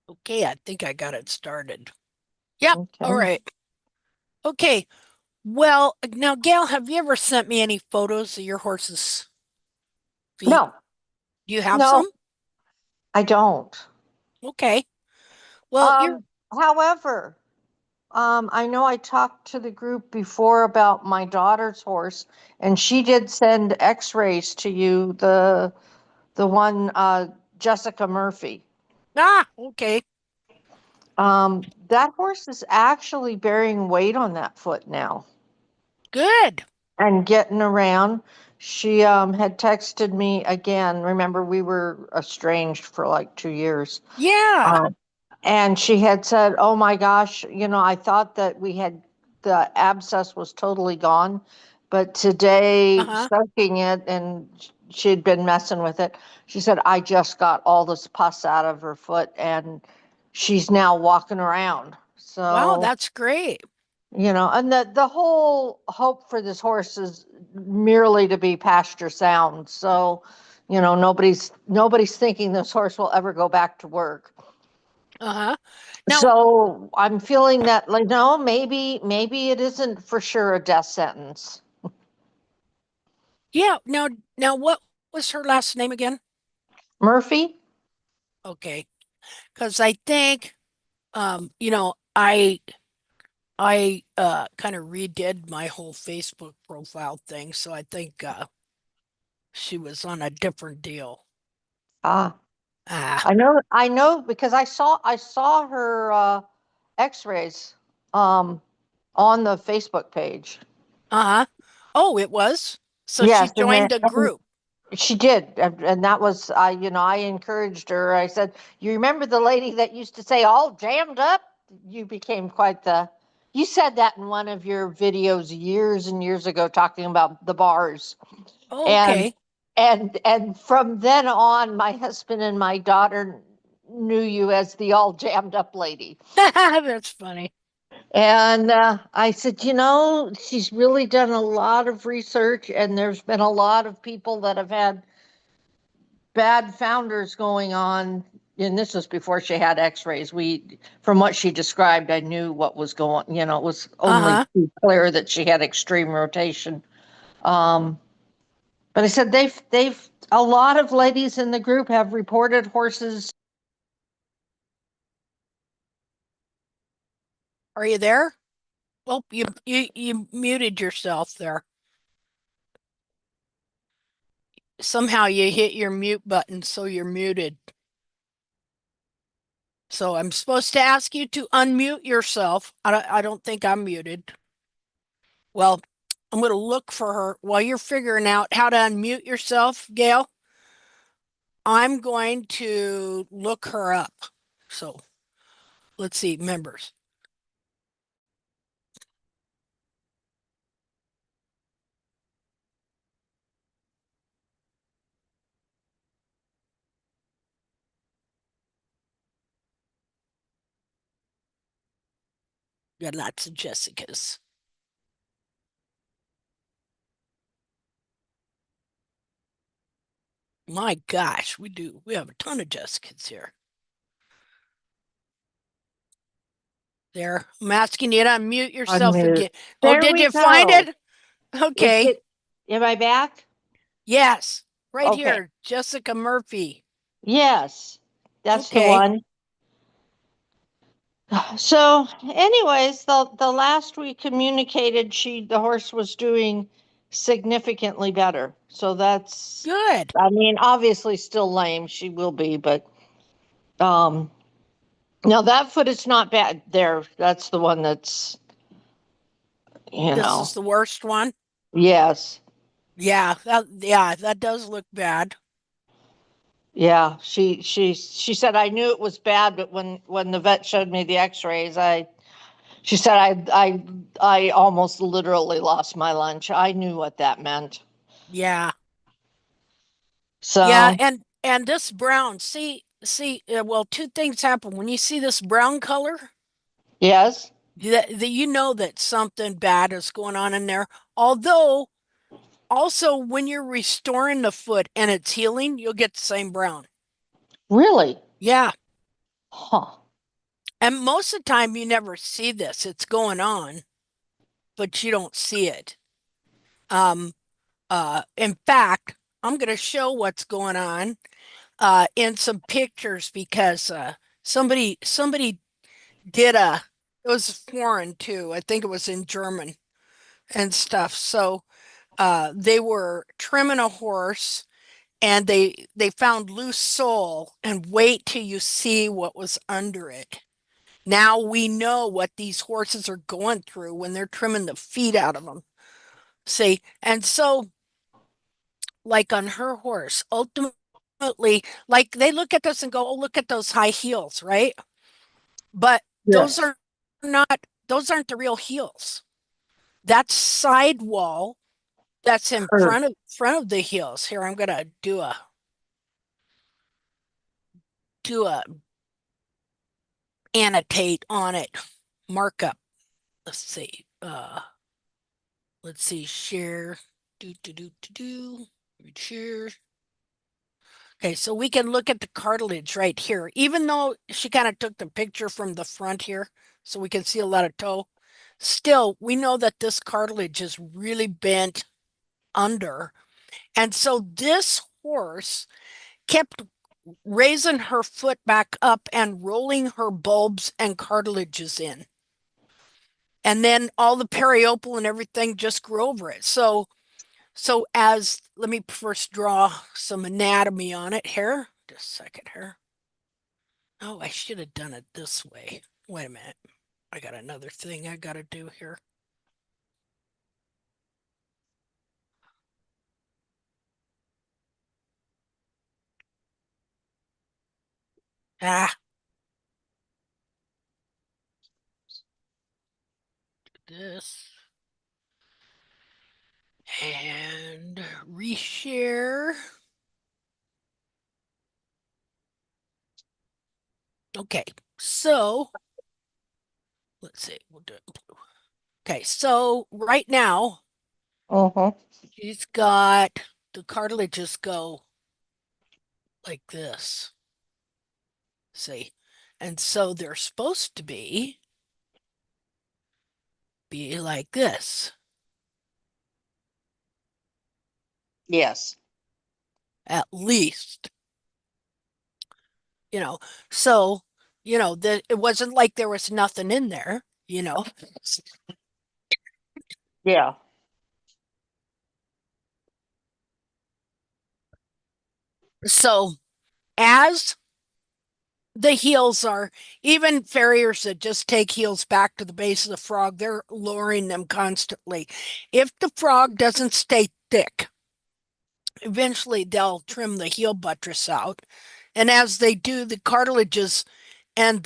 Okay, I think I got it started. Yep. All Okay. right. Okay. Well, now, Gail, have you ever sent me any photos of your horse's feet? No, Do you have no, some? I don't. Okay. Well, you're, Um, However, I know I talked to the group before about my daughter's horse, and she did send X-rays to you, the one Jessica Murphy. okay. That horse is actually bearing weight on that foot now Good. and getting around. She had texted me again. Remember, we were estranged for like 2 years. Yeah. Um, and she had said, "Oh my gosh, I thought that the abscess was totally gone, but today, Uh-huh. soaking it, and she'd been messing with it. She said, I just got all this pus out of her foot, and she's now walking around. Wow, So, that's great. and the whole hope for this horse is merely to be pasture sound. So, nobody's thinking this horse will ever go back to work. Uh-huh. Now, So I'm feeling that, like, no, maybe it isn't for sure a death sentence. yeah, now what was her last name again? Murphy? Okay. Because I think I kind of redid my whole Facebook profile thing, so I think she was on a different deal. Ah, Ah, I know because I saw her X-rays um on the Facebook page. uh-huh. Oh, it was. So she Yes, and joined a then group. she did, and that was I encouraged her. I said, "You remember the lady that used to say all jammed up?" You became quite the. You said that in one of your videos years and years ago, talking about the bars. Oh, and okay. and from then on, my husband and my daughter knew you as the all jammed up lady. That's funny. And I said, she's really done a lot of research, and there's been a lot of people that have had bad founders going on. And this was before she had X-rays. From what she described, I knew what was going. It was only Uh-huh. too clear that she had extreme rotation. Um, But I said they've a lot of ladies in the group have reported horses. Are you there? Oh, you muted yourself there. Somehow you hit your mute button, so you're muted. So I'm supposed to ask you to unmute yourself. I don't think I'm muted. Well, I'm going to look for her while you're figuring out how to unmute yourself, Gail. I'm going to look her up. So let's see, members. Got lots of Jessicas. My gosh, we do. We have a ton of Jessicas here. There. I'm asking you to unmute yourself Unmute. again. Oh, There did we you find go. it? Okay. Am I back? Yes. Right Okay. here. Jessica Murphy. Yes, that's the Okay. one. So, anyways, the last we communicated, the horse was doing significantly better. So that's, Good. I mean, obviously still lame. She will be, but um, now that foot is not bad. There, that's the one that's, you This know, is the worst one. yes. Yeah, that does look bad. Yeah, she said I knew it was bad, but when the vet showed me the X-rays, she said I almost literally lost my lunch. I knew what that meant. Yeah. Yeah, So and this brown, well, two things happen when you see this brown color. yes, That you know that something bad is going on in there. Although, also when you're restoring the foot and it's healing, you'll get the same brown. really, Yeah, Huh. And most of the time you never see this. It's going on, but you don't see it. Um, in fact, I'm going to show what's going on in some pictures because somebody did it was foreign too. I think it was in German and stuff. So they were trimming a horse and they found loose sole and wait till you see what was under it. Now we know what these horses are going through when they're trimming the feet out of them. See, and so like on her horse, ultimately, like they look at this and go, "Oh, look at those high heels," right? But those Yes. are not, those aren't the real heels. That's sidewall that's in Her. front of the heels. Here, I'm gonna do a annotate on it, markup. Let's see. Let's see, share. Do. Share. Okay, so we can look at the cartilage right here. Even though she kind of took the picture from the front here, so we can see a lot of toe, still, we know that this cartilage is really bent under. And so this horse kept raising her foot back up and rolling her bulbs and cartilages in. And then all the periopal and everything just grew over it. So as let me first draw some anatomy on it here. Just a second here. Oh, I should have done it this way. Wait a minute. I got another thing I got to do here. Ah, this and reshare. Okay, so let's see. We'll do it in blue. Okay, so right now Uh-huh. she's got the cartilages go like this. See, and so they're supposed to be like this, Yes. at least, you know. So, that it wasn't like there was nothing in there. Yeah. So, as the heels are, even farriers that just take heels back to the base of the frog, they're lowering them constantly. If the frog doesn't stay thick, eventually they'll trim the heel buttress out. And as they do, the cartilages and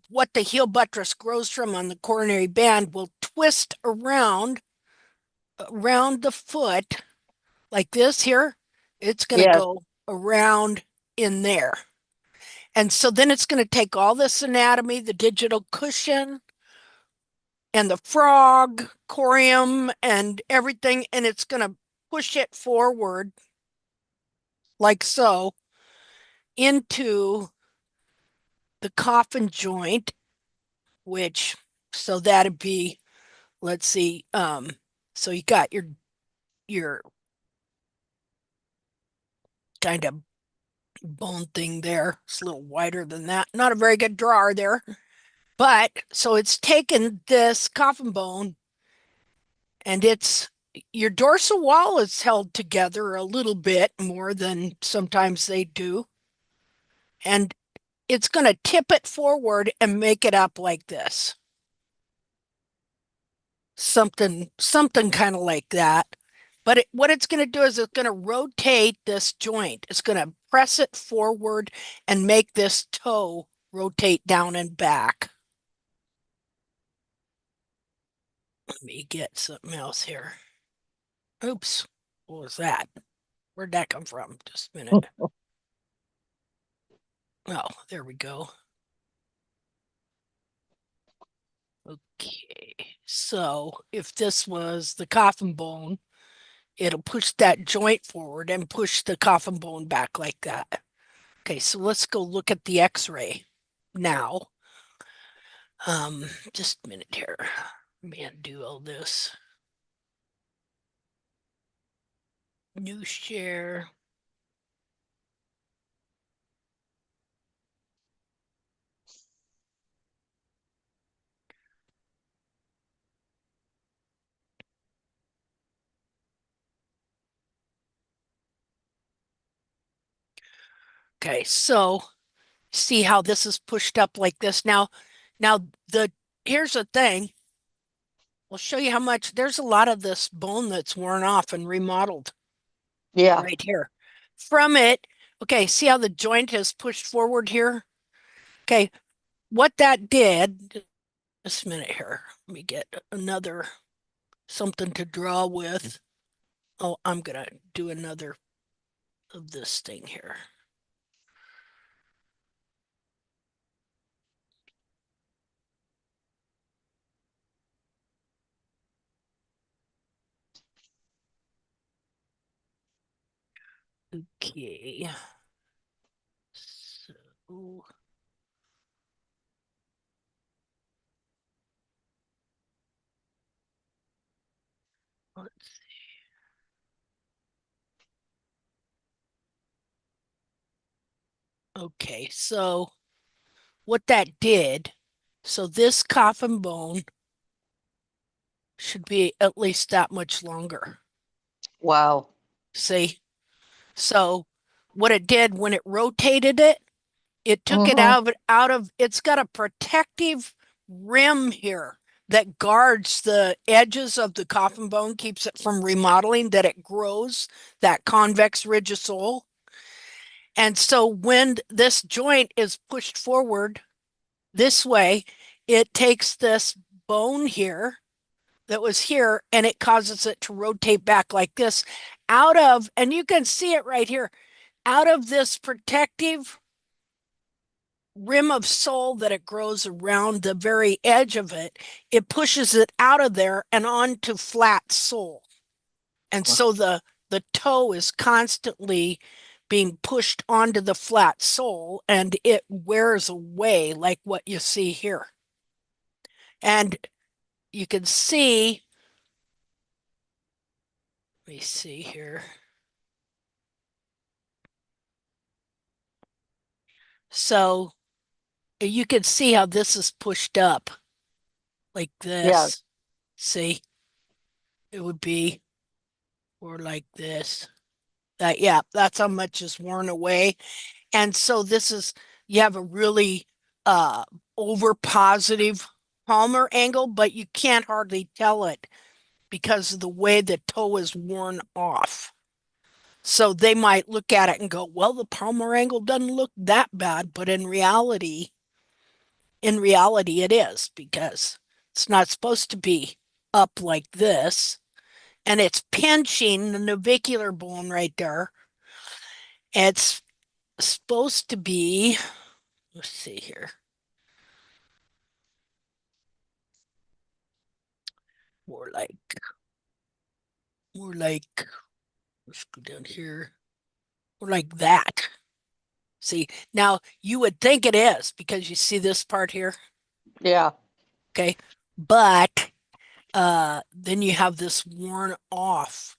what the heel buttress grows from on the coronary band will twist around the foot like this here. It's going to Yes. go around in there. And so then it's going to take all this anatomy, the digital cushion and the frog corium and everything, and it's going to push it forward like so into the coffin joint, which, so that'd be, let's see, so you got your kind of bone thing there. It's a little wider than that. Not a very good drawer there. But so it's taken this coffin bone and it's your dorsal wall is held together a little bit more than sometimes they do. And it's going to tip it forward and make it up like this. Something kind of like that. But what it's going to do is it's going to rotate this joint. It's going to press it forward and make this toe rotate down and back. Let me get something else here. Oops. What was that? Where'd that come from? Just a minute. Oh, there we go. Okay. So if this was the coffin bone, it'll push that joint forward and push the coffin bone back like that. Okay, so let's go look at the x-ray. now. Just a minute here. Let me undo all this. New share. Okay, so see how this is pushed up like this. Now the here's the thing. I'll show you how much there's a lot of this bone that's worn off and remodeled Yeah. right here. From it, okay, see how the joint has pushed forward here? Okay, what that did, just a minute here. Let me get another something to draw with. Oh, I'm gonna do another of this thing here. Okay. So let's okay, so what that did, so this coffin bone should be at least that much longer. Wow. See? So what it did when it rotated it, it took it Mm-hmm. out of it's got a protective rim here that guards the edges of the coffin bone, keeps it from remodeling, that it grows, that convex ridge of sole. And so when this joint is pushed forward this way, it takes this bone here that was here and it causes it to rotate back like this out of, and you can see it right here, out of this protective rim of sole that it grows around the very edge of it, it pushes it out of there and onto flat sole. And so the toe is constantly being pushed onto the flat sole and it wears away like what you see here. And you can see, let me see here. So you can see how this is pushed up like Yeah. this. See, it would be or like this. That, yeah, that's how much is worn away. And so this is, you have a really uh over positive palmar angle, but you can't hardly tell it because of the way the toe is worn off. So they might look at it and go, well, the palmar angle doesn't look that bad, but in reality it is because it's not supposed to be up like this. And it's pinching the navicular bone right there. It's supposed to be, let's see here, more like, more like, let's go down here, more like that. See, now you would think it is because you see this part here, Yeah. okay? But then you have this worn off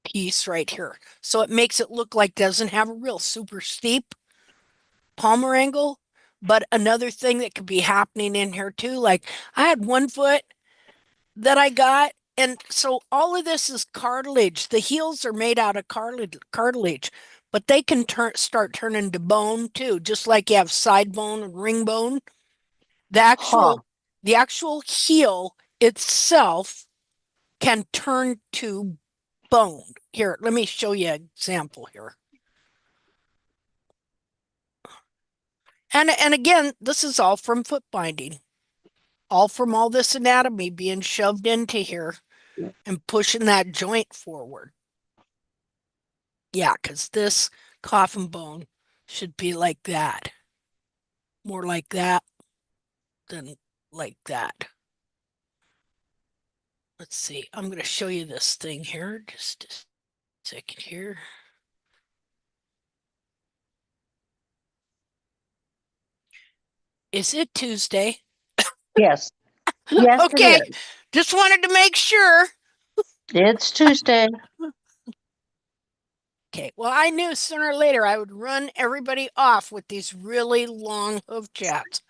piece right here. So it makes it look like doesn't have a real super steep palmar angle. But another thing that could be happening in here too, like I had one foot that I got. And so all of this is cartilage. The heels are made out of cartilage, but they can start turning to bone too, just like you have side bone and ring bone. The Huh. actual the actual heel itself can turn to bone. Here, let me show you an example here. And again, this is all from foot binding, all from all this anatomy being shoved into here and pushing that joint forward. Yeah, because this coffin bone should be like that. More like that than like that. Let's see. I'm going to show you this thing here. Just a second here. Is it Tuesday? Yes. Yes, it Okay, is. just wanted to make sure. It's Tuesday. Okay, well, I knew sooner or later I would run everybody off with these really long hoof chats.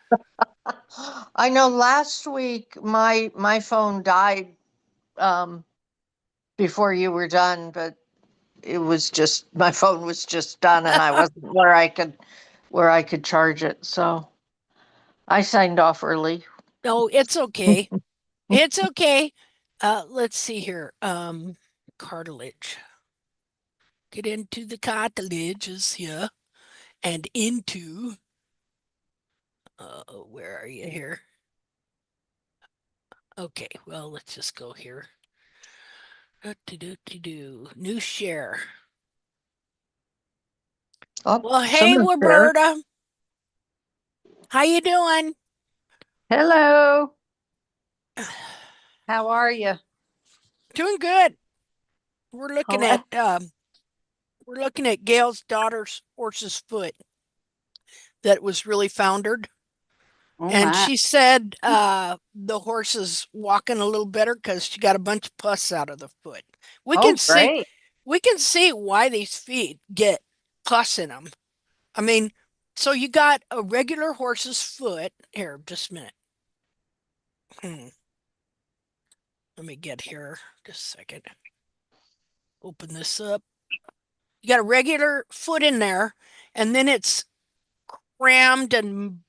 I know last week my phone died um before you were done, but it was just my phone was just done and I wasn't where I could charge it. So I signed off early. No, it's okay. It's okay. Let's see here. Cartilage. Get into the cartilages here and into, where are you here? Okay, well, let's just go here. Do. New share. Oh, Well, hey, someone's there. Roberta, how you doing? Hello, how are you? Doing good. We're All looking right. at we're looking at Gail's daughter's horse's foot that was really foundered. Oh And my. she said the horse is walking a little better because she got a bunch of pus out of the foot. We can Oh, see great. we can see why these feet get pus in them. I mean, so you got a regular horse's foot. Here, just a minute. Hmm, let me get here. Just a second. Open this up. You got a regular foot in there, and then it's crammed and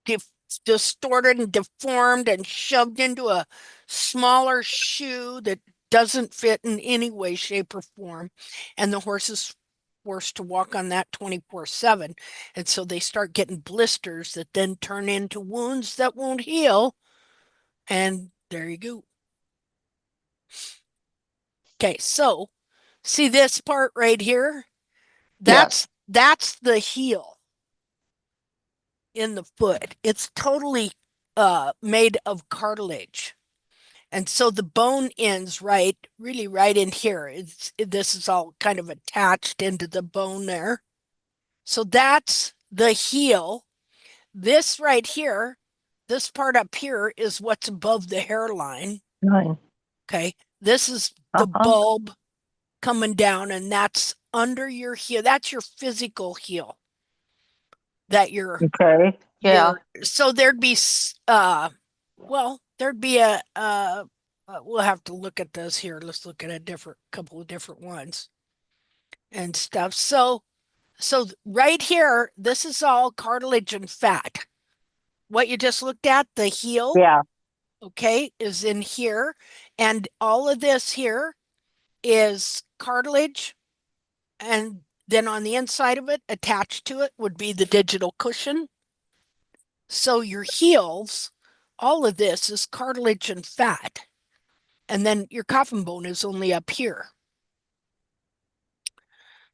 dif distorted and deformed and shoved into a smaller shoe that doesn't fit in any way, shape, or form. And the horse is forced to walk on that 24/7. And so they start getting blisters that then turn into wounds that won't heal. And there you go. Okay, so see this part right here? Yes. That's the heel in the foot. It's totally made of cartilage. And so the bone ends right, really right in here. This is all kind of attached into the bone there. So that's the heel. This right here, this part up here is what's above the hairline. Nine. Okay. This is the Uh-huh. bulb coming down, and that's under your heel. That's your physical heel that Okay. Yeah. so there'd be well, there'd be we'll have to look at this here. Let's look at a different couple of different ones and stuff. So right here, this is all cartilage and fat. What you just looked at, the heel, Yeah. okay, is in here, and all of this here is cartilage, and then on the inside of it, attached to it, would be the digital cushion. So your heels, all of this is cartilage and fat. And then your coffin bone is only up here.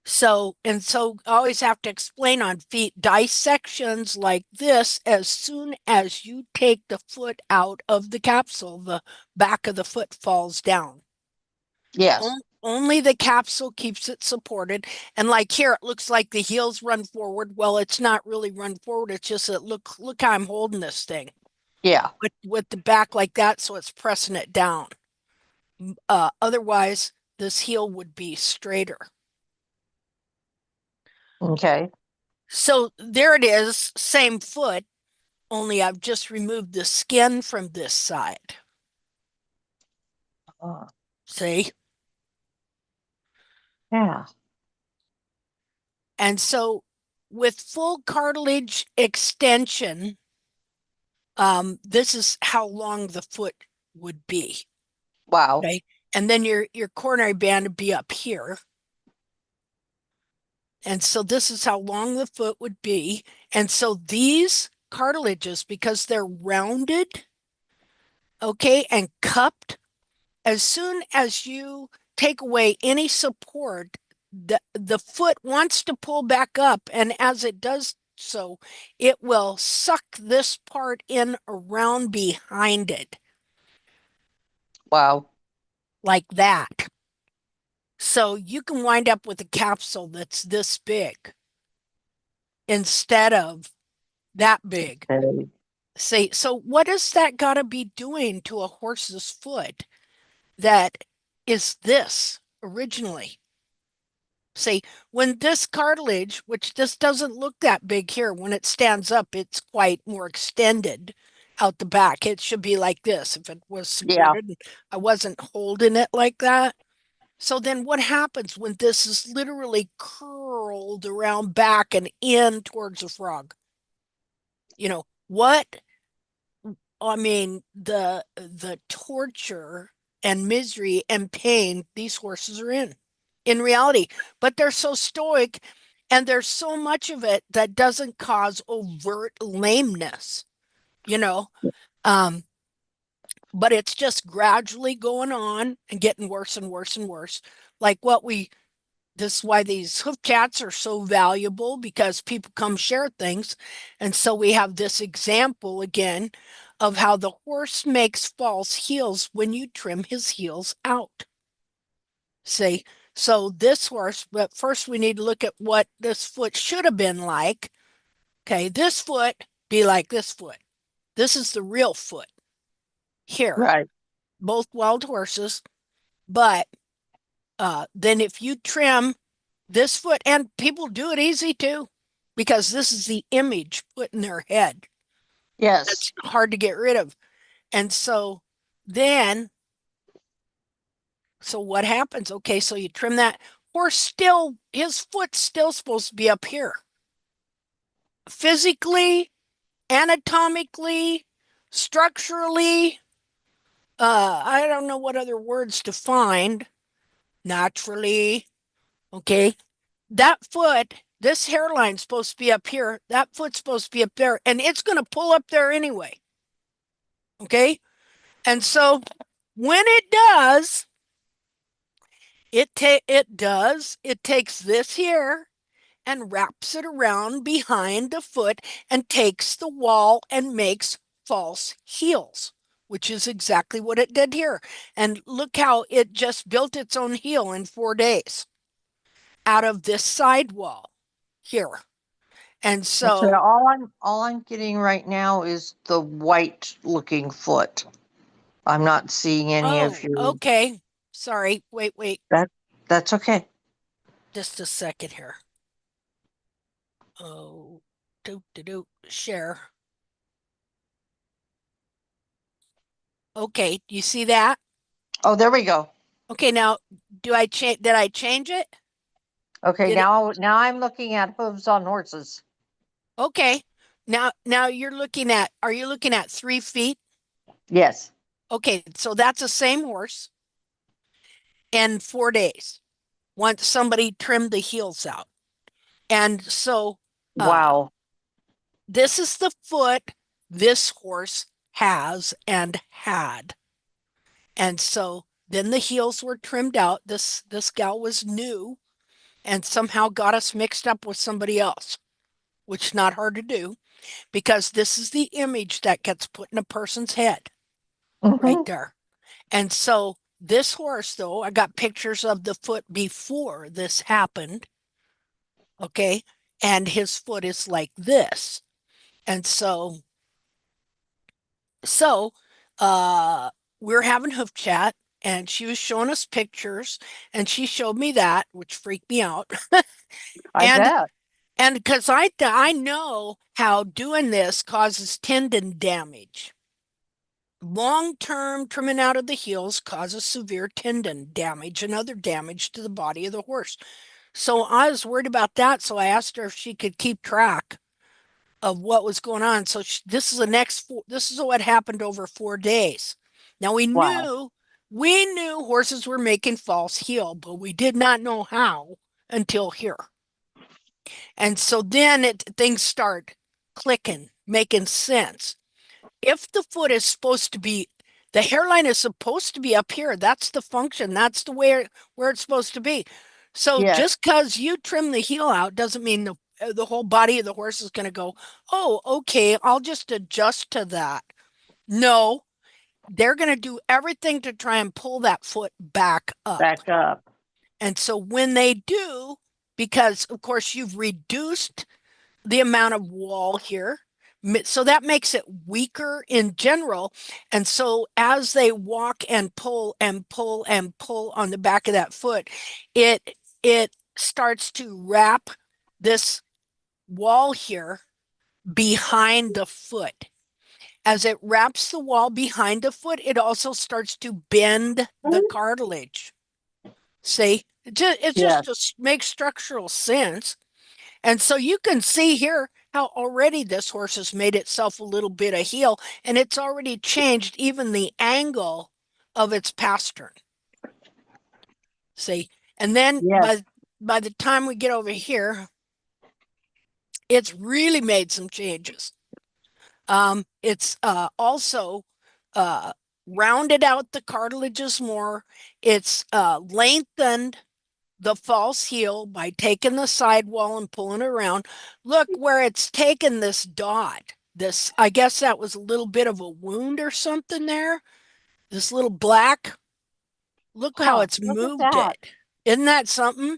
So I always have to explain on feet dissections like this. As soon as you take the foot out of the capsule, the back of the foot falls down. Yes. Only the capsule keeps it supported. And like here, it looks like the heels run forward. Well, it's not really run forward. It's just that look how I'm holding this thing Yeah. with the back like that, so it's pressing it down. Otherwise, this heel would be straighter. Okay. So there it is, same foot, only I've just removed the skin from this side. Uh, See? yeah. And so with full cartilage extension, this is how long the foot would be. Wow. Okay. And then your coronary band would be up here. And so this is how long the foot would be. And so these cartilages, because they're rounded, okay, and cupped, as soon as you take away any support, the foot wants to pull back up. And as it does so, it will suck this part in around behind it, Wow. like that. So you can wind up with a capsule that's this big instead of that big. Okay. Say, so what is that got to be doing to a horse's foot that is this originally? Say, when this cartilage, which just doesn't look that big here, when it stands up, it's quite more extended out the back. It should be like this if it was Yeah. supported. I wasn't holding it like that. So then what happens when this is literally curled around back and in towards the frog? What I mean, the torture and misery and pain these horses are in reality. But they're so stoic and there's so much of it that doesn't cause overt lameness, you know. Um, but it's just gradually going on and getting worse and worse and worse. Like what we This is why these hoof chats are so valuable because people come share things. And so we have this example again of how the horse makes false heels when you trim his heels out. See, so this horse, but first we need to look at what this foot should have been like. Okay, this foot be like this foot. This is the real foot here, Right. both wild horses. But then if you trim this foot, and people do it easy too, because this is the image put in their head. Yes. That's hard to get rid of. And so then, so what happens? Okay, so you trim that horse still, his foot's still supposed to be up here. Physically, anatomically, structurally, I don't know what other words to find. Naturally, okay. That foot, this hairline's supposed to be up here. That foot's supposed to be up there, and it's going to pull up there anyway. Okay. And so when it does, it takes this here and wraps it around behind the foot and takes the wall and makes false heels, which is exactly what it did here. And look how it just built its own heel in 4 days out of this side wall here. And Okay, so, all I'm getting right now is the white looking foot. I'm not seeing any of oh, your okay. Sorry. Wait, that that's okay. just a second here. Oh, share. Okay, do you see that? Oh, there we go. Okay, now did I change it? Okay, Did it now I'm looking at hooves on horses. okay. Now are you looking at 3 feet? Yes. Okay, so that's the same horse in 4 days once somebody trimmed the heels out. And so uh Wow. this is the foot this horse has and had. And so then the heels were trimmed out. This gal was new and somehow got us mixed up with somebody else, which is not hard to do because this is the image that gets put in a person's head right Mhm. there. And so this horse, though, I got pictures of the foot before this happened. Okay. And his foot is like this. And so uh we're having hoof chat and she was showing us pictures and she showed me that, which freaked me out. I and bet. and because I know how doing this causes tendon damage. Long-term trimming out of the heels causes severe tendon damage and other damage to the body of the horse. So I was worried about that. So I asked her if she could keep track of what was going on. So this is what happened over 4 days. Now Wow. we knew horses were making false heel, but we did not know how until here. And so then things start clicking, making sense. If the foot is supposed to be, the hairline is supposed to be up here. That's the function. That's the way where it's supposed to be. So Yes. just because you trim the heel out doesn't mean the whole body of the horse is going to go, oh, okay, I'll just adjust to that. No, they're going to do everything to try and pull that foot back up. Back up. And so when they do, because of course you've reduced the amount of wall here, So that makes it weaker in general. And so as they walk and pull and pull and pull on the back of that foot, it starts to wrap this wall here behind the foot. As it wraps the wall behind the foot, it also starts to bend the cartilage. See, it Yes. just makes structural sense. And so you can see here how already this horse has made itself a little bit of heel, and it's already changed even the angle of its pastern. See, and then Yes. by the time we get over here, it's really made some changes. It's also uh, rounded out the cartilages more. It's lengthened the false heel by taking the sidewall and pulling it around. Look where it's taken this dot. This, I guess that was a little bit of a wound or something there. This little black. Look how Huh. it's Look at moved that. it. Isn't that something?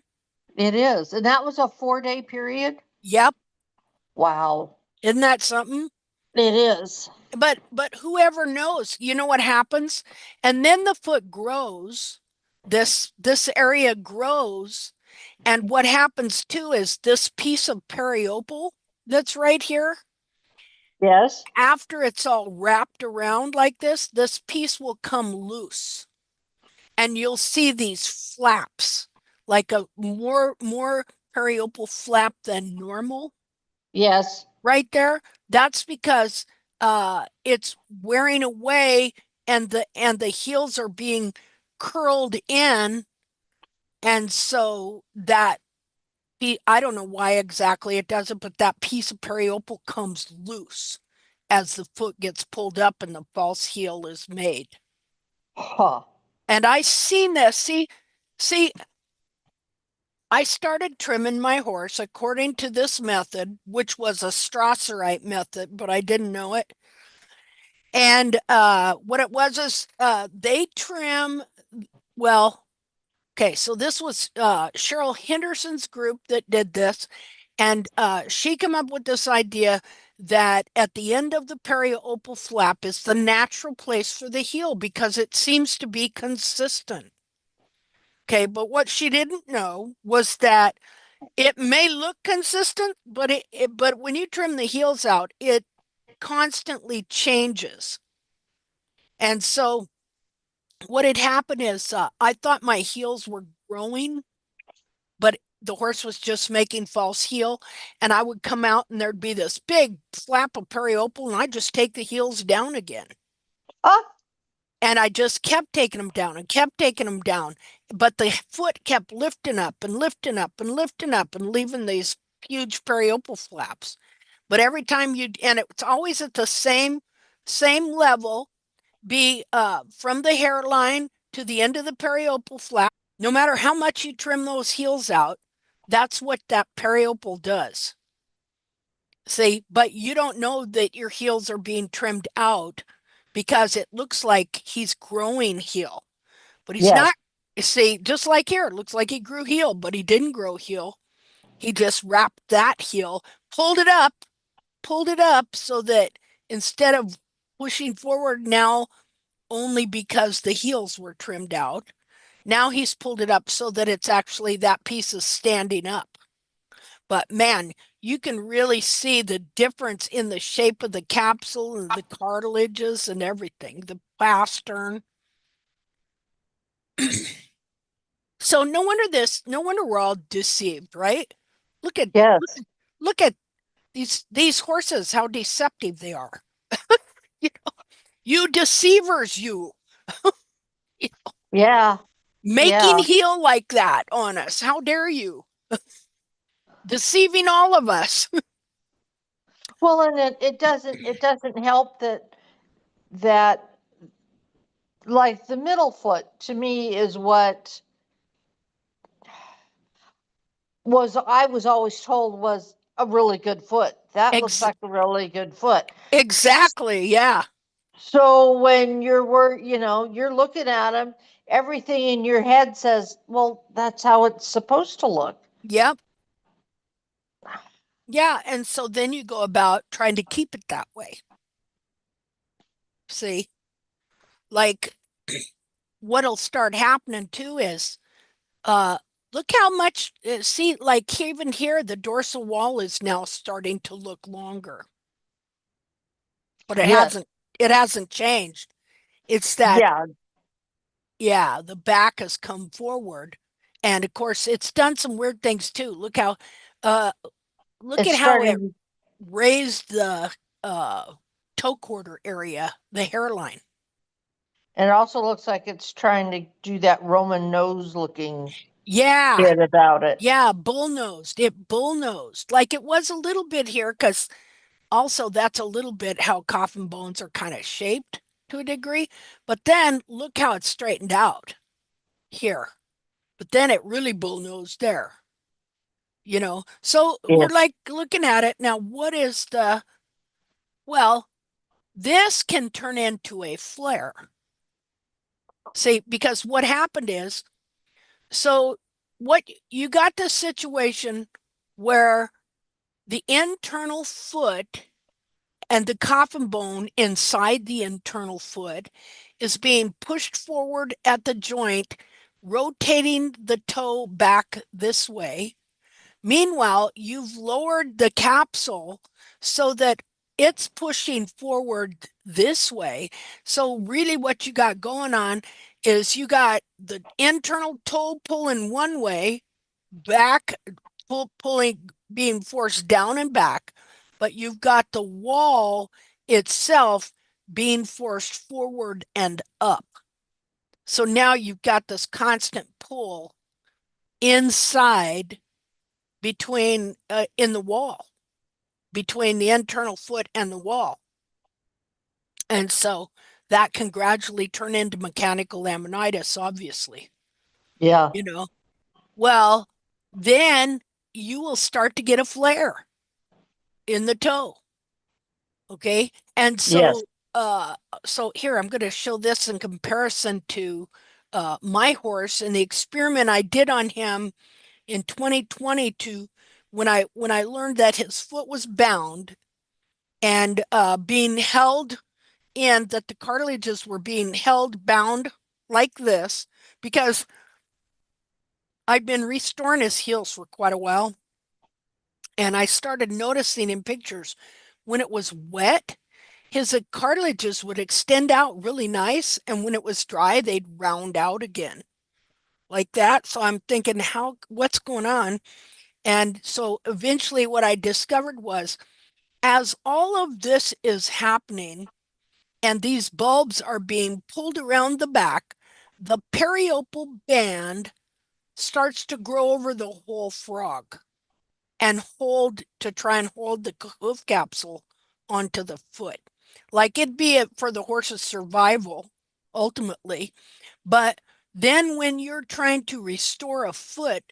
It is. And that was a 4-day period? Yep. Wow. Isn't that something? It is. But whoever knows, you know what happens? And then the foot grows. This area grows. And what happens too is this piece of periopal that's right here, Yes. after it's all wrapped around like this piece will come loose. And you'll see these flaps, like a more periopal flap than normal Yes. right there. That's because it's wearing away and the heels are being curled in, and so that I don't know why exactly it does it, but that piece of periopal comes loose as the foot gets pulled up and the false heel is made. Huh. And I seen this. See, I started trimming my horse according to this method, which was a Strasserite method, but I didn't know it. And what it was is they trim, well, okay, so this was Cheryl Henderson's group that did this. And she came up with this idea that at the end of the periopal flap is the natural place for the heel because it seems to be consistent. Okay, but what she didn't know was that it may look consistent, but but when you trim the heels out, it constantly changes. And so what had happened is I thought my heels were growing, but the horse was just making false heel. And I would come out and there'd be this big flap of periopal, and I'd just take the heels down again. Ah, And I just kept taking them down and kept taking them down. But the foot kept lifting up and lifting up and lifting up and leaving these huge periopal flaps. But every time and it's always at the same level, be from the hairline to the end of the periopal flap. No matter how much you trim those heels out, that's what that periopal does. See, but you don't know that your heels are being trimmed out because it looks like he's growing heel, but he's yes. not. See, just like here, it looks like he grew heel, but he didn't grow heel. He just wrapped that heel, pulled it up so that instead of pushing forward now only because the heels were trimmed out, now he's pulled it up so that it's actually that piece is standing up. But man, you can really see the difference in the shape of the capsule and the cartilages and everything, the pastern. So no wonder we're all deceived, right? Look at look Yes. at look at these horses, how deceptive they are. You, you deceivers, you Yeah. making Yeah. heel like that on us. How dare you? Deceiving all of us. Well, and it doesn't help that like the middle foot to me is what was I was always told was a really good foot. That looks Ex- like a really good foot. exactly. Yeah. So when you're looking at them, everything in your head says, "Well, that's how it's supposed to look." Yep. Yeah, and so then you go about trying to keep it that way. See, like what'll start happening too is uh look how much see like even here the dorsal wall is now starting to look longer, but it Yes. hasn't changed. It's that Yeah. yeah, the back has come forward. And of course it's done some weird things too. Uh look It's at how it starting, raised the uh toe quarter area, the hairline. and it also looks like it's trying to do that Roman nose looking Yeah. bit about it. Yeah, bull-nosed. It bull-nosed. Like it was a little bit here because also that's a little bit how coffin bones are kind of shaped to a degree. But then look how it's straightened out here. But then it really bull-nosed there, you know? So we're Yes. like looking at it now. What is the, well, this can turn into a flare. See, because what happened is, so what you got this situation where the internal foot and the coffin bone inside the internal foot is being pushed forward at the joint, rotating the toe back this way. Meanwhile, you've lowered the capsule so that it's pushing forward this way. So, really, what you got going on is you got the internal toe pulling one way, back pulling, being forced down and back, but you've got the wall itself being forced forward and up. So now you've got this constant pull inside between in the wall, between the internal foot and the wall. And so that can gradually turn into mechanical laminitis, obviously, Yeah. you know. Well, then you will start to get a flare in the toe. Okay. And Yes. so here I'm going to show this in comparison to my horse and the experiment I did on him in 2020 to when I learned that his foot was bound and being held in, that the cartilages were being held bound like this, because I'd been restoring his heels for quite a while. And I started noticing in pictures when it was wet, his cartilages would extend out really nice. And when it was dry, they'd round out again like that. So I'm thinking, what's going on? And so eventually, what I discovered was as all of this is happening and these bulbs are being pulled around the back, the periopal band starts to grow over the whole frog and try and hold the hoof capsule onto the foot. Like it'd be for the horse's survival ultimately. But then when you're trying to restore a foot,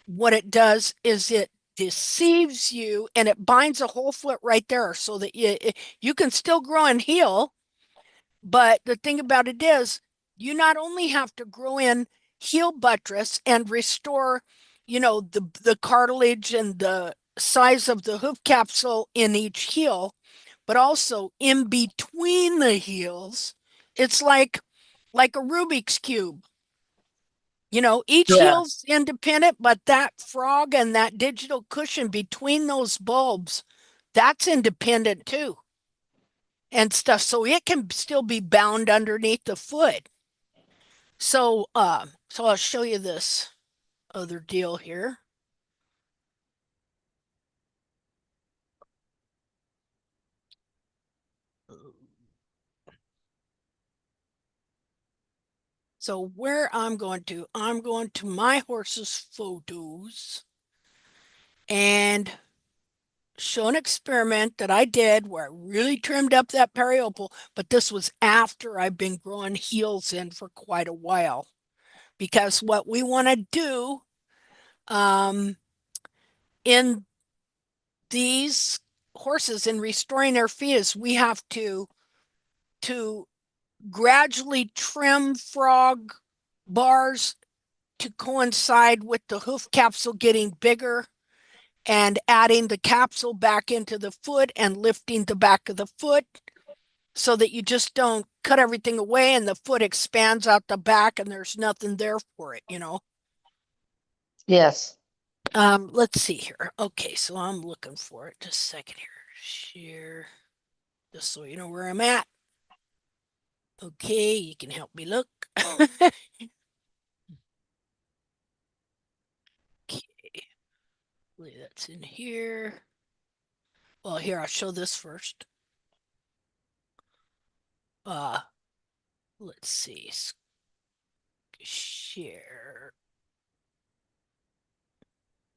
what it does is it deceives you and it binds a whole foot right there so that you can still grow and heal. But the thing about it is, you not only have to grow in heel buttress and restore, the cartilage and the size of the hoof capsule in each heel, but also in between the heels, it's like a Rubik's cube. Each Yeah. heel's independent, but that frog and that digital cushion between those bulbs, that's independent too and stuff. So it can still be bound underneath the foot. So I'll show you this other deal here. So where I'm going to my horse's photos and show an experiment that I did where I really trimmed up that periopal, but this was after I've been growing heels in for quite a while. Because what we want to do um, in these horses in restoring their feet is we have to gradually trim frog bars to coincide with the hoof capsule getting bigger and adding the capsule back into the foot and lifting the back of the foot so that you just don't cut everything away and the foot expands out the back and there's nothing there for it, you know. Yes. Let's see here. Okay, so I'm looking for it. Just a second here. Share, just so you know where I'm at. Okay, you can help me look. Okay, that's in here. Well, here, I'll show this first. Uh, let's see. Share.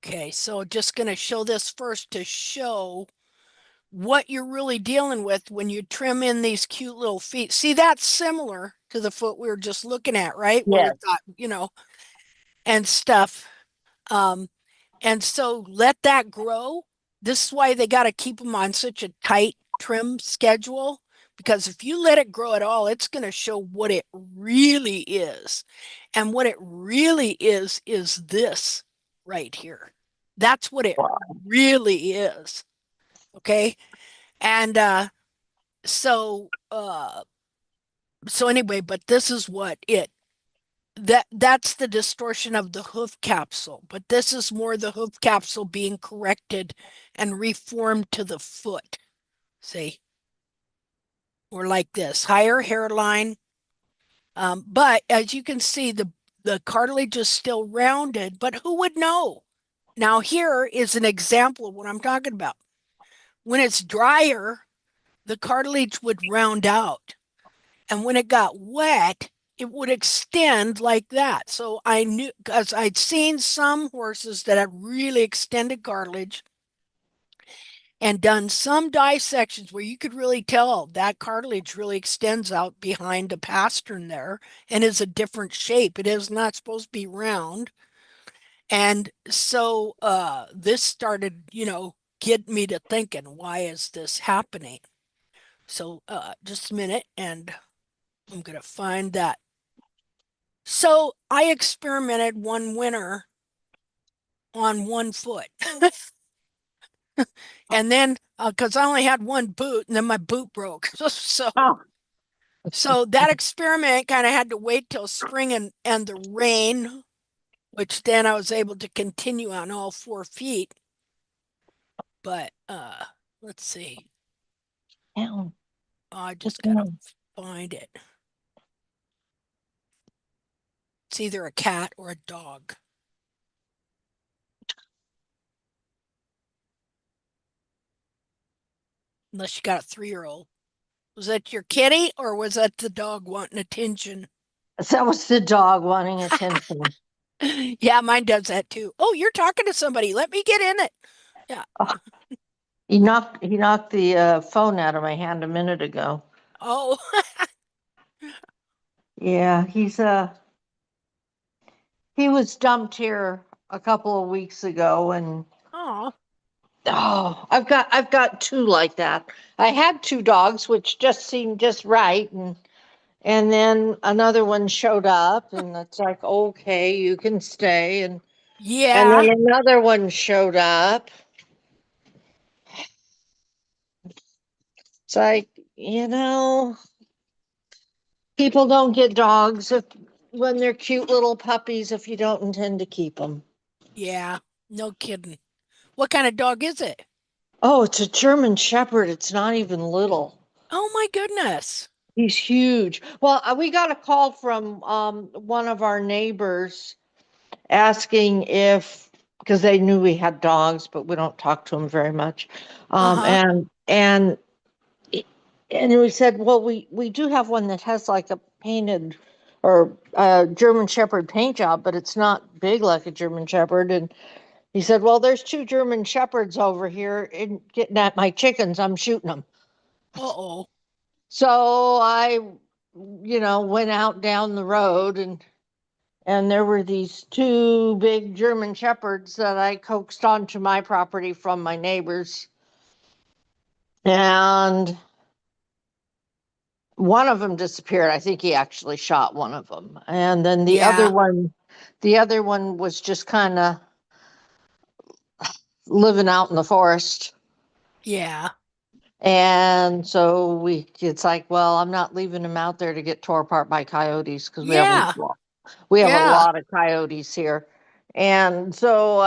Okay, so just going to show this first to show what you're really dealing with when you trim in these cute little feet. See, that's similar to the foot we were just looking at, right? Where we Yes. thought, you know, and stuff. Um, and so let that grow. This is why they got to keep them on such a tight trim schedule, because if you let it grow at all, it's going to show what it really is. And what it really is this right here. That's what it really is. Okay. And so so anyway, but this is what it that's the distortion of the hoof capsule, but this is more the hoof capsule being corrected and reformed to the foot. See, or like this higher hairline. But as you can see, the cartilage is still rounded, but who would know? Now, here is an example of what I'm talking about. When it's drier, the cartilage would round out. And when it got wet, it would extend like that. So I knew, because I'd seen some horses that had really extended cartilage and done some dissections where you could really tell that cartilage really extends out behind the pastern there and is a different shape. It is not supposed to be round. And so this started, you know, getting me to thinking, why is this happening? So just a minute, and I'm going to find that. So I experimented one winter on one foot. And then because I only had one boot and then my boot broke. So Oh, so that experiment kind of had to wait till spring and the rain, which then I was able to continue on all 4 feet. But let's see. down. I Look just gotta down. find it. It's either a cat or a dog. Unless you got a 3-year-old. Was that your kitty or was that the dog wanting attention? That was the dog wanting attention. Yeah, mine does that too. Oh, you're talking to somebody. Let me get in it. Yeah. Oh, he knocked the phone out of my hand a minute ago. Oh, Yeah, he was dumped here a couple of weeks ago, and oh, oh, I've got two like that. I had two dogs, which just seemed just right, and then another one showed up, and it's like, okay, you can stay, and yeah, then another one showed up. It's like, people don't get dogs when they're cute little puppies if you don't intend to keep them. yeah. No kidding. What kind of dog is it? Oh, it's a German Shepherd. It's not even little. Oh my goodness. He's huge. Well, we got a call from one of our neighbors asking if, because they knew we had dogs, but we don't talk to them very much. Um, Uh-huh. and and and we said, well, we do have one that has like a painted or German Shepherd paint job, but it's not big like a German Shepherd. And he said, well, there's two German Shepherds over here and getting at my chickens. I'm shooting them. Uh-oh. So I, went out down the road, and there were these two big German shepherds that I coaxed onto my property from my neighbors. And one of them disappeared. I think he actually shot one of them. And then the other Yeah. one, was just kind of living out in the forest. Yeah. And so it's like, well, I'm not leaving him out there to get tore apart by coyotes because Yeah. we have a Yeah. lot of coyotes here. And so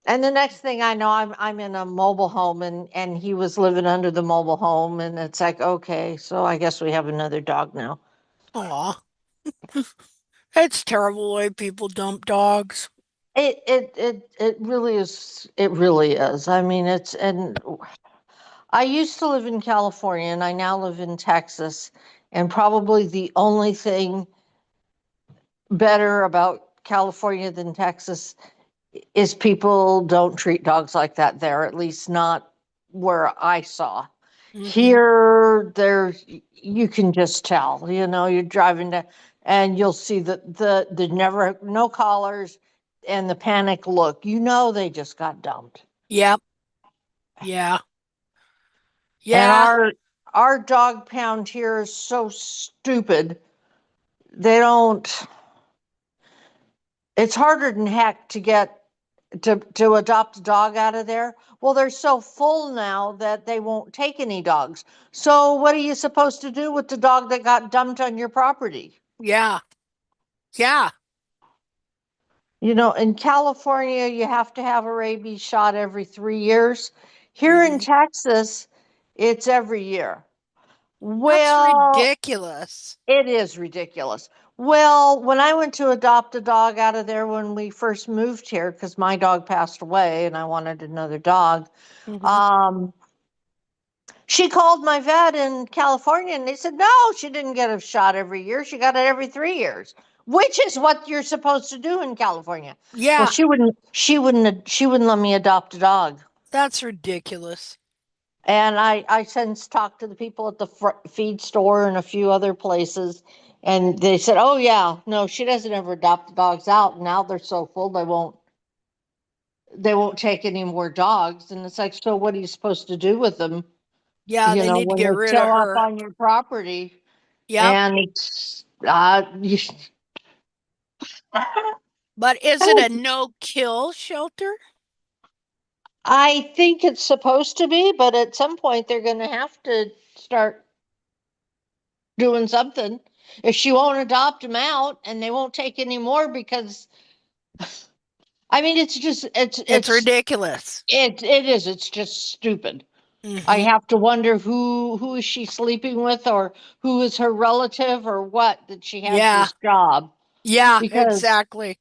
and the next thing I know, I'm in a mobile home, and he was living under the mobile home, and it's like, okay, so I guess we have another dog now. Aw. It's terrible the way people dump dogs. It really is. It really is. I mean, and I used to live in California, and I now live in Texas, and probably the only thing better about California than Texas is people don't treat dogs like that there, at least not where I saw. Hmm. Here, there's you can just tell, you're driving to, and you'll see the never no collars and the panic look. They just got dumped. Yep. Yeah. And Yeah. our dog pound here is so stupid. They don't. It's harder than heck to get to adopt a dog out of there. Well, they're so full now that they won't take any dogs. So what are you supposed to do with the dog that got dumped on your property? Yeah. Yeah. In California, you have to have a rabies shot every 3 years. Here in Hmm. Texas, it's every year. That's Well, ridiculous. it is ridiculous. Well, when I went to adopt a dog out of there when we first moved here, because my dog passed away and I wanted another dog, Hmm. um, she called my vet in California and they said, no, she didn't get a shot every year. She got it every 3 years, which is what you're supposed to do in California. Well, Yeah. she wouldn't let me adopt a dog. That's ridiculous. And I since talked to the people at the feed store and a few other places, and they said, "Oh yeah, no, she doesn't ever adopt the dogs out. Now they're so full they won't take any more dogs." And it's like, so what are you supposed to do with them? Yeah, they need to When get they rid of show up her. on your property, Yep. and But is it a no-kill shelter? I think it's supposed to be, but at some point they're going to have to start doing something. If she won't adopt them out, and they won't take any more because I mean, it's just It's ridiculous. it is. It's just stupid. I Hmm. have to wonder who is she sleeping with, or who is her relative, or what, that she has Yeah. this job, Yeah, because exactly.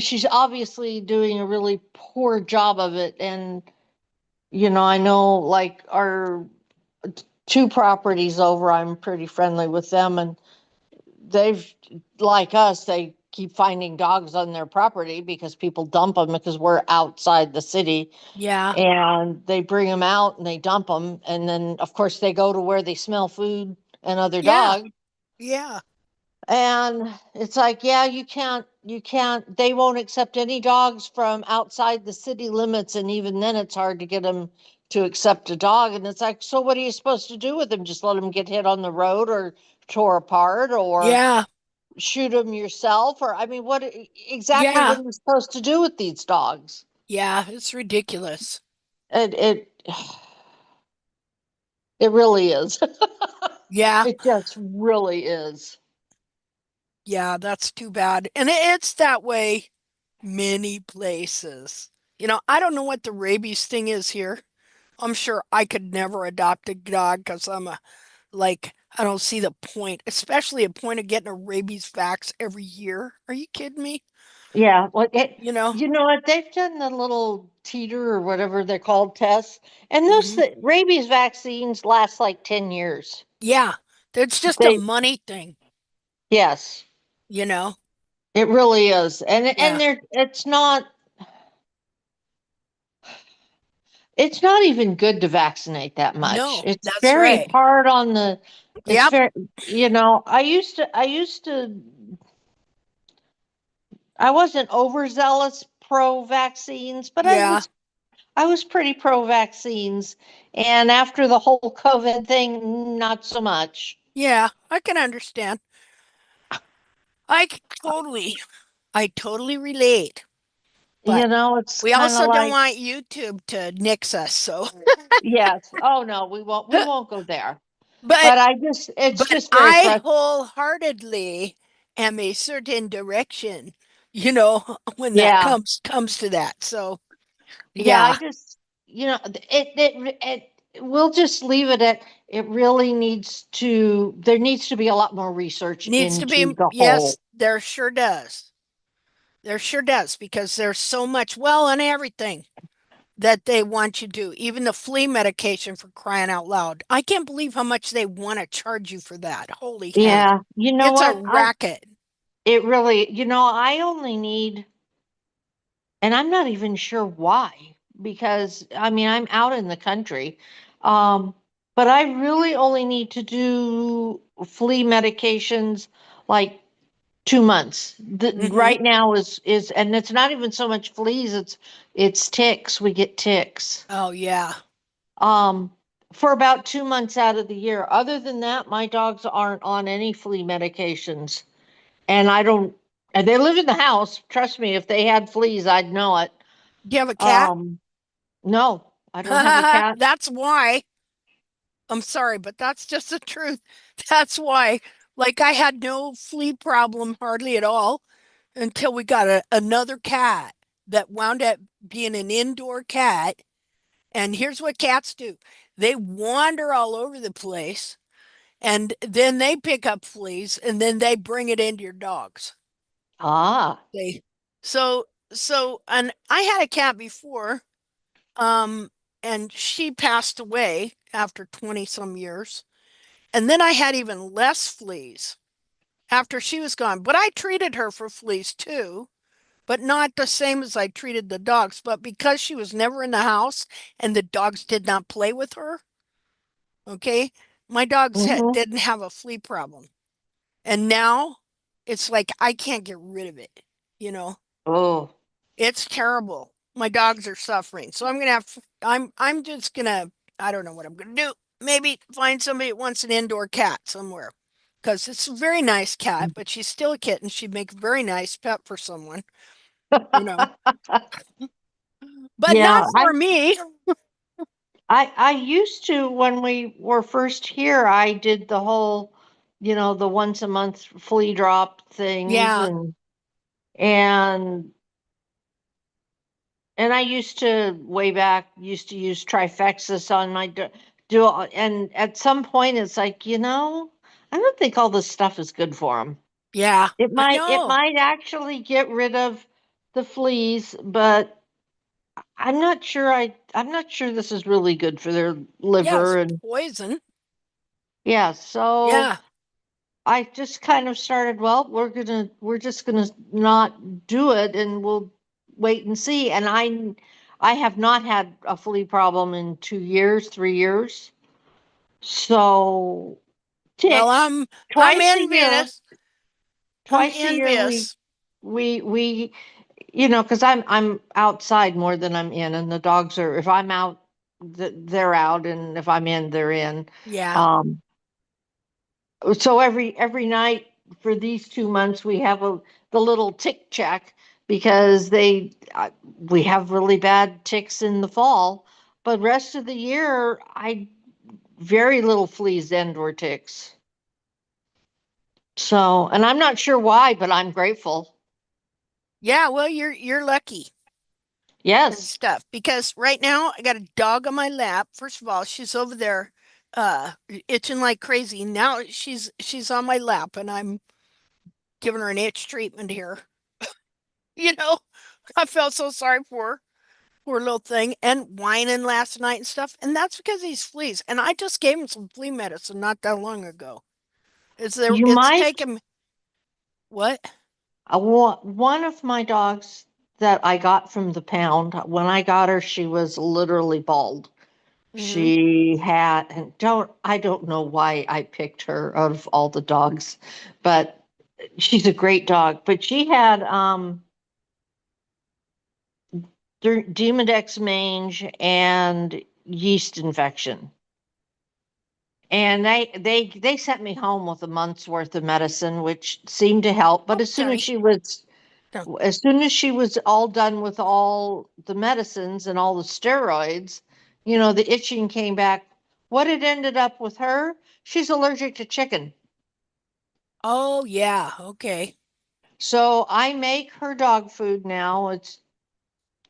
she's obviously doing a really poor job of it. And I know, like, our two properties over, I'm pretty friendly with them, and they've, like us, they keep finding dogs on their property because people dump them because we're outside the city, Yeah. and they bring them out and they dump them, and then of course they go to where they smell food and other Yeah. dogs. Yeah. And it's like, yeah, you can't they won't accept any dogs from outside the city limits, and even then it's hard to get them to accept a dog. And it's like, so what are you supposed to do with them? Just let them get hit on the road, or tore apart, or Yeah. shoot them yourself? Or, I mean, what exactly, what Yeah. are you supposed to do with these dogs? Yeah. It's ridiculous. It it really is. Yeah. It just really is. Yeah. That's too bad. And it's that way many places. I don't know what the rabies thing is here. I'm sure I could never adopt a dog because I don't see the point, especially a point of getting a rabies vax every year. Are you kidding me? Yeah, well, You know? you know what? They've done the little teeter or whatever they're called tests, and Hmm. rabies vaccines last like 10 years. Yeah. It's just a They, money thing, yes, you know? it really is. And Yeah. it's not even good to vaccinate that much. No, It's that's very right. hard on the, it's Yep. very, I wasn't overzealous pro vaccines, but Yeah. I was pretty pro vaccines. And after the whole COVID thing, not so much. Yeah. I can understand. I c- totally, I totally relate. But It's we kind of also don't like, want YouTube to nix us. So, yes. Oh no, we won't go there. but But it's but just very I frustrating. wholeheartedly am a certain direction, you know, when that Yeah. comes to that. So, Yeah, I yeah, just, we'll just leave it at, it really there needs to be a lot more research needs to into be, the whole. yes, there sure does. There sure does because there's so much, well, in everything that they want you to do, even the flea medication for crying out loud. I can't believe how much they want to charge you for that. Holy heck. Yeah, you know It's a what? racket. It really, I only need, and I'm not even sure why, because I mean, I'm out in the country. Um, but I really only need to do flea medications like 2 months. Hmm. Right now and it's not even so much fleas, it's ticks. We get ticks. Oh, yeah. Um, for about 2 months out of the year. Other than that, my dogs aren't on any flea medications. And I don't, and they live in the house. Trust me, if they had fleas, I'd know it. Do you have a cat? Um, no, I don't have a cat. That's why. I'm sorry, but that's just the truth. That's why. Like, I had no flea problem hardly at all until we got another cat that wound up being an indoor cat. And here's what cats do, they wander all over the place and then they pick up fleas and then they bring it into your dogs. Ah, They and I had a cat before, um, and she passed away after 20 some years. And then I had even less fleas after she was gone. But I treated her for fleas too, but not the same as I treated the dogs. But because she was never in the house and the dogs did not play with her, okay, my dogs mm-hmm. didn't have a flea problem. And now it's like I can't get rid of it, you know. Oh, It's terrible. My dogs are suffering. So I'm just gonna, I don't know what I'm gonna do. Maybe find somebody that wants an indoor cat somewhere. Because it's a very nice cat, but she's still a kitten. She'd make a very nice pet for someone, you know. But yeah. not for me. I used to, when we were first here, I did the whole, the once a month flea drop things, Yeah, and I used to, way back, used to use trifexis on my do, and at some point it's like, I don't think all this stuff is good for them. yeah, It I might it know. might actually get rid of the fleas, but I'm not sure this is really good for their Yeah, liver. it's And poison. yeah, so Yeah. I just kind of started, well, we're just gonna not do it, and we'll wait and see. And I have not had a flea problem in 2 years, 3 years. So Well, ticks I'm twice a year, envious. I'm twice a year envious. we because I'm outside more than I'm in, and the dogs are, if I'm out, they're out, and if I'm in, they're in. Yeah. Um, so every night for these 2 months we have the little tick check, because we have really bad ticks in the fall, but rest of the year I very little fleas and or ticks. So, and I'm not sure why, but I'm grateful. Yeah, well, you're lucky and Yes. stuff because right now I got a dog on my lap. First of all, she's over there itching like crazy. Now she's on my lap and I'm giving her an itch treatment here. You know, I felt so sorry for her, poor little thing, and whining last night and stuff. And that's because he's fleas. And I just gave him some flea medicine not that long ago. You It's might, taken what? one of my dogs that I got from the pound, when I got her, she was literally bald. Mm-hmm. She had, and I don't know why I picked her out of all the dogs, but she's a great dog. But she had Demodex mange and yeast infection. And they sent me home with a month's worth of medicine, which seemed to help. But Oh, as soon as sorry. she was No. As soon as she was all done with all the medicines and all the steroids, the itching came back. What had ended up with her, she's allergic to chicken. Oh, yeah. Okay. So I make her dog food now.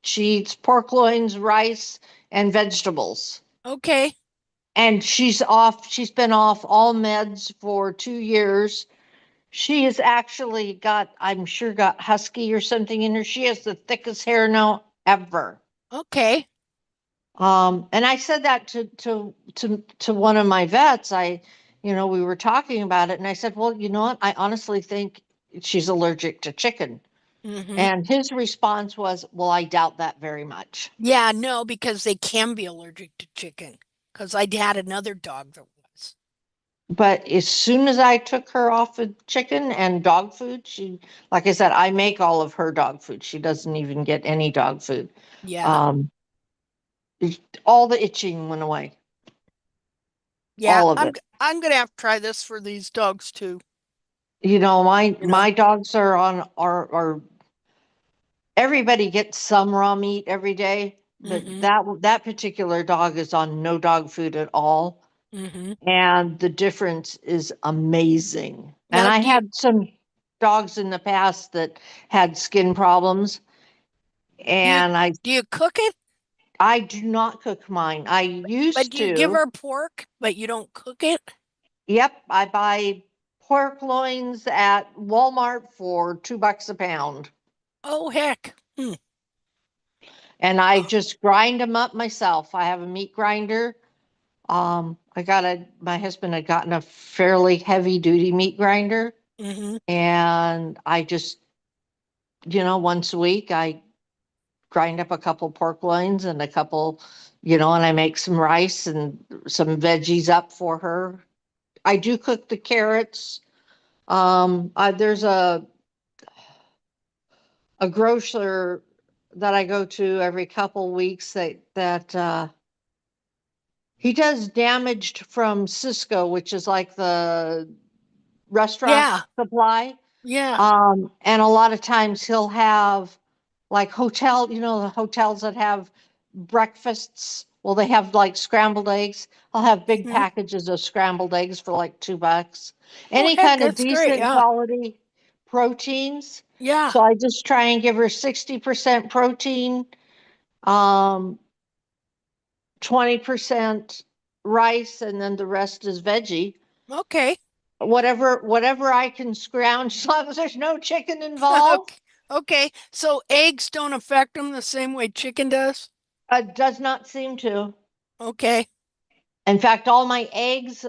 She eats pork loins, rice, and vegetables. Okay. And she's been off all meds for 2 years. She has actually I'm sure got husky or something in her. She has the thickest hair now ever. Okay. And I said that to one of my vets. We were talking about it, and I said, well, you know what? I honestly think she's allergic to chicken. Mm-hmm. And his response was, well, I doubt that very much. Yeah, no, because they can be allergic to chicken. Because I had another dog that was. But as soon as I took her off of chicken and dog food, like I said, I make all of her dog food. She doesn't even get any dog food. Yeah. Um, all the itching went away, Yeah. all of I'm it. I'm gonna have to try this for these dogs too, My you know. my dogs are everybody gets some raw meat every day, but Mm-hmm. that particular dog is on no dog food at all, Mm-hmm. and the difference is amazing. And Now I do you had some dogs in the past that had skin problems, do you and do you cook it? I do not cook mine. I But used do you give to. her pork, but you don't cook it? Yep, I buy pork loins at Walmart for $2 a pound, Oh heck. Hmm. and I just grind them up myself. I have a meat grinder. My husband had gotten a fairly heavy duty meat grinder, Mm-hmm. and I just, once a week, I grind up a couple pork loins and a couple, and I make some rice and some veggies up for her. I do cook the carrots. There's a grocer that I go to every couple weeks that he does damaged from Cisco, which is like the restaurant Yeah. supply. Yeah. And a lot of times he'll have like the hotels that have breakfasts. Well, they have like scrambled eggs. I'll have big Hmm. packages of scrambled eggs for like $2. Oh Any heck, kind of that's great. decent Yeah. quality proteins. Yeah. So I just try and give her 60% protein, um, 20% rice, and then the rest is veggie. Okay. Whatever I can scrounge, as long as there's no chicken involved. Okay. Okay. So eggs don't affect them the same way chicken does? Does not seem to. Okay. In fact, all my eggs,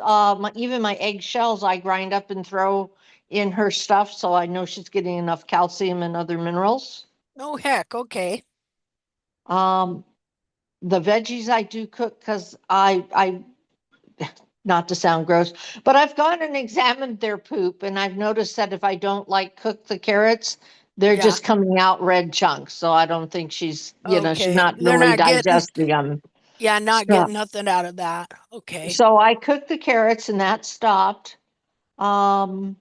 even my egg shells, I grind up and throw in her stuff, so I know she's getting enough calcium and other minerals. Oh heck, okay. Um, the veggies I do cook because not to sound gross, but I've gone and examined their poop, and I've noticed that if I don't like cook the carrots, they're Yeah. just coming out red chunks. So I don't think she's Okay. not They're really not getting, digesting them. yeah, not So, getting nothing out of that. Okay. so I cooked the carrots, and that stopped. Um,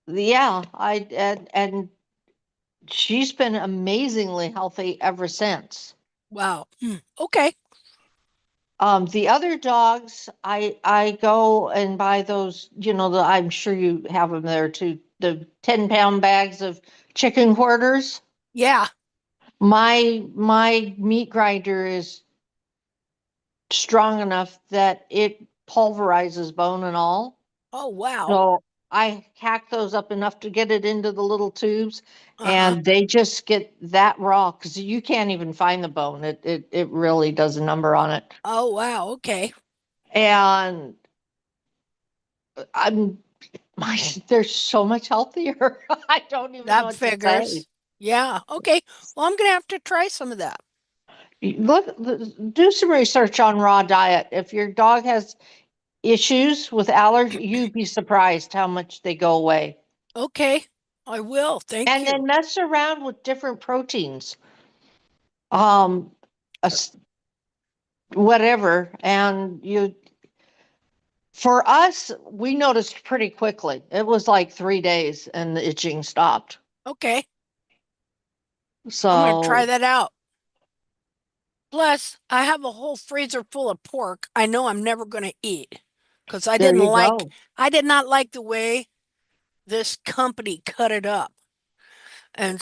yeah, and she's been amazingly healthy ever since. Wow. Hmm. Okay. The other dogs, I go and buy those, I'm sure you have them there too, the 10-pound bags of chicken quarters. Yeah. My meat grinder is strong enough that it pulverizes bone and all. Oh wow. So I hack those up enough to get it into the little tubes, Uh-huh. and they just get that raw because you can't even find the bone. It really does a number on it. Oh wow. Okay. And I'm my they're so much healthier. I don't even know That what to say. figures. Yeah. Okay. Well, I'm gonna have to try some of that. Do some research on raw diet. If your dog has issues with allergy, you'd be surprised how much they go away. Okay. I will. Thank And then you. mess around with different proteins. Um, a s- Whatever, and For us, we noticed pretty quickly. It was like 3 days and the itching stopped. Okay, I'm going to try So that out. Plus, I have a whole freezer full of pork I know I'm never going to eat because there you go. I did not like the way this company cut it up. And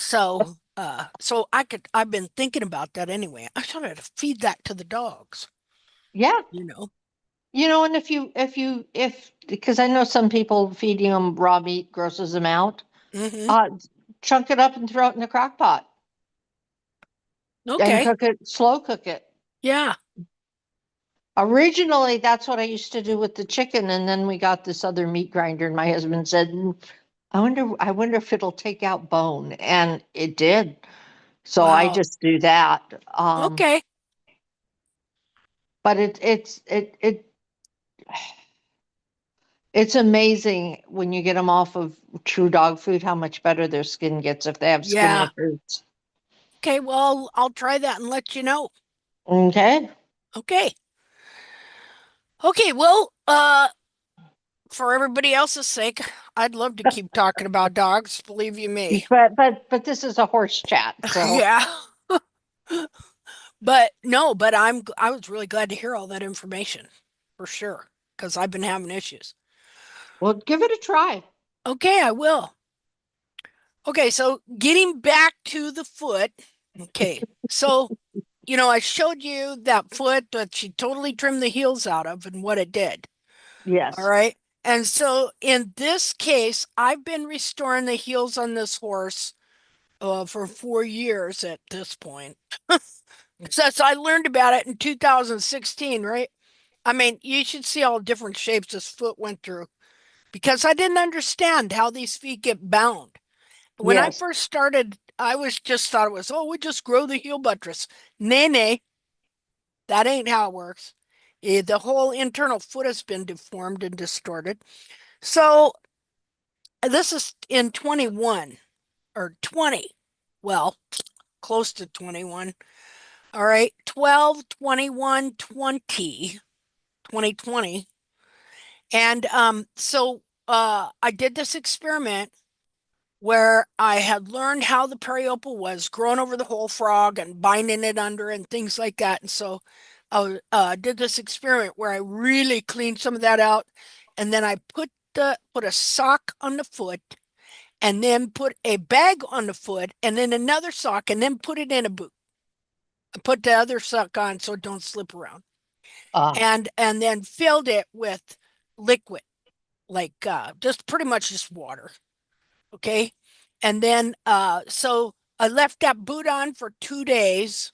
I've been thinking about that anyway. I should have feed that to the dogs, Yeah. you know? And because I know some people feeding them raw meat grosses them out, Mm-hmm. uh, chunk it up and throw it in the crock pot and Okay. cook it, slow cook it. Yeah. Originally, that's what I used to do with the chicken, and then we got this other meat grinder, and my husband said, I wonder if it'll take out bone," and it did. So I Wow. just do that. Okay. But it's amazing when you get them off of true dog food how much better their skin gets if they have skin Yeah. issues. Okay. Well, I'll try that and let you know. Okay. Okay. Okay. Well, for everybody else's sake, I'd love to keep talking about dogs, believe you me. But this is a horse chat, so Yeah. But no, but I was really glad to hear all that information for sure because I've been having issues. well, give it a try. Okay, I will. Okay, so getting back to the foot. Okay, so I showed you that foot that she totally trimmed the heels out of and what it did. All Yes. right. And so in this case, I've been restoring the heels on this horse for 4 years at this point. Since I learned about it in 2016, right? I mean, you should see all different shapes this foot went through because I didn't understand how these feet get bound. When I Yes. first started, I was just thought it was, oh, we just grow the heel buttress. Nay, nay, that ain't how it works. The whole internal foot has been deformed and distorted. So this is in 21 or 20. Well, close to 21. All right. 12, 21, 20, 2020. And I did this experiment where I had learned how the periopal was growing over the whole frog and binding it under and things like that. And so I did this experiment where I really cleaned some of that out, and then I put a sock on the foot, and then put a bag on the foot, and then another sock, and then put it in a boot. I put the other sock on so it don't slip around, Uh, and then filled it with liquid, like just pretty much just water. Okay. And then so I left that boot on for 2 days.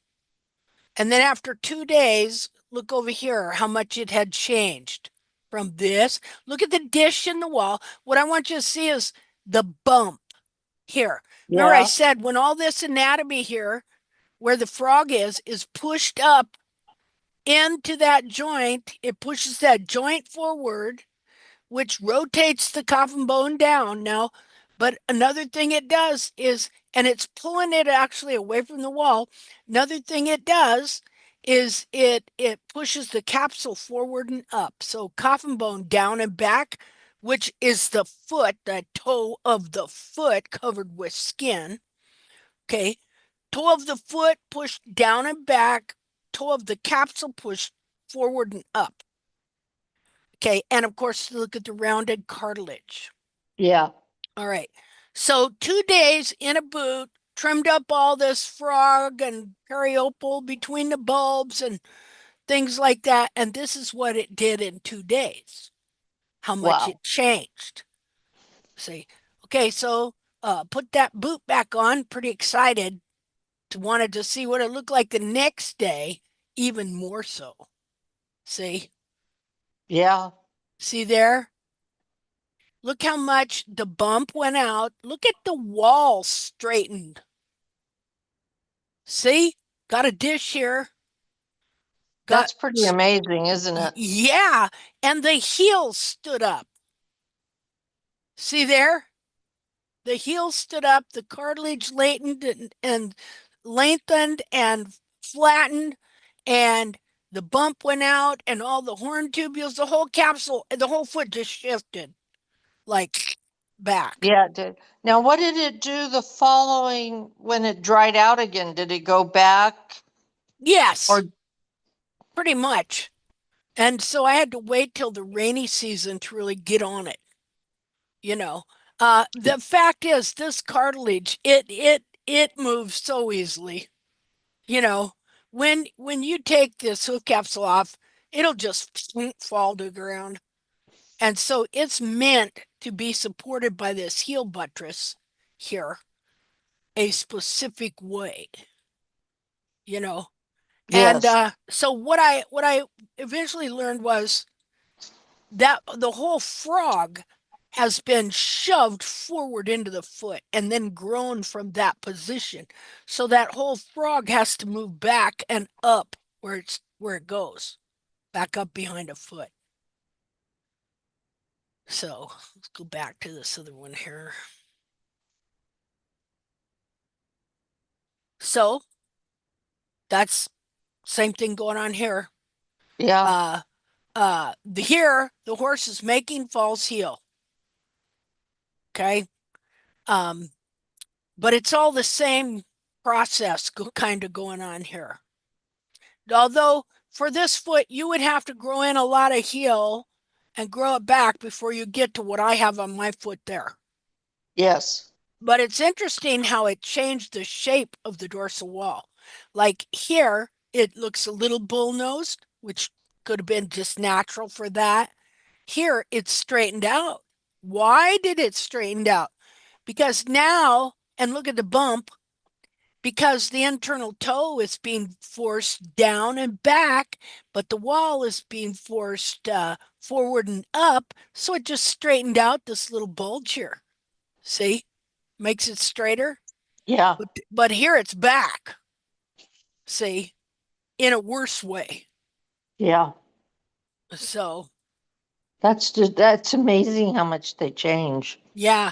And then after 2 days, look over here how much it had changed from this. Look at the dish in the wall. What I want you to see is the bump here. Remember, I yeah. said when all this anatomy here, where the frog is pushed up into that joint, it pushes that joint forward, which rotates the coffin bone down now. But another thing it does is, and it's pulling it actually away from the wall. Another thing it does is it pushes the capsule forward and up. So coffin bone down and back, which is the foot, the toe of the foot covered with skin. Okay. Toe of the foot pushed down and back, toe of the capsule pushed forward and up. Okay. And of course, look at the rounded cartilage. Yeah. All right. So 2 days in a boot, trimmed up all this frog and periopal between the bulbs and things like that. And this is what it did in 2 days, how much Wow. it changed. See, okay, so put that boot back on, pretty excited to wanted to see what it looked like the next day, even more so. See, Yeah. see there? Look how much the bump went out. Look at the wall straightened. See? Got a dish here. Got, That's pretty amazing, isn't it? yeah. And the heels stood up. See there? The heels stood up, the cartilage lengthened and flattened, and the bump went out and all the horn tubules, the whole capsule, the whole foot just shifted like back. Yeah, it did. Now, what did it do the following when it dried out again? Did it go back Yes, or pretty much. And so I had to wait till the rainy season to really get on it, you know. The fact is this cartilage, it moves so easily. You know, when you take this hoof capsule off, it'll just fall to the ground. And so it's meant to be supported by this heel buttress here a specific way, you know. And yes, so what I eventually learned was that the whole frog has been shoved forward into the foot and then grown from that position. So that whole frog has to move back and up where it goes, back up behind a foot. So let's go back to this other one here. So that's same thing going on here. yeah, Here the horse is making false heel. Okay. Um, but it's all the same process kind of going on here. Although for this foot, you would have to grow in a lot of heel and grow it back before you get to what I have on my foot there. yes, But it's interesting how it changed the shape of the dorsal wall. Like here, it looks a little bull-nosed, which could have been just natural for that. Here, it's straightened out. Why did it straighten out? Because now, and look at the bump, because the internal toe is being forced down and back, but the wall is being forced forward and up. So it just straightened out this little bulge here. See? Makes it straighter. yeah, But here it's back. See? In a worse way. yeah. So, That's amazing how much they change. yeah.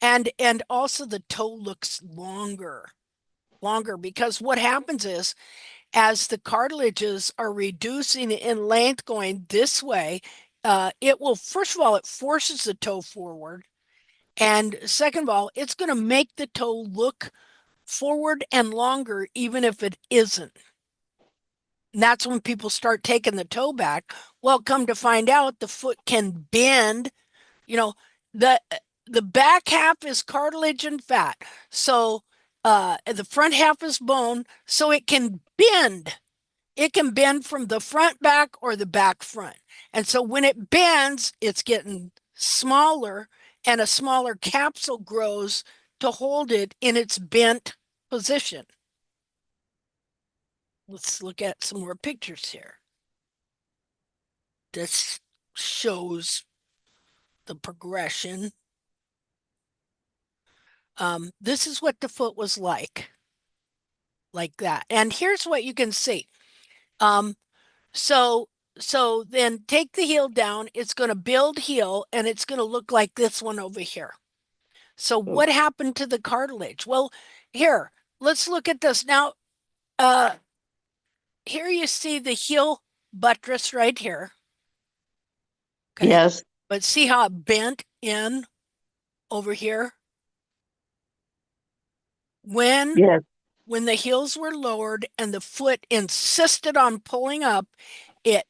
And also the toe looks longer because what happens is as the cartilages are reducing in length going this way, it will, first of all, it forces the toe forward. And second of all, it's going to make the toe look forward and longer, even if it isn't. And that's when people start taking the toe back. Well, come to find out, the foot can bend. You know, the the back half is cartilage and fat. So the front half is bone, so it can bend. It can bend from the front back or the back front. And so when it bends, it's getting smaller and a smaller capsule grows to hold it in its bent position. Let's look at some more pictures here. This shows the progression. This is what the foot was like that. And here's what you can see. Um, so so then take the heel down. It's going to build heel, and it's going to look like this one over here. So what happened to the cartilage? Well, here, let's look at this. Now, uh, here you see the heel buttress right here. Okay. Yes, But see how it bent in over here? When yes. when the heels were lowered and the foot insisted on pulling up, it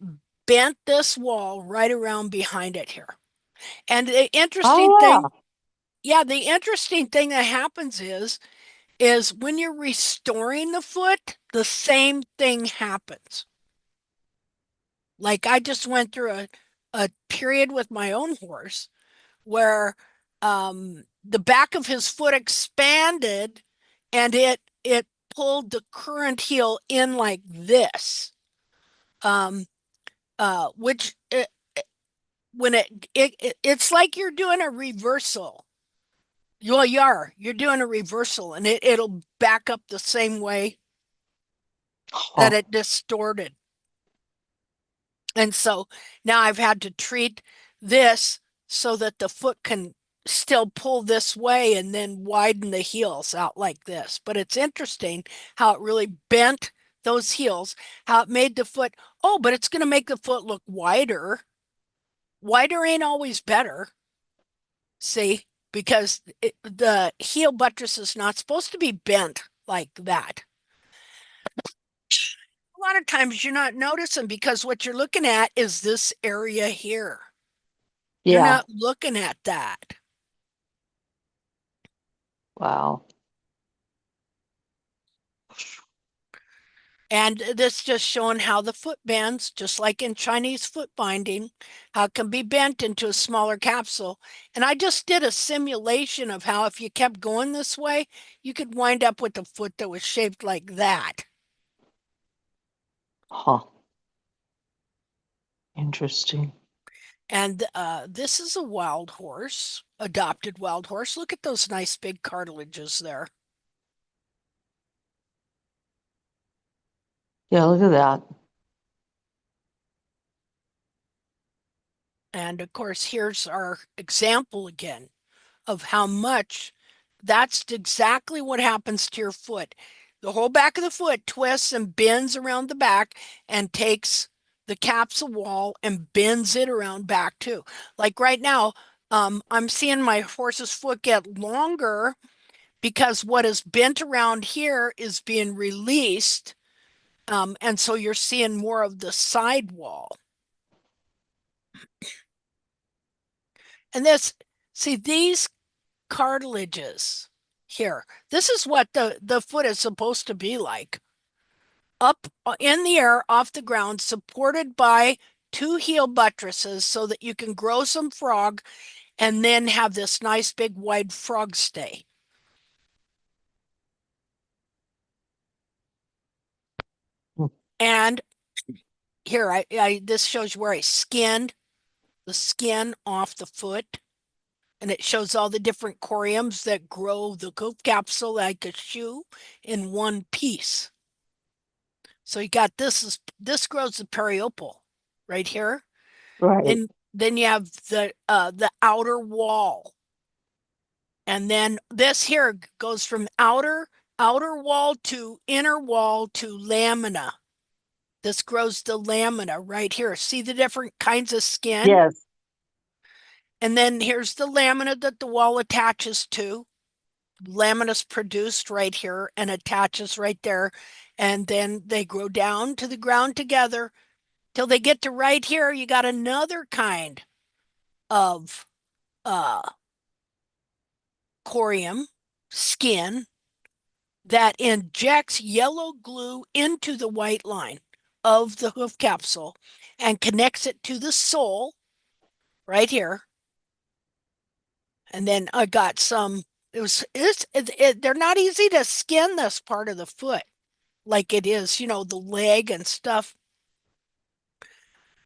bent this wall right around behind it here. And the interesting Oh, thing, yeah. yeah, the interesting thing that happens is when you're restoring the foot, the same thing happens. Like I just went through a period with my own horse where the back of his foot expanded and it pulled the current heel in like this. Um, which when it's like you're doing a reversal. Well, you're doing a reversal, and it'll back up the same way that Oh, it distorted. And so now I've had to treat this so that the foot can still pull this way and then widen the heels out like this. But it's interesting how it really bent those heels, how it made the foot, oh, but it's going to make the foot look wider. Wider ain't always better. See, because the heel buttress is not supposed to be bent like that. A lot of times you're not noticing because what you're looking at is this area here. You're Yeah. not looking at that. Wow. And this just showing how the foot bends, just like in Chinese foot binding, how it can be bent into a smaller capsule. And I just did a simulation of how if you kept going this way, you could wind up with a foot that was shaped like that. Huh. Interesting. And this is a wild horse, adopted wild horse. Look at those nice big cartilages there. Yeah, look at that. And of course, here's our example again of how much that's exactly what happens to your foot. The whole back of the foot twists and bends around the back and takes the capsule wall and bends it around back too. Like right now, I'm seeing my horse's foot get longer because what is bent around here is being released. And so you're seeing more of the side wall. And see, these cartilages here, this is what the foot is supposed to be like. Up in the air, off the ground, supported by two heel buttresses so that you can grow some frog and then have this nice big wide frog stay. Hmm. And here, this shows you where I skinned the skin off the foot, and it shows all the different coriums that grow the hoof capsule like a shoe in one piece. So you got this grows the periopal right here. Right. Then you have the outer wall. And then this here goes from outer wall to inner wall to lamina. This grows the lamina right here. See the different kinds of skin? Yes. And then here's the lamina that the wall attaches to. Lamina's produced right here and attaches right there. And then they grow down to the ground together till they get to right here. You got another kind of uh, corium skin that injects yellow glue into the white line of the hoof capsule and connects it to the sole right here. And then I got some, they're not easy to skin this part of the foot like it is, the leg and stuff.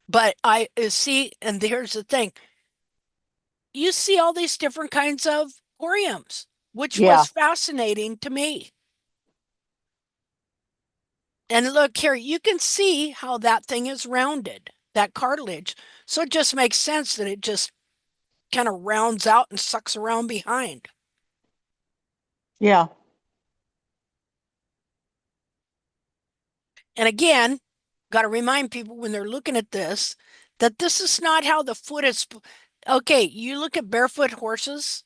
But I see, and here's the thing, you see all these different kinds of coriums, which Yeah. was fascinating to me. And look here, you can see how that thing is rounded, that cartilage. So it just makes sense that it just kind of rounds out and sucks around behind. Yeah. And again, got to remind people when they're looking at this that this is not how the foot is. Okay, you look at barefoot horses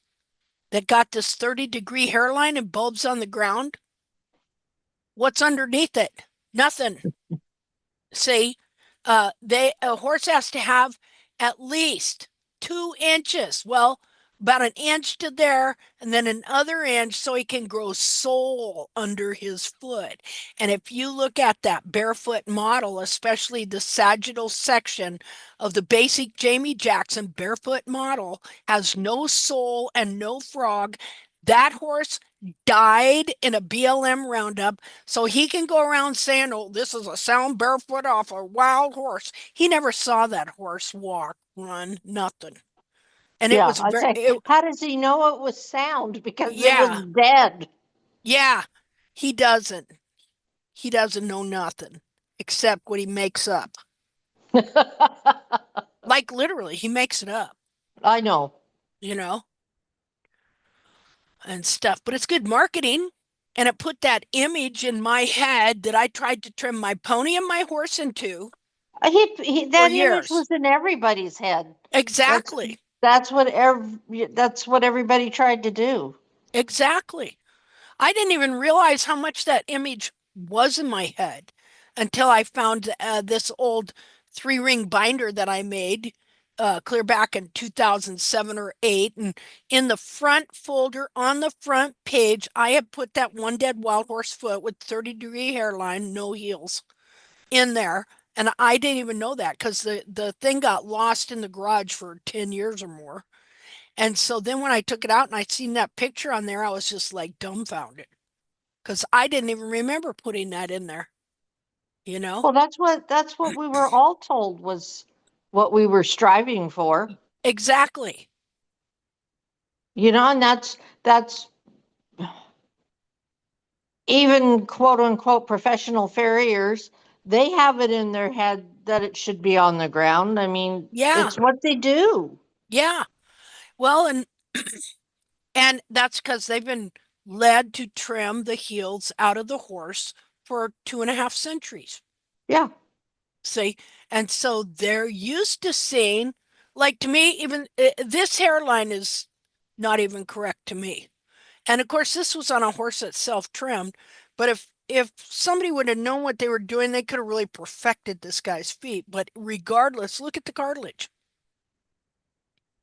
that got this 30-degree hairline and bulbs on the ground. What's underneath it? Nothing. See, a horse has to have at least 2 inches. Well, about an inch to there, and then another inch so he can grow sole under his foot. And if you look at that barefoot model, especially the sagittal section of the basic Jamie Jackson barefoot model, has no sole and no frog. That horse died in a BLM roundup, so he can go around saying, "Oh, this is a sound barefoot off a wild horse." He never saw that horse walk, run, nothing. And it Yeah. was I very, say, how does he know it was sound? Because it was yeah, dead. yeah. He doesn't. He doesn't know nothing except what he makes up. Like literally, he makes it up, I know. you know, and stuff. But it's good marketing. And it put that image in my head that I tried to trim my pony and my horse into for That image years. was in everybody's head. That's Exactly. that's what everybody tried to do. Exactly. I didn't even realize how much that image was in my head until I found this old three-ring binder that I made clear back in 2007 or 8. And in the front folder on the front page, I had put that one dead wild horse foot with 30-degree hairline, no heels in there. And I didn't even know that because the thing got lost in the garage for 10 years or more. And so then when I took it out and I seen that picture on there, I was just like dumbfounded because I didn't even remember putting that in there, you know? Well, that's what we were all told was what we were striving for. Exactly. And that's even quote unquote professional farriers, they have it in their head that it should be on the ground. I mean, Yeah. it's what they do. Yeah. Well, and that's because they've been led to trim the heels out of the horse for 2.5 centuries. Yeah. See? And so they're used to seeing, like to me, even this hairline is not even correct to me. And of course, this was on a horse that's self-trimmed. But if somebody would have known what they were doing, they could have really perfected this guy's feet. But regardless, look at the cartilage.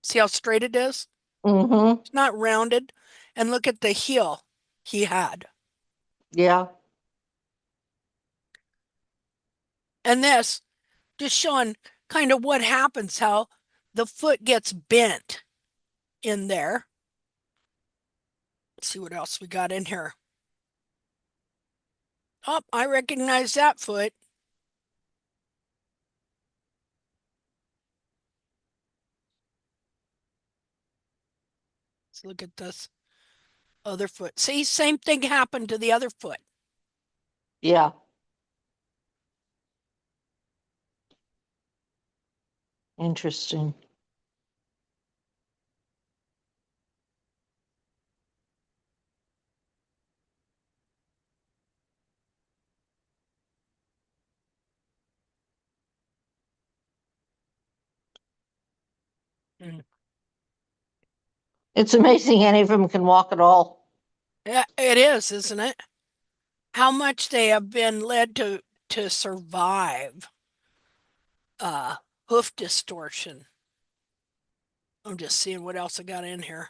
See how straight it is? Mm-hmm. It's not rounded. And look at the heel he had. Yeah. And this just showing kind of what happens, how the foot gets bent in there. Let's see what else we got in here. Oh, I recognize that foot. Let's look at this other foot. See, same thing happened to the other foot. Yeah. Interesting. Mm. It's amazing any of them can walk at all. Yeah, it is, isn't it? How much they have been led to survive uh hoof distortion. I'm just seeing what else I got in here.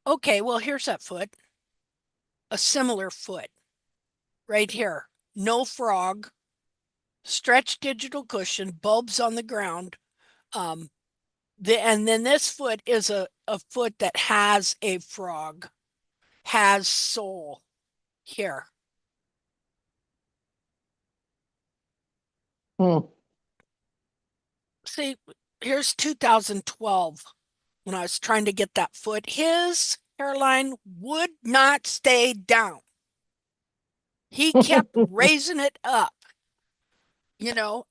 Okay, well, here's that foot. A similar foot right here. No frog, stretched digital cushion, bulbs on the ground. Um, and then this foot is a foot that has a frog, has sole here. Hmm. See, here's 2012 when I was trying to get that foot. His hairline would not stay down. He kept raising it up.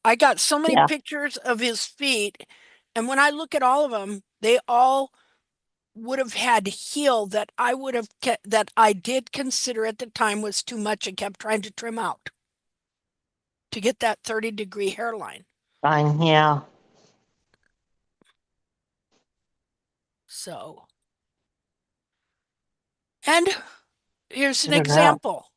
I got so many Yeah. pictures of his feet, and when I look at all of them, they all would have had heel that I would have that I did consider at the time was too much and kept trying to trim out to get that 30-degree hairline. Fine. Yeah. So, and here's I an don't know. example,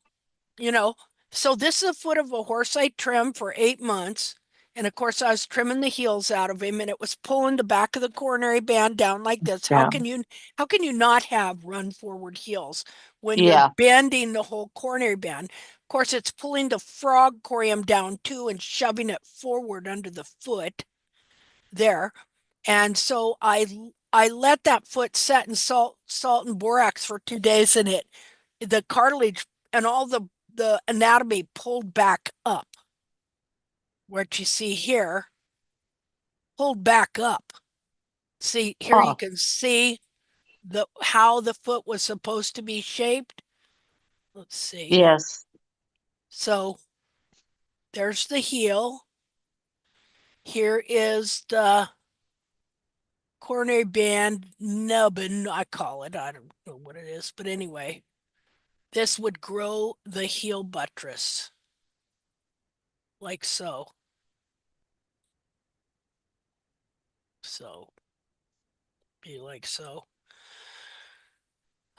you know. So this is a foot of a horse I trimmed for 8 months. And of course, I was trimming the heels out of him, and it was pulling the back of the coronary band down like this. Yeah. How can you not have run forward heels when you're Yeah. bending the whole coronary band? Of course, it's pulling the frog corium down too and shoving it forward under the foot there. And so I let that foot set in salt and borax for 2 days, and the cartilage and all the anatomy pulled back up. What you see here pulled back up. See here you Huh. can see the how the foot was supposed to be shaped. Let's see. Yes. So there's the heel. Here is the coronary band nubbin, I call it. I don't know what it is, but anyway, this would grow the heel buttress like so. So be like so.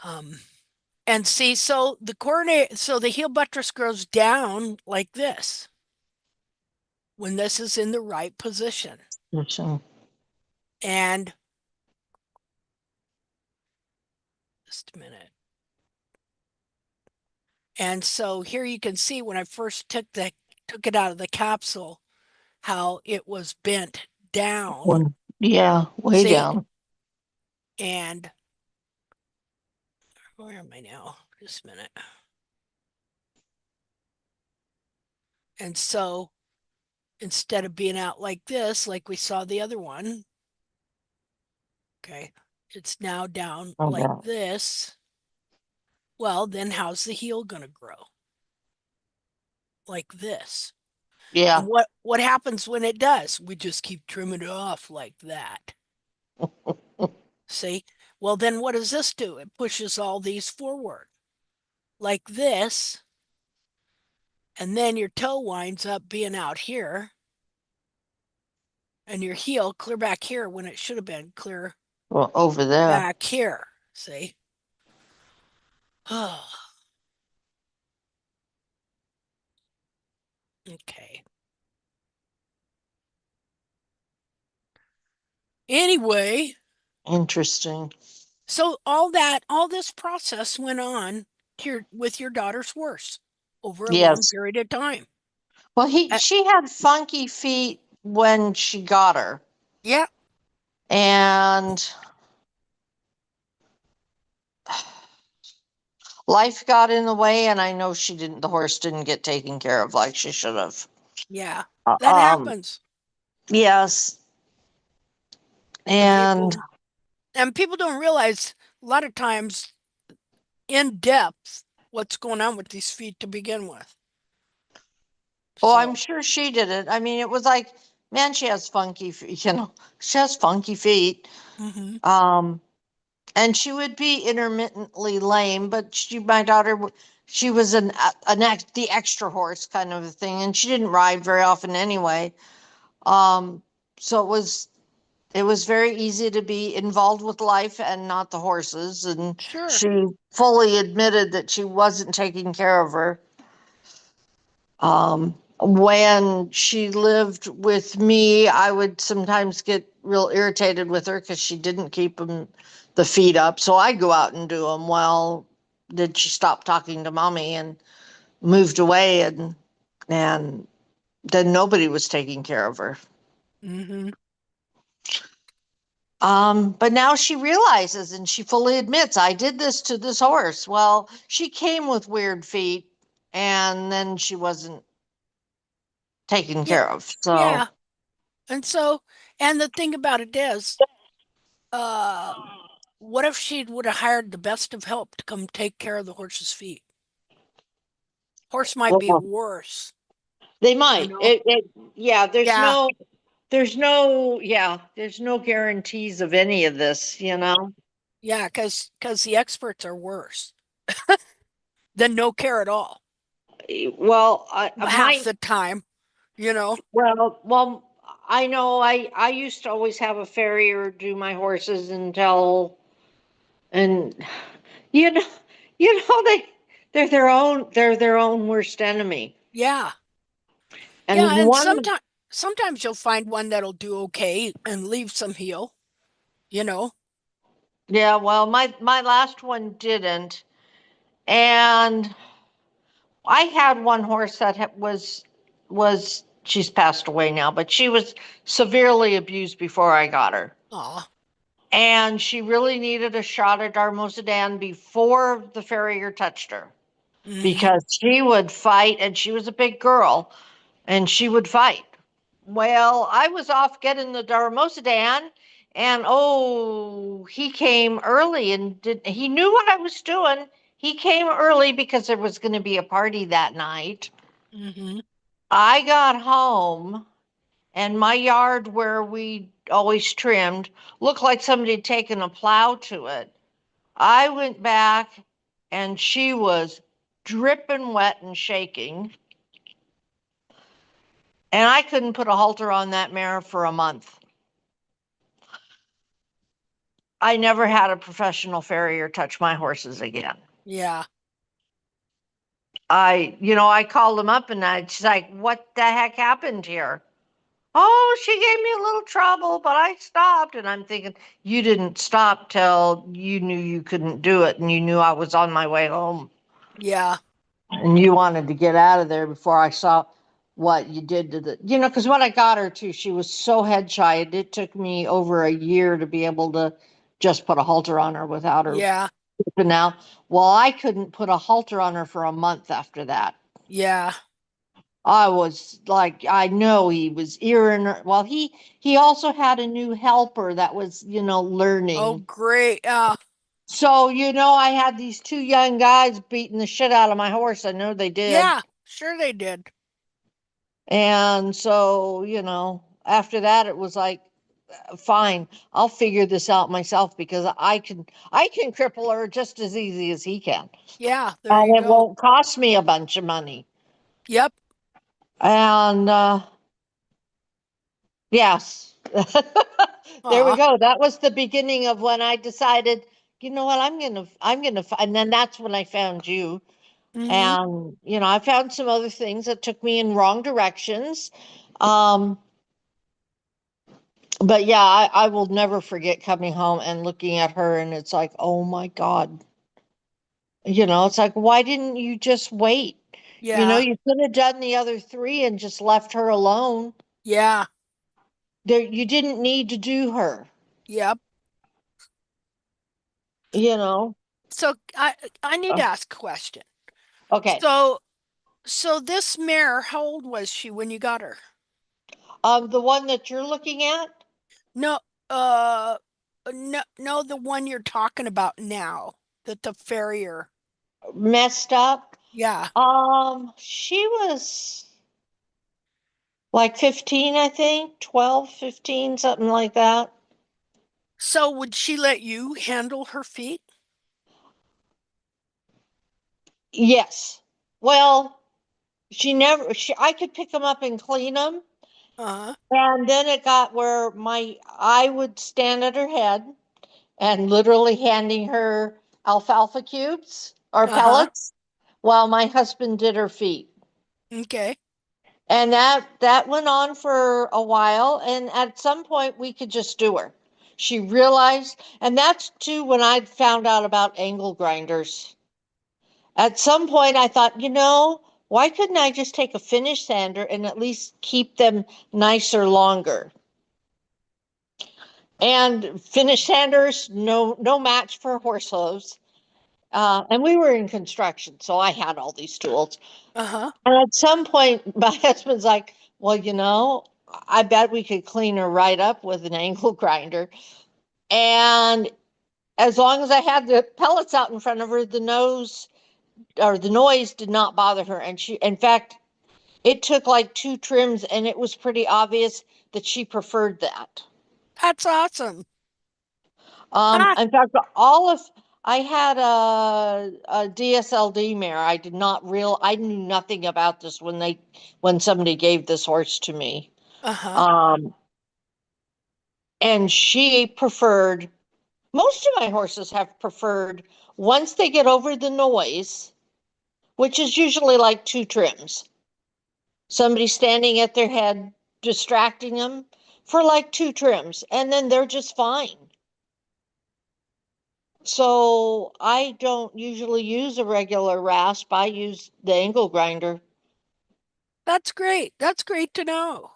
Um, and see, so the heel buttress grows down like this when this is in the right position. So, And just a minute. And so here you can see when I first took it out of the capsule, how it was bent down. yeah, way See, down. and where am I now? Just a minute. And so instead of being out like this, like we saw the other one, okay, it's now down like Okay. this. Well, then how's the heel going to grow? Like this. And Yeah. what happens when it does? We just keep trimming it off like that. See? Well, then what does this do? It pushes all these forward like this. And then your toe winds up being out here and your heel clear back here when it should have been clear Well, over there. back here. See? Oh, okay. Anyway, Interesting. so all this process went on here with your daughter's horse over a long Yes. period of time. Well, Uh, she had funky feet when she got her, yeah, and life got in the way, and I know the horse didn't get taken care of like she should have. yeah, Uh, that um, happens. yes, And and people don't realize a lot of times in depth what's going on with these feet to begin with. oh, I'm So, sure she did it. I mean, it was like, man, she has funky feet, she has funky feet. mm-hmm, Um, and she would be intermittently lame, but my daughter, she was the extra horse kind of a thing, and she didn't ride very often anyway. Um, so it was very easy to be involved with life and not the horses. And sure, she fully admitted that she wasn't taking care of her. When she lived with me, I would sometimes get real irritated with her because she didn't keep the feet up. So I'd go out and do them. Well, did she stop talking to mommy and moved away, and then nobody was taking care of her. mm-hmm, But now she realizes and she fully admits, I did this to this horse. Well, she came with weird feet and then she wasn't taken yeah, care of. So, yeah. And so, and the thing about it is, uh, what if she would have hired the best of help to come take care of the horse's feet? Horse might be well, worse, they you might. know? Yeah, Yeah, there's no guarantees of any of this, you know? yeah, because the experts are worse than no care at all Well, half the time, you know? well, I know I used to always have a farrier do my horses and you know, they're their own worst enemy. Yeah, And yeah, and one, sometimes you'll find one that'll do okay and leave some heel, you know? yeah, well, my last one didn't, and I had one horse that was she's passed away now, but she was severely abused before I got her. Aw, And she really needed a shot at Darmosadan before the farrier touched her mm-hmm, because she would fight and she was a big girl and she would fight. Well, I was off getting the Darmosadan and oh, he came early and he knew what I was doing. He came early because there was going to be a party that night. mm-hmm, I got home and my yard where we always trimmed looked like somebody had taken a plow to it. I went back and she was dripping wet and shaking, and I couldn't put a halter on that mare for a month. I never had a professional farrier touch my horses again. Yeah. I called them up and she's like, what the heck happened here? Oh, she gave me a little trouble, but I stopped. And I'm thinking, you didn't stop till you knew you couldn't do it and you knew I was on my way home. Yeah. And you wanted to get out of there before I saw what you did to because when I got her to, she was so head shy. It took me over a year to be able to just put a halter on her without her Yeah. flipping out. Well, I couldn't put a halter on her for a month after that. Yeah. I was like, I know he was earing her. Well, he also had a new helper that was, Oh, learning. great. So, I had these two young guys beating the shit out of my horse. I know they did. Yeah. Sure they did. And so, after that it was like, fine, I'll figure this out myself because I can cripple her just as easy as he can. Yeah. There you And it go. won't cost me a bunch of money. Yep. And yes. There we Aw. go. That was the beginning of when I decided, you know what, and then that's when I found you. Mm-hmm. And, I found some other things that took me in wrong directions. Um, but yeah, I will never forget coming home and looking at her, and it's like, oh my God. It's like, why didn't you just wait? Yeah. You could have done the other three and just left her alone. Yeah. There, you didn't need to do her, Yep. you know. So I need to Uh, ask a question. Okay. So this mare, how old was she when you got her? The one that you're looking at, No, no, the one you're talking about now, the farrier. messed up. Yeah. She was like 15, I think, 12, 15, something like that. So would she let you handle her feet? Yes. Well, I could pick them up and clean them. Uh-huh. And then it got where I would stand at her head and literally handing her alfalfa cubes or Uh-huh. pellets while my husband did her feet. Okay. And that went on for a while, and at some point we could just do her. She realized, and that's too when I found out about angle grinders. At some point I thought, why couldn't I just take a finish sander and at least keep them nicer longer? And finish sanders, no match for horse hooves. And we were in construction, so I had all these tools. Uh-huh. And at some point, my husband's like, well, I bet we could clean her right up with an angle grinder. And as long as I had the pellets out in front of her, the noise did not bother her. And in fact, it took like two trims, and it was pretty obvious that she preferred that. That's awesome. Ah, In fact, I had a DSLD mare. I knew nothing about this when somebody gave this horse to me. uh-huh. Um, and she preferred, most of my horses have preferred, once they get over the noise, which is usually like two trims, somebody standing at their head, distracting them for like two trims, and then they're just fine. So I don't usually use a regular rasp. I use the angle grinder. That's great. That's great to know.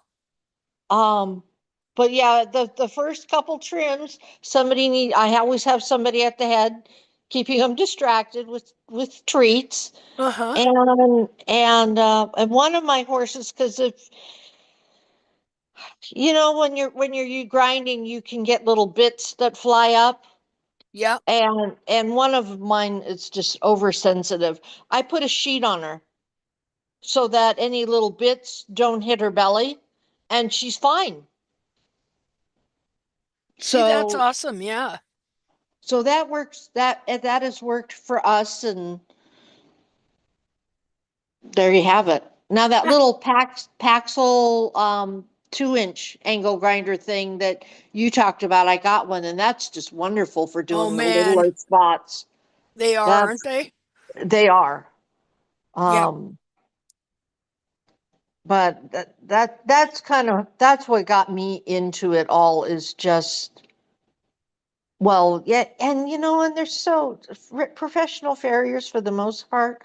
Um, but yeah, the first couple trims, I always have somebody at the head, keeping them distracted with treats. Uh-huh. And one of my horses, because if when you're you grinding, you can get little bits that fly up. Yep. And one of mine is just oversensitive. I put a sheet on her so that any little bits don't hit her belly. and she's fine. See, that's So awesome. Yeah. so that works. That has worked for us, and there you have it. Now that Yeah. little Paxil 2-inch angle grinder thing that you talked about, I got one, and that's just wonderful for Oh doing the man, littler spots. they are, aren't That's they? they are. Yep. Um, but that's kind of that's what got me into it all is just well, yeah, and and they're so professional farriers for the most part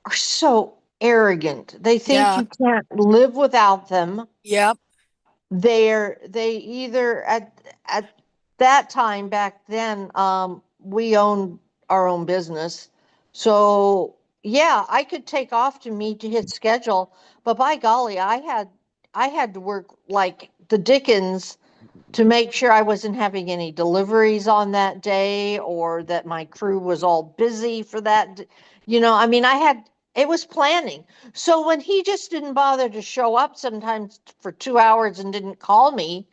are so arrogant. They think Yeah. you can't live without them. Yep. They either at that time back then, we owned our own business. So yeah, I could take off to meet his schedule, but by golly, I had to work like the Dickens to make sure I wasn't having any deliveries on that day or that my crew was all busy for that. I mean, it was planning. So when he just didn't bother to show up sometimes for 2 hours and didn't call me,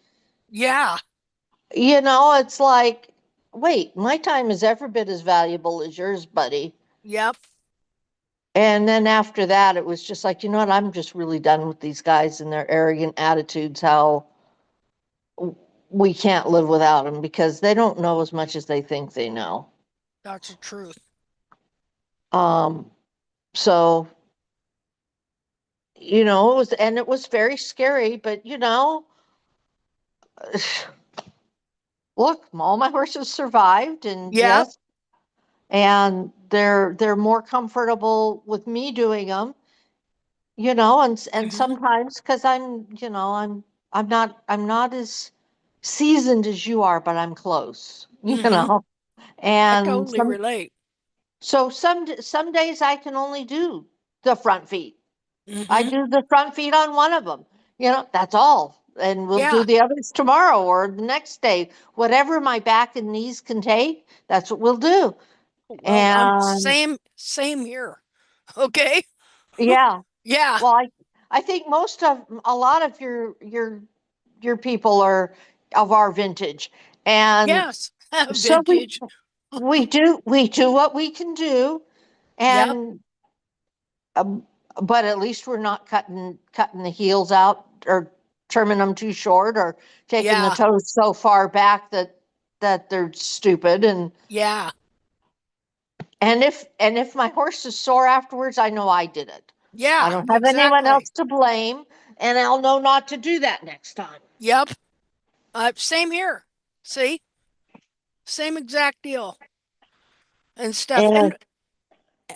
Yeah. it's like, wait, my time is every bit as valuable as yours, buddy. Yep. And then after that, it was just like, you know what? I'm just really done with these guys and their arrogant attitudes, how we can't live without them because they don't know as much as they think they know. That's the truth. Um, so, it was very scary, but look, all my horses survived and Yep. yes, and they're more comfortable with me doing them, and Hmm. sometimes because I'm not as seasoned as you are, but I'm close, Hmm. I and totally relate. some days I can only do the front feet. I Hmm. do the front feet on one of them. That's all. And we'll do Yeah. the others tomorrow or the next day. Whatever my back and knees can take, that's what we'll do. Well, I'm And same here. Okay. yeah, Yeah. well, I think a lot of your people are of our vintage. And Yes. so we Vintage. we do what we can do. Yep. And Um, but at least we're not cutting the heels out or trimming them too short or taking the Yeah. toes so far back that they're stupid. Yeah. And if my horse is sore afterwards, I know I did it. I Yeah. don't have anyone Exactly. else to blame, and I'll know not to do that next time. Yep. Same here. See? Same exact deal and stuff. And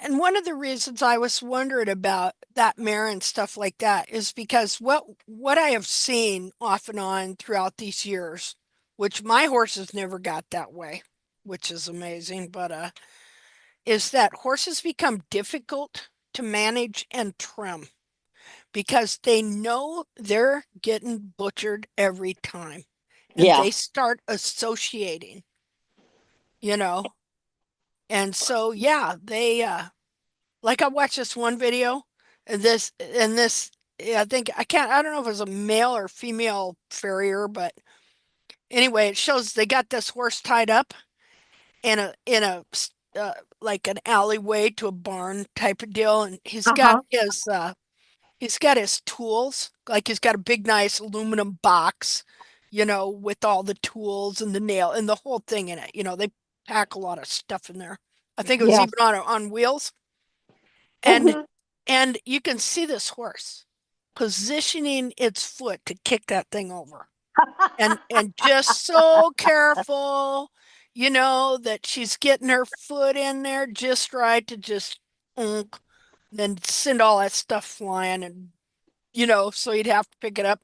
And one of the reasons I was wondering about that mare and stuff like that is because what I have seen off and on throughout these years, which my horses never got that way, which is amazing, but is that horses become difficult to manage and trim because they know they're getting butchered every time and yeah, they start associating, you know. And so yeah, they like I watched this one video and this yeah, I don't know if it was a male or female farrier, but anyway, it shows they got this horse tied up in a uh, like an alleyway to a barn type of deal, and uh-huh, he's got his tools, like he's got a big nice aluminum box, with all the tools and the nail and the whole thing in it. They pack a lot of stuff in there. I think it was yeah, even on wheels. And mhm. and you can see this horse positioning its foot to kick that thing over. And just so careful, that she's getting her foot in there just right to just unk, then send all that stuff flying and so he'd have to pick it up.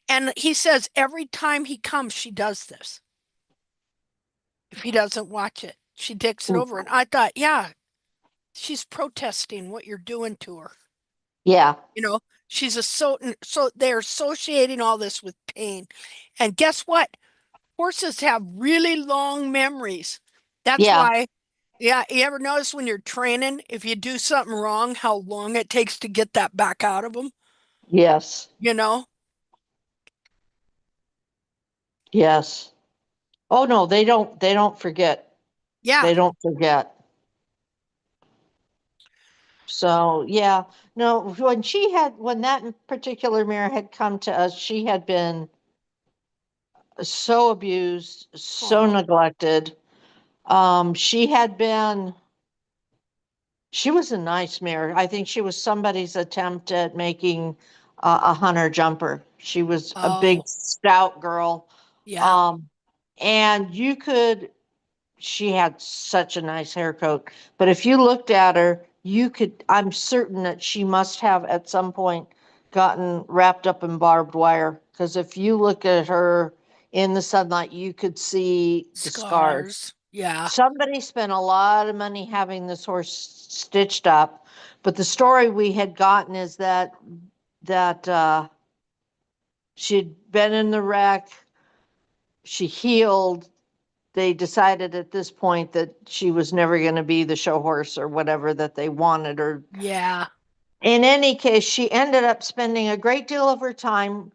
And he says every time he comes, she does this. If he doesn't watch it, she takes it over. And I thought, yeah, she's protesting what you're doing to her. Yeah, You know, so they're associating all this with pain. And guess what? Horses have really long memories. That's yeah, why, yeah, you ever notice when you're training, if you do something wrong, how long it takes to get that back out of them, yes. you know? Yes. Oh no, they don't forget. Yeah. They don't forget. So yeah, no, when that particular mare had come to us, she had been so abused, so Oh, neglected. She had been, she was a nice mare. I think she was somebody's attempt at making a hunter jumper. She was a big, oh, stout girl. yeah, Um, and she had such a nice hair coat. But if you looked at her, I'm certain that she must have at some point gotten wrapped up in barbed wire. Because if you look at her in the sunlight, you could see the scars. scars. Yeah, Somebody spent a lot of money having this horse stitched up. But the story we had gotten is that she'd been in the wreck, she healed, they decided at this point that she was never going to be the show horse or whatever that they wanted. Or yeah. in any case, she ended up spending a great deal of her time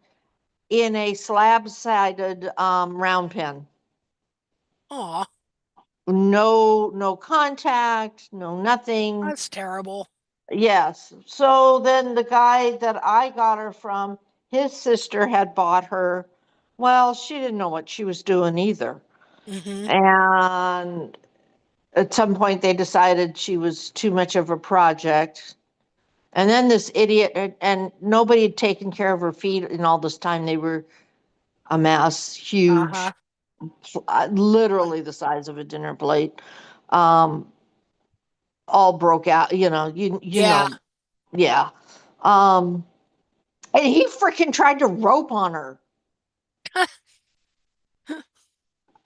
in a slab-sided round pen. Oh, No contact, no nothing. that's terrible. Yes. So then the guy that I got her from, his sister had bought her. Well, she didn't know what she was doing either. Mm-hmm. And at some point they decided she was too much of a project. And then this idiot, and nobody had taken care of her feet in all this time. They were a mess, Uh-huh. huge, literally the size of a dinner plate. Um, all broke out, you Yeah. know, yeah. Um, and he freaking tried to rope on her.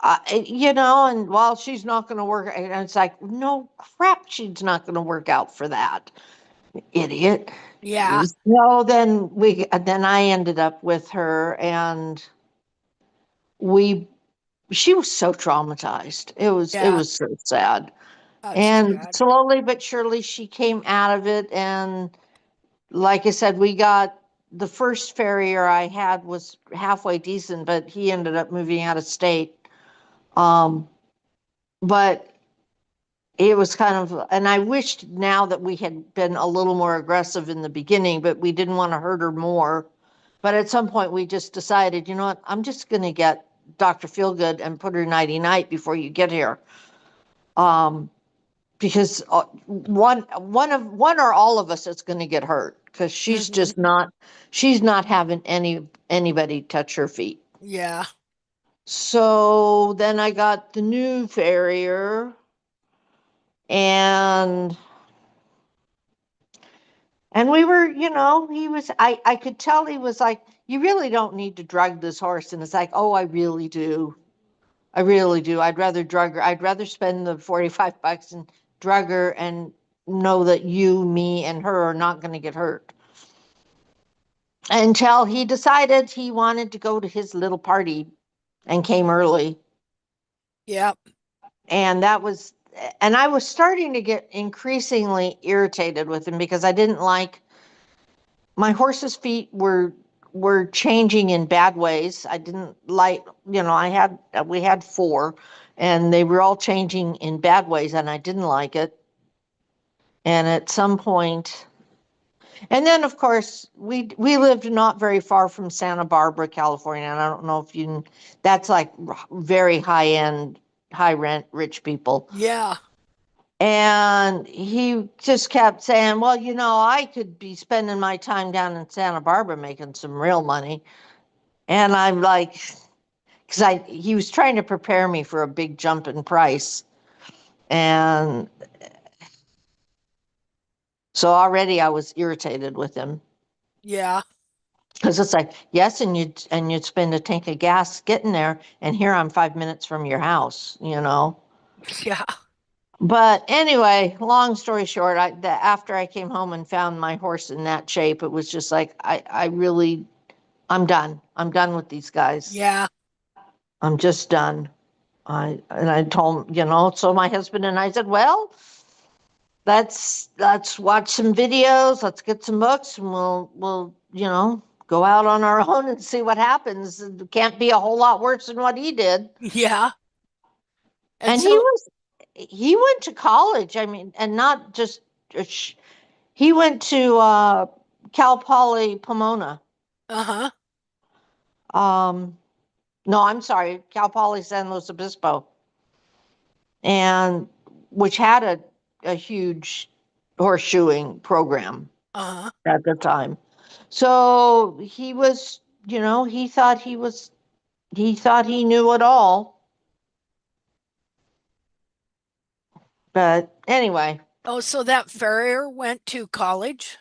And while she's not going to work, and it's like, no crap, she's not going to work out for that, idiot. Yeah. So then I ended up with her, and we she was so traumatized. It Yeah. was so sad. That's too And bad. slowly but surely she came out of it. And like I said, we got the first farrier I had was halfway decent, but he ended up moving out of state. Um, but it was kind of, and I wished now that we had been a little more aggressive in the beginning, but we didn't want to hurt her more. But at some point, we just decided, you know what, I'm just going to get Dr. Feelgood and put her nighty night before you get here. Because one or all of us is going to get hurt because Mm-hmm. she's not having anybody touch her feet. Yeah. So then I got the new farrier, and we were, I could tell he was like, you really don't need to drug this horse. And it's like, oh, I really do. I really do. I'd rather drug her. I'd rather spend the 45 bucks and drug her and know that you, me, and her are not going to get hurt. Until he decided he wanted to go to his little party and came early. Yep. And I was starting to get increasingly irritated with him because I didn't like my horse's feet were changing in bad ways. I didn't like, we had four, and they were all changing in bad ways, and I didn't like it. And at some point, and then of course we lived not very far from Santa Barbara, California, and I don't know if that's like very high end, high rent, rich people. Yeah. And he just kept saying, well, I could be spending my time down in Santa Barbara making some real money. And I'm like, because he was trying to prepare me for a big jump in price. And so already I was irritated with him Yeah. because it's like, yes, and you'd spend a tank of gas getting there. And here I'm 5 minutes from your house. Yeah. But anyway, long story short, after I came home and found my horse in that shape, it was just like, I really, I'm done. I'm done with these guys. Yeah. I'm just done. I told, so my husband and I said, well, let's watch some videos, let's get some books, and we'll go out on our own and see what happens. It can't be a whole lot worse than what he did. Yeah. And And so, he went to college. I mean, and not just he went to Cal Poly Pomona. uh-huh, Um, no, I'm sorry, Cal Poly San Luis Obispo, and which had a huge horseshoeing program uh-huh. at the time. So he was, he thought he knew it all. But anyway, Oh, so that farrier went to college?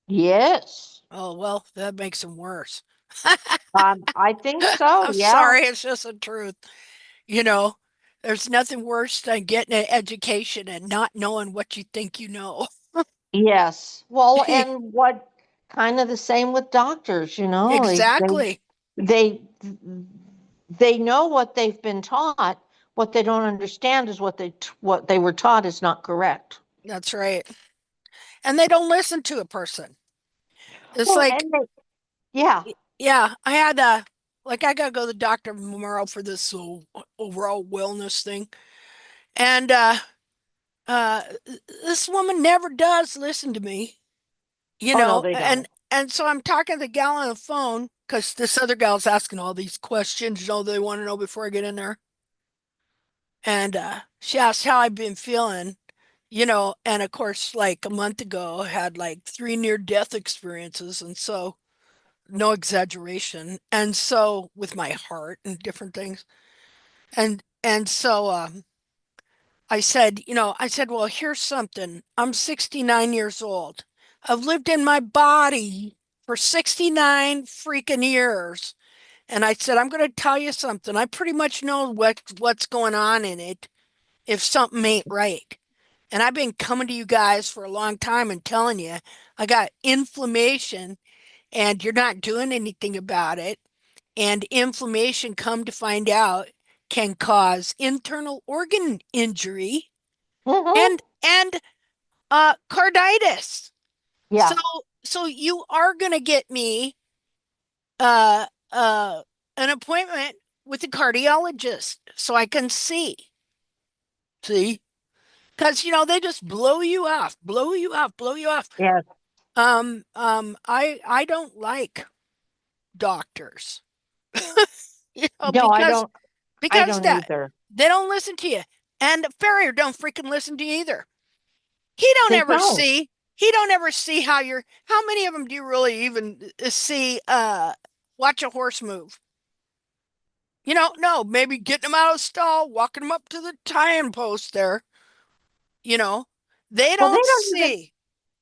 yes, Oh, well, that makes him worse. I think so. I'm Yeah. sorry, it's just the truth. You know, there's nothing worse than getting an education and not knowing what you think you know. Yes. Well, and what kind of the same with doctors, like Exactly. they they know what they've been taught. What they don't understand is what they were taught is not correct. That's right. And they don't listen to a person. It's Well, like, and yeah. yeah, like I gotta go to the doctor tomorrow for this overall wellness thing. And uh this woman never does listen to me, Oh no, they and don't. so I'm talking to the gal on the phone because this other gal's asking all these questions, they want to know before I get in there. And she asked how I've been feeling, and of course, like a month ago, I had like three near-death experiences, and so no exaggeration. And so with my heart and different things. And so I said, well, here's something. I'm 69 years old. I've lived in my body for 69 freaking years. And I said, I'm going to tell you something. I pretty much know what's going on in it if something ain't right. And I've been coming to you guys for a long time and telling you I got inflammation and you're not doing anything about it. And inflammation, come to find out, can cause internal organ injury Hmm. and carditis. So Yeah. so you are gonna get me uh uh an appointment with a cardiologist so I can see. See? Because they just blow you off, blow you off, blow you off. Yes. I don't like doctors. No, Because I because don't that either. they don't listen to you. And the farrier don't freaking listen to you either. He don't They ever don't. see. He don't ever see how many of them do you really even see watch a horse move? No, maybe getting them out of the stall, walking them up to the tying post there, you know. They Well, don't see.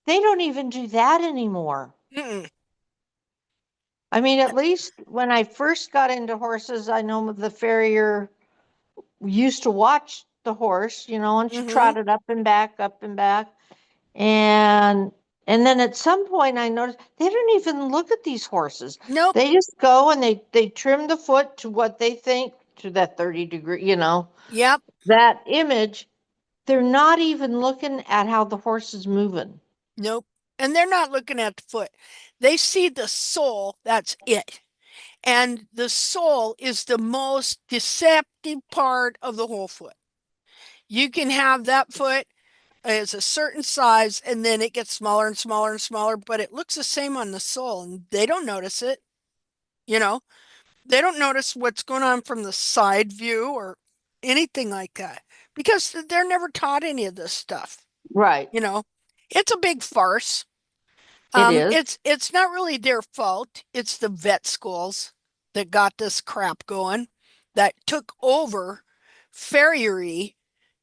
they don't even do that anymore. Mm-mm. I mean, at least when I first got into horses, I know the farrier used to watch the horse, and she Mm-hmm. trotted up and back, up and back. And and then at some point I noticed they don't even look at these horses. Nope. They just go and they trim the foot to what they think to that 30 degree, Yep. that image. They're not even looking at how the horse is moving. Nope. And they're not looking at the foot. They see the sole. That's it. And the sole is the most deceptive part of the whole foot. You can have that foot as a certain size and then it gets smaller and smaller and smaller, but it looks the same on the sole and they don't notice it. You know, they don't notice what's going on from the side view or anything like that because they're never taught any of this stuff. Right. You know, it's a big farce. It is. It's not really their fault. It's the vet schools that got this crap going that took over farriery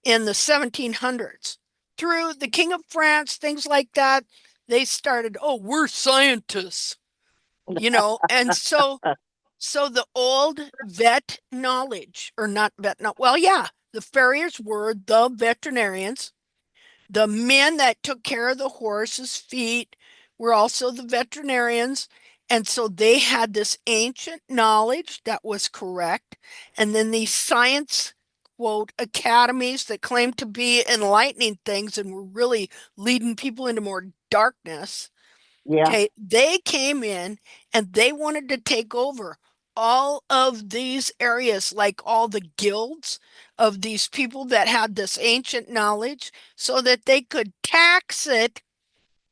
in the 1700s. Through the King of France, things like that, they started, oh, we're scientists, and so the old vet knowledge, or not vet, no, well, yeah, the farriers were the veterinarians. The men that took care of the horse's feet were also the veterinarians. And so they had this ancient knowledge that was correct. And then these science, quote, academies that claimed to be enlightening things and were really leading people into more darkness. Yeah. Okay, they came in and they wanted to take over all of these areas, like all the guilds of these people that had this ancient knowledge, so that they could tax it,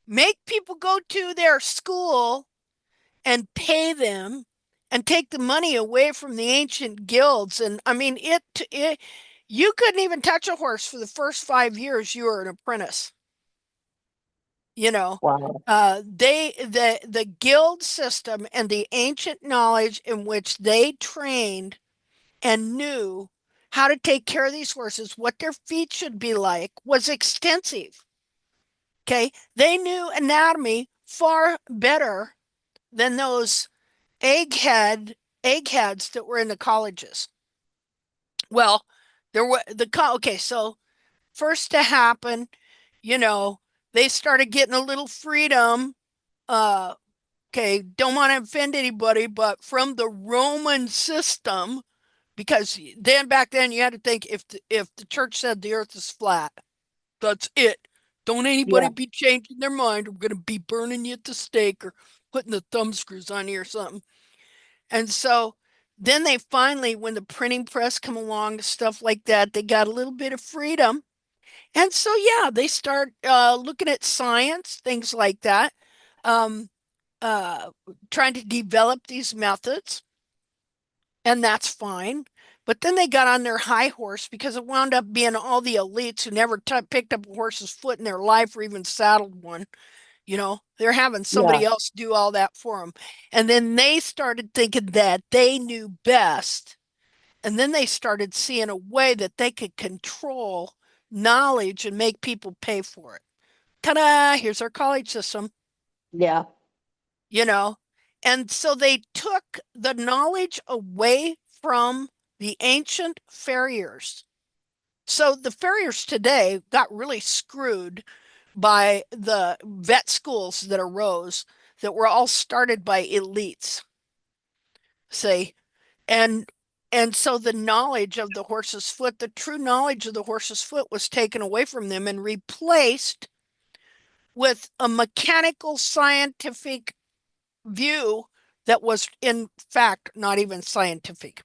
make people go to their school and pay them and take the money away from the ancient guilds. And I mean, it you couldn't even touch a horse for the first 5 years you were an apprentice. You know, Wow. the guild system and the ancient knowledge in which they trained and knew how to take care of these horses, what their feet should be like, was extensive. Okay, they knew anatomy far better than those egghead eggheads that were in the colleges. Well, there were okay, so first to happen, you know, they started getting a little freedom. Uh, okay, don't want to offend anybody, but from the Roman system, because then back then you had to think if the church said the earth is flat, that's it. Don't anybody Yeah. be changing their mind. We're gonna be burning you at the stake or putting the thumb screws on you or something. And so then they finally, when the printing press come along, stuff like that, they got a little bit of freedom. And so yeah, they start looking at science, things like that. Um, uh, Trying to develop these methods, and that's fine. But then they got on their high horse because it wound up being all the elites who never picked up a horse's foot in their life or even saddled one. They're having Yeah. somebody else do all that for them. And then they started thinking that they knew best. And then they started seeing a way that they could control knowledge and make people pay for it. Ta-da! Here's our college system. Yeah. you know. And so they took the knowledge away from the ancient farriers. So the farriers today got really screwed by the vet schools that arose that were all started by elites, say, and and so the knowledge of the horse's foot, the true knowledge of the horse's foot was taken away from them and replaced with a mechanical scientific view that was, in fact, not even scientific.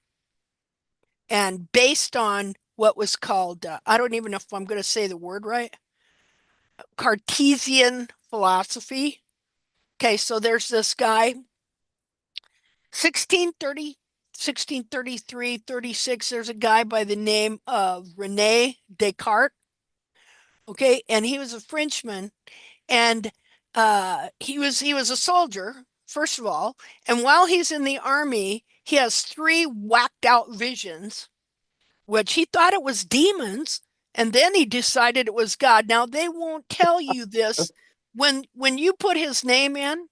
And based on what was called, I don't even know if I'm going to say the word right, Cartesian philosophy. Okay, so there's this guy, 1630, 1633, 36. There's a guy by the name of Rene Descartes. Okay, and he was a Frenchman, and he was a soldier first of all, and while he's in the army he has three whacked out visions, which he thought it was demons, and then he decided it was God. Now they won't tell you this when you put his name in.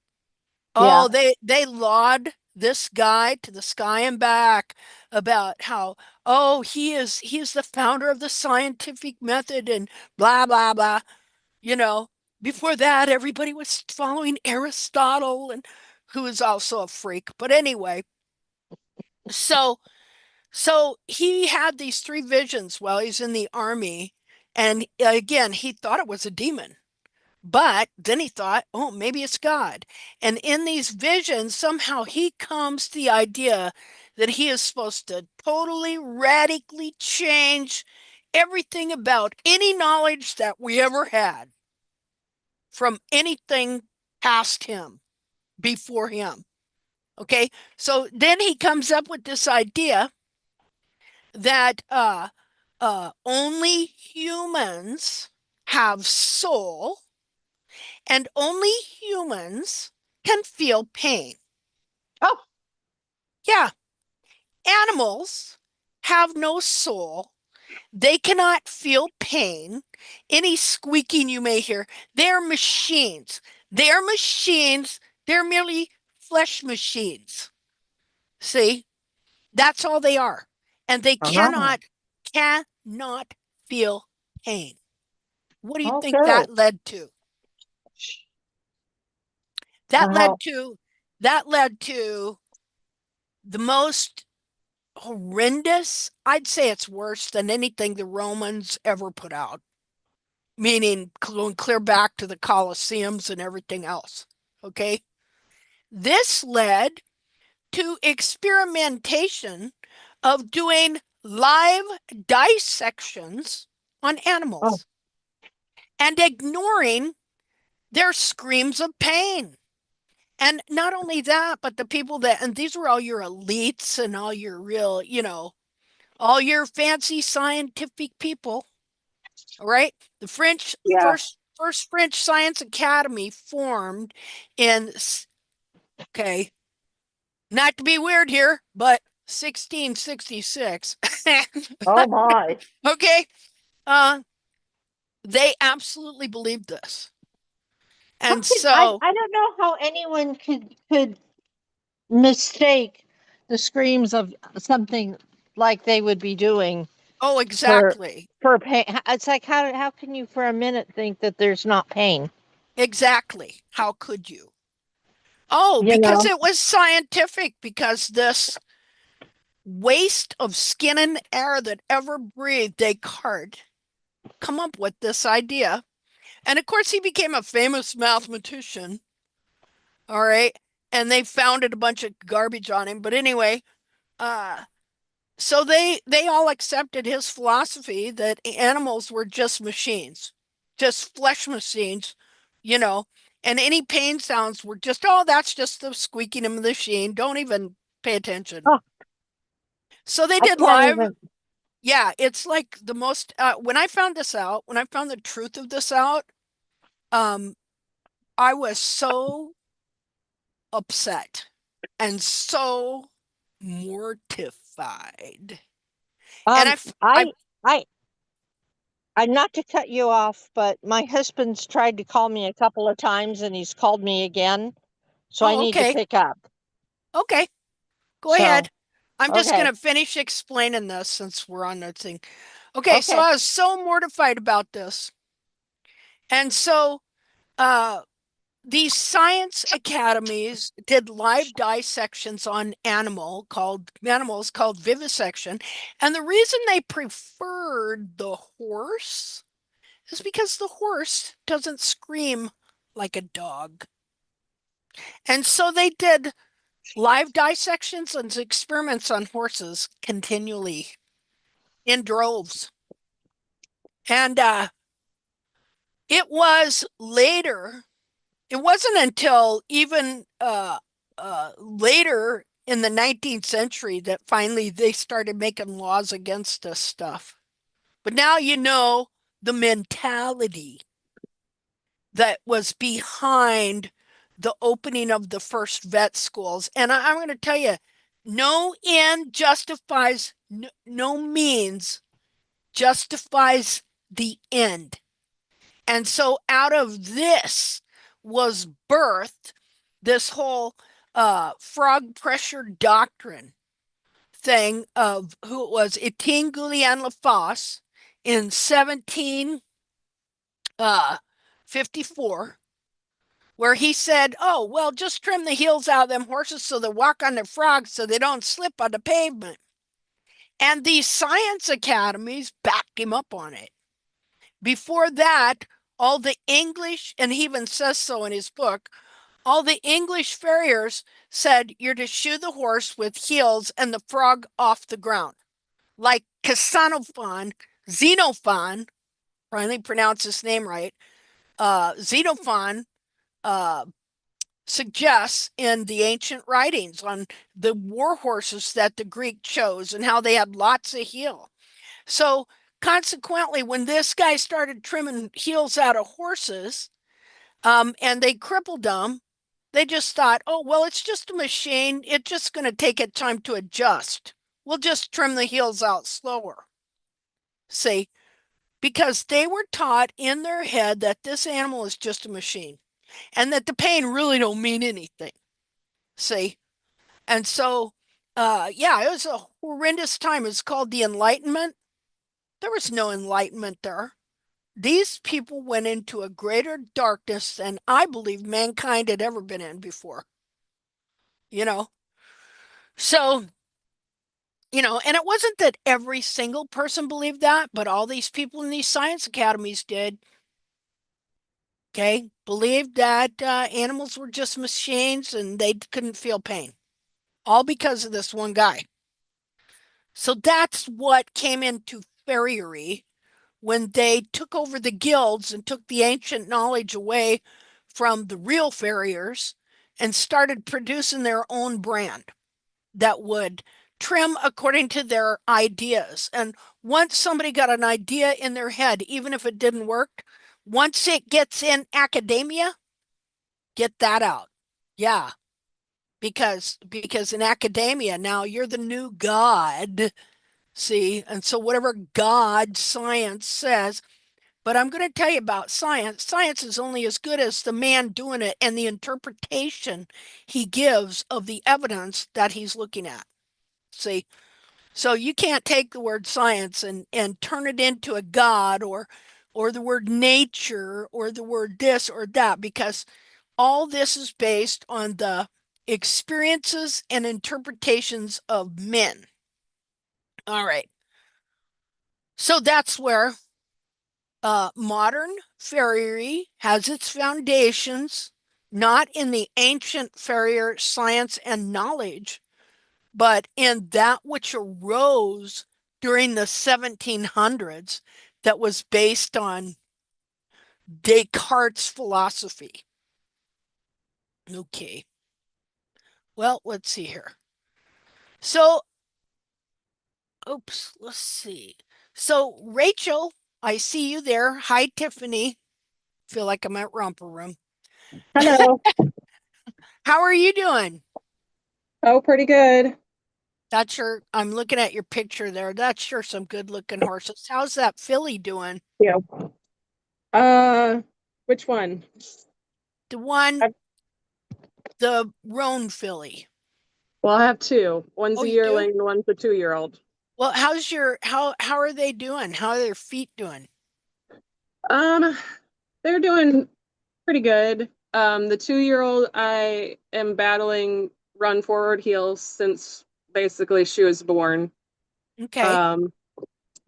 Oh, Yeah. they laud this guy to the sky and back about how, oh, he is the founder of the scientific method and blah blah blah. you know, Before that, everybody was following Aristotle, and who is also a freak. But anyway, so so he had these three visions while he's in the army, and again, he thought it was a demon. But then he thought, oh, maybe it's God. And in these visions, somehow he comes to the idea that he is supposed to totally radically change everything about any knowledge that we ever had from anything past him, before him. Okay. So then he comes up with this idea that only humans have soul and only humans can feel pain. Oh, Yeah. Animals have no soul. They cannot feel pain. Any squeaking you may hear, they're machines. They're machines. They're merely flesh machines. See, that's all they are. And they uh-huh. cannot feel pain. What do you think Okay. that led to? That Uh, led to that led to the most horrendous, I'd say it's worse than anything the Romans ever put out, meaning going clear back to the Colosseums and everything else. Okay. This led to experimentation of doing live dissections on Oh, animals and ignoring their screams of pain. And not only that, but the people that, and these were all your elites and all your real, all your fancy scientific people, all right? The French yeah. first French Science Academy formed in, okay, not to be weird here, but 1666. Oh my. Okay, uh, they absolutely believed this, How and could I? so I don't know how anyone could mistake the screams of something like they would be doing oh, for exactly, for pain. It's like how can you for a minute think that there's not pain? exactly. How could you? Oh, You because know? it was scientific, because this waste of skin and air that ever breathed, Descartes come up with this idea. And of course, he became a famous mathematician. All right. And they founded a bunch of garbage on him. But anyway, uh, so they all accepted his philosophy that animals were just machines, just flesh machines, you know, and any pain sounds were just, oh, that's just the squeaking of the machine. Don't even pay attention. Oh, So they I did can't live. even. Yeah, it's like the most when I found this out, when I found the truth of this out, um, I was so upset and so mortified. And Um, I I I I'm not to cut you off, but my husband's tried to call me a couple of times and he's called me again, so I oh, need to okay. pick up. Okay. Go So, ahead. I'm just okay, gonna finish explaining this since we're on the thing. Okay, so okay. I was so mortified about this. And so uh these science academies did live dissections on animals called vivisection. And the reason they preferred the horse is because the horse doesn't scream like a dog. And so they did live dissections and experiments on horses continually in droves. And it was later, it wasn't until even later in the 19th century that finally they started making laws against this stuff. But now you know the mentality that was behind the opening of the first vet schools. And I'm going to tell you, no end justifies, no means justifies the end. And so out of this was birthed this whole frog pressure doctrine thing of who it was, Etienne Guillain Lafosse in 1754, where he said, oh, well, just trim the heels out of them horses so they walk on their frogs so they don't slip on the pavement. And these science academies backed him up on it. Before that, all the English, and he even says so in his book, all the English farriers said you're to shoe the horse with heels and the frog off the ground. Like Xenophon, finally pronounce his name right, Xenophon uh, suggests in the ancient writings on the war horses that the Greek chose and how they had lots of heel. So consequently, when this guy started trimming heels out of horses, and they crippled them, they just thought, oh, well, it's just a machine. It's just going to take it time to adjust. We'll just trim the heels out slower. See, because they were taught in their head that this animal is just a machine and that the pain really don't mean anything. See, and so, yeah, it was a horrendous time. It's called the Enlightenment. There was no enlightenment there. These people went into a greater darkness than I believe mankind had ever been in before, you know? So, and it wasn't that every single person believed that, but all these people in these science academies did. Okay, believed that animals were just machines and they couldn't feel pain, all because of this one guy. So that's what came into farriery when they took over the guilds and took the ancient knowledge away from the real farriers and started producing their own brand that would trim according to their ideas. And once somebody got an idea in their head, even if it didn't work, once it gets in academia, get that out. Yeah, because in academia now you're the new god, see? And so whatever god science says, but I'm going to tell you about science. Science is only as good as the man doing it and the interpretation he gives of the evidence that he's looking at. See? So you can't take the word science and turn it into a god or the word nature or the word this or that, because all this is based on the experiences and interpretations of men. All right. So that's where modern farriery has its foundations, not in the ancient farrier science and knowledge, but in that which arose during the 1700s that was based on Descartes' philosophy. Okay. Well, let's see here. So, oops, let's see. So, Rachel, I see you there. Hi, Tiffany. Feel like I'm at Romper Room. Hello. How are you doing? Oh, pretty good. That's sure, I'm looking at your picture there. That's sure some good looking horses. How's that filly doing? Yeah. Uh, which one? The one, I, the roan filly. well, I have two. One's Oh, a you do? yearling and one's a 2-year-old. Well, how are they doing? How are their feet doing? Um, they're doing pretty good. The 2-year-old, I am battling run forward heels since basically she was born. Okay. Um,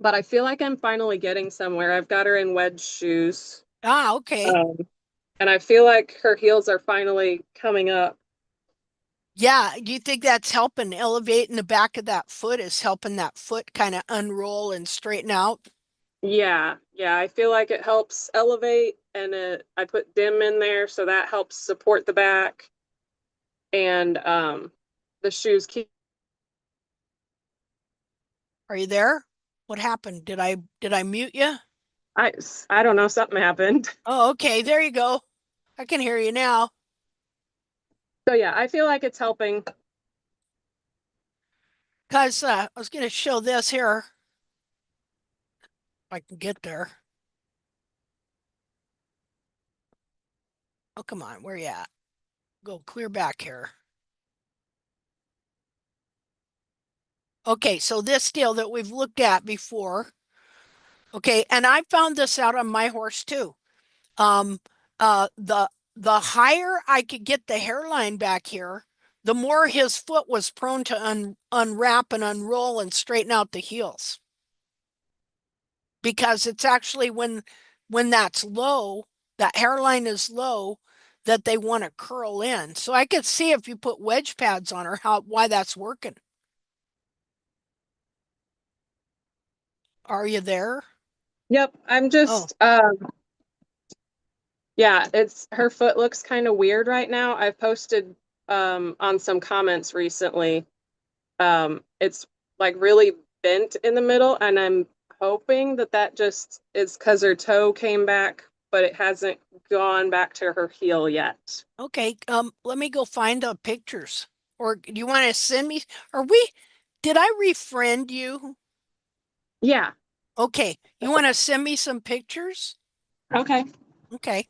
but I feel like I'm finally getting somewhere. I've got her in wedge shoes. Ah, okay. Um, and I feel like her heels are finally coming up. Yeah, do you think that's helping elevating the back of that foot is helping that foot kind of unroll and straighten out? Yeah, I feel like it helps elevate and I put dim in there so that helps support the back and the shoes keep. Are you there? What happened? Did I mute you? I I don't know, something happened. Oh, okay. There you go. I can hear you now. So yeah, I feel like it's helping. Cause I was gonna show this here. If I can get there. Oh, come on. Where you at? Go clear back here. Okay, so this deal that we've looked at before. Okay, and I found this out on my horse too. Um, the higher I could get the hairline back here, the more his foot was prone to unwrap and unroll and straighten out the heels. Because it's actually when that's low, that hairline is low, that they want to curl in. So I could see if you put wedge pads on her, how why that's working. Are you there? Yep, I'm Oh, just yeah, it's her foot looks kind of weird right now. I've posted on some comments recently. It's like really bent in the middle and I'm hoping that that just is because her toe came back, but it hasn't gone back to her heel yet. okay. Let me go find the pictures. Or do you want to send me? Are we? Did I refriend you? Yeah. Okay. You want to send me some pictures? Okay. Okay.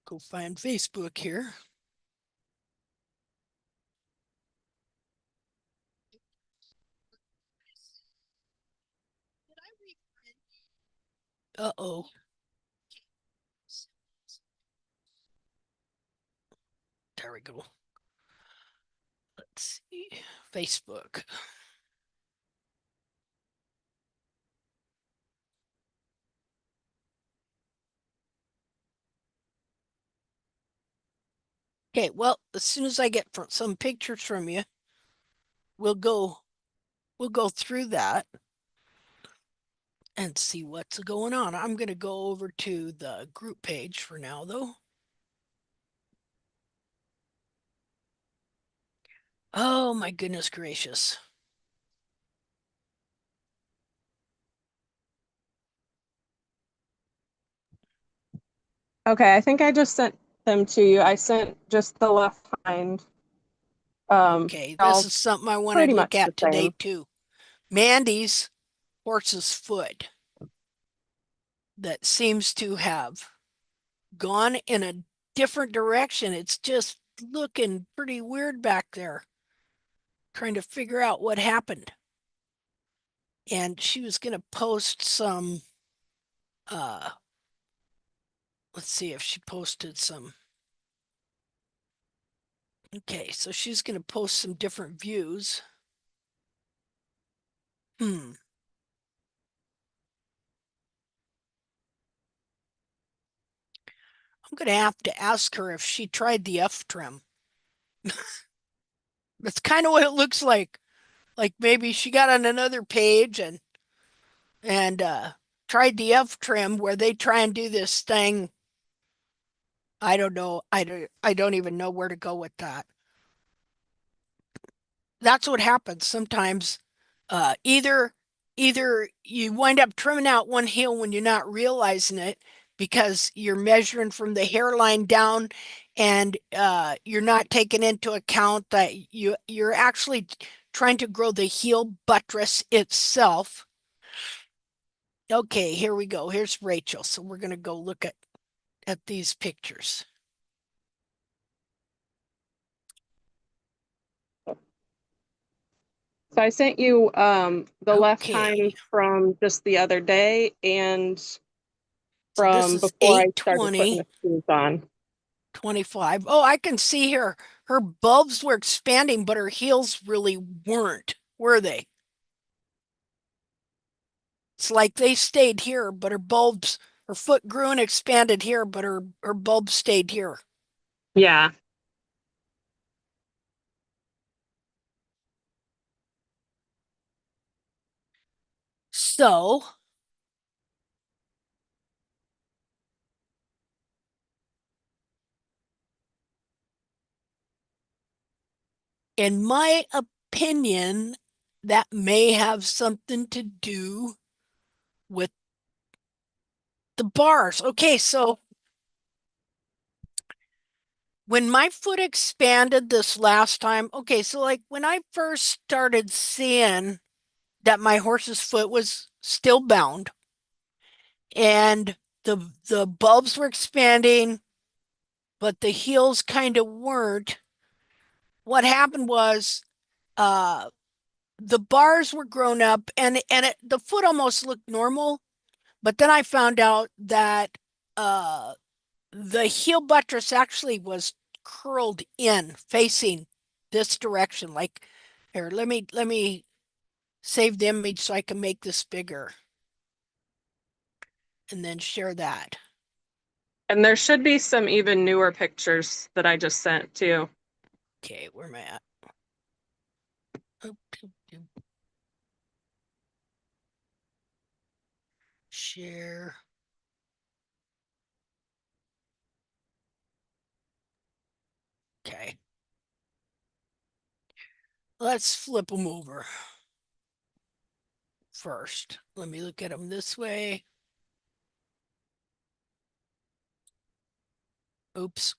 Go find Facebook here. Uh-oh. There we go. Let's see. Facebook. Okay, well, as soon as I get some pictures from you, we'll go through that and see what's going on. I'm going to go over to the group page for now, though. Oh my goodness gracious. Okay, I think I just sent them to you. I sent just the left hind. Okay, this All is something I want pretty to look much the at today same. too. Mandy's horse's foot that seems to have gone in a different direction. It's just looking pretty weird back there, trying to figure out what happened. And she was going to post some, let's see if she posted some. Okay, so she's going to post some different views. I'm going to have to ask her if she tried the F trim. That's kind of what it looks like. Like maybe she got on another page and tried the F trim where they try and do this thing. I don't know. I don't even know where to go with that. That's what happens sometimes. Either you wind up trimming out one heel when you're not realizing it because you're measuring from the hairline down and you're not taking into account that you're actually trying to grow the heel buttress itself. Okay, here we go. Here's Rachel. So we're going to go look at these pictures. So I sent you the left Okay. hind from just the other day and So this from is before I started putting 820. the shoes on. 25. Oh, I can see here. Her bulbs were expanding, but her heels really weren't, were they? It's like they stayed here, but her foot grew and expanded here, but her bulbs stayed here. Yeah. So, in my opinion, that may have something to do with the bars. Okay, so when my foot expanded this last time, okay, so like when I first started seeing that my horse's foot was still bound and the bulbs were expanding, but the heels kind of weren't. What happened was uh the bars were grown up and the foot almost looked normal, but then I found out that uh the heel buttress actually was curled in facing this direction. Like here, let me save the image so I can make this bigger and then share that. And there should be some even newer pictures that I just sent too. Okay, where am I at? Share. Okay. Let's flip them over first. Let me look at them this way. Oops.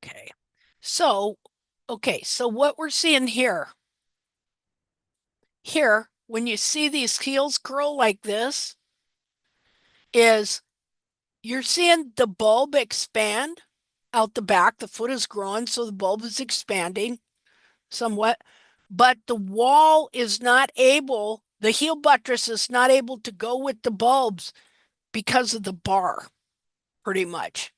Okay. So, okay, so what we're seeing here, when you see these heels curl like this, is you're seeing the bulb expand out the back. The foot is growing, so the bulb is expanding somewhat, but the wall is not able, the heel buttress is not able to go with the bulbs because of the bar, pretty much.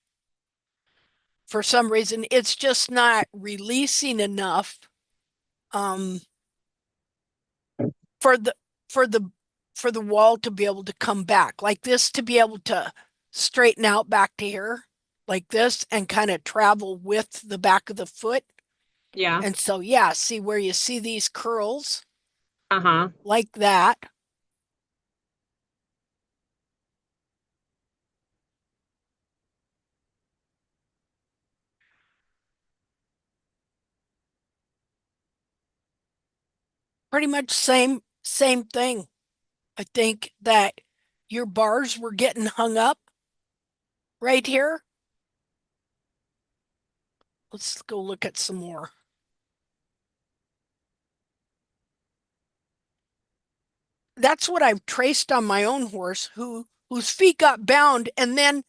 For some reason, it's just not releasing enough um, for the for the for the wall to be able to come back, like this to be able to straighten out back to here, like this, and kind of travel with the back of the foot. Yeah. And so, yeah, see where you see these curls Uh-huh. like that. Pretty much same thing. I think that your bars were getting hung up right here. Let's go look at some more. That's what I've traced on my own horse whose feet got bound, and then,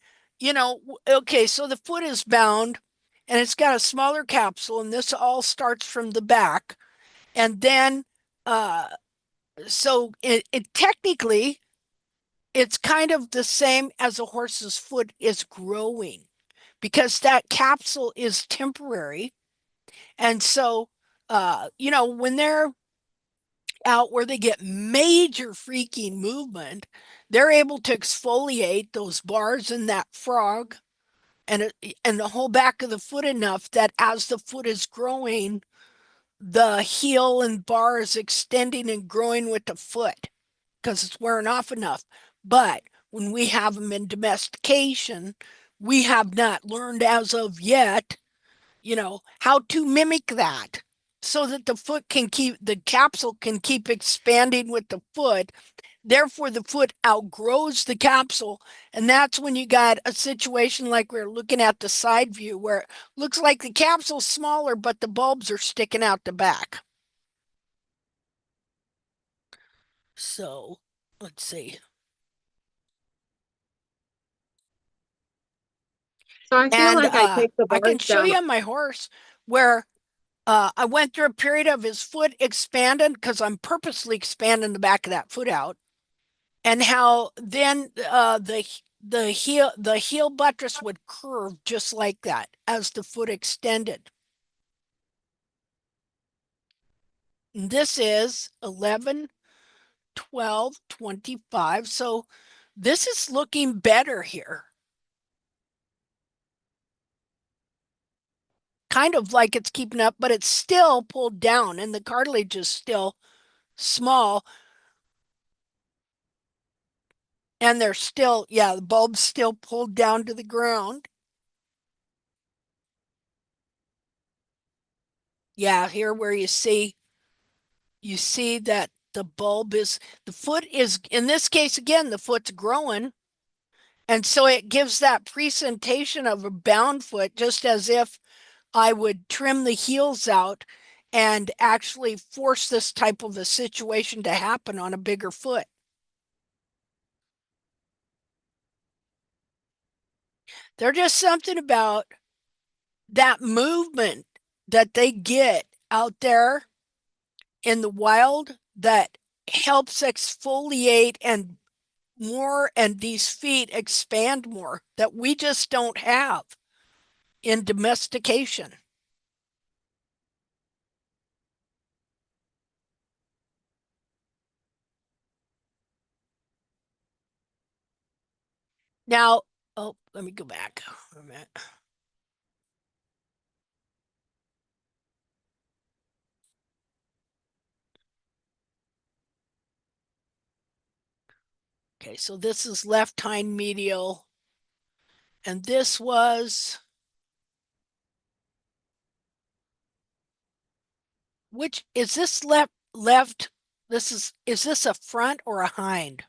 okay, so the foot is bound and it's got a smaller capsule, and this all starts from the back. And then uh so it technically it's kind of the same as a horse's foot is growing, because that capsule is temporary. And so when they're out where they get major freaking movement, they're able to exfoliate those bars in that frog and the whole back of the foot enough that as the foot is growing, the heel and bar is extending and growing with the foot because it's wearing off enough. But when we have them in domestication, we have not learned as of yet, how to mimic that so that the capsule can keep expanding with the foot. Therefore, the foot outgrows the capsule. And that's when you got a situation like we're looking at the side view where it looks like the capsule's smaller, but the bulbs are sticking out the back. So let's see. So I feel And like I take the I can bars show down. you on my horse where I went through a period of his foot expanding because I'm purposely expanding the back of that foot out, and how then the heel buttress would curve just like that as the foot extended. And this is 11, 12, 25. So this is looking better here. Kind of like it's keeping up, but it's still pulled down and the cartilage is still small. And they're still, yeah, the bulb's still pulled down to the ground. Yeah, here where you see that the foot is, in this case, again, the foot's growing. And so it gives that presentation of a bound foot, just as if I would trim the heels out and actually force this type of a situation to happen on a bigger foot. There's just something about that movement that they get out there in the wild that helps exfoliate and these feet expand more that we just don't have in domestication. Now, oh, let me go back a minute. Okay, so this is left hind medial, and this was, which is this left? Is this a front or a hind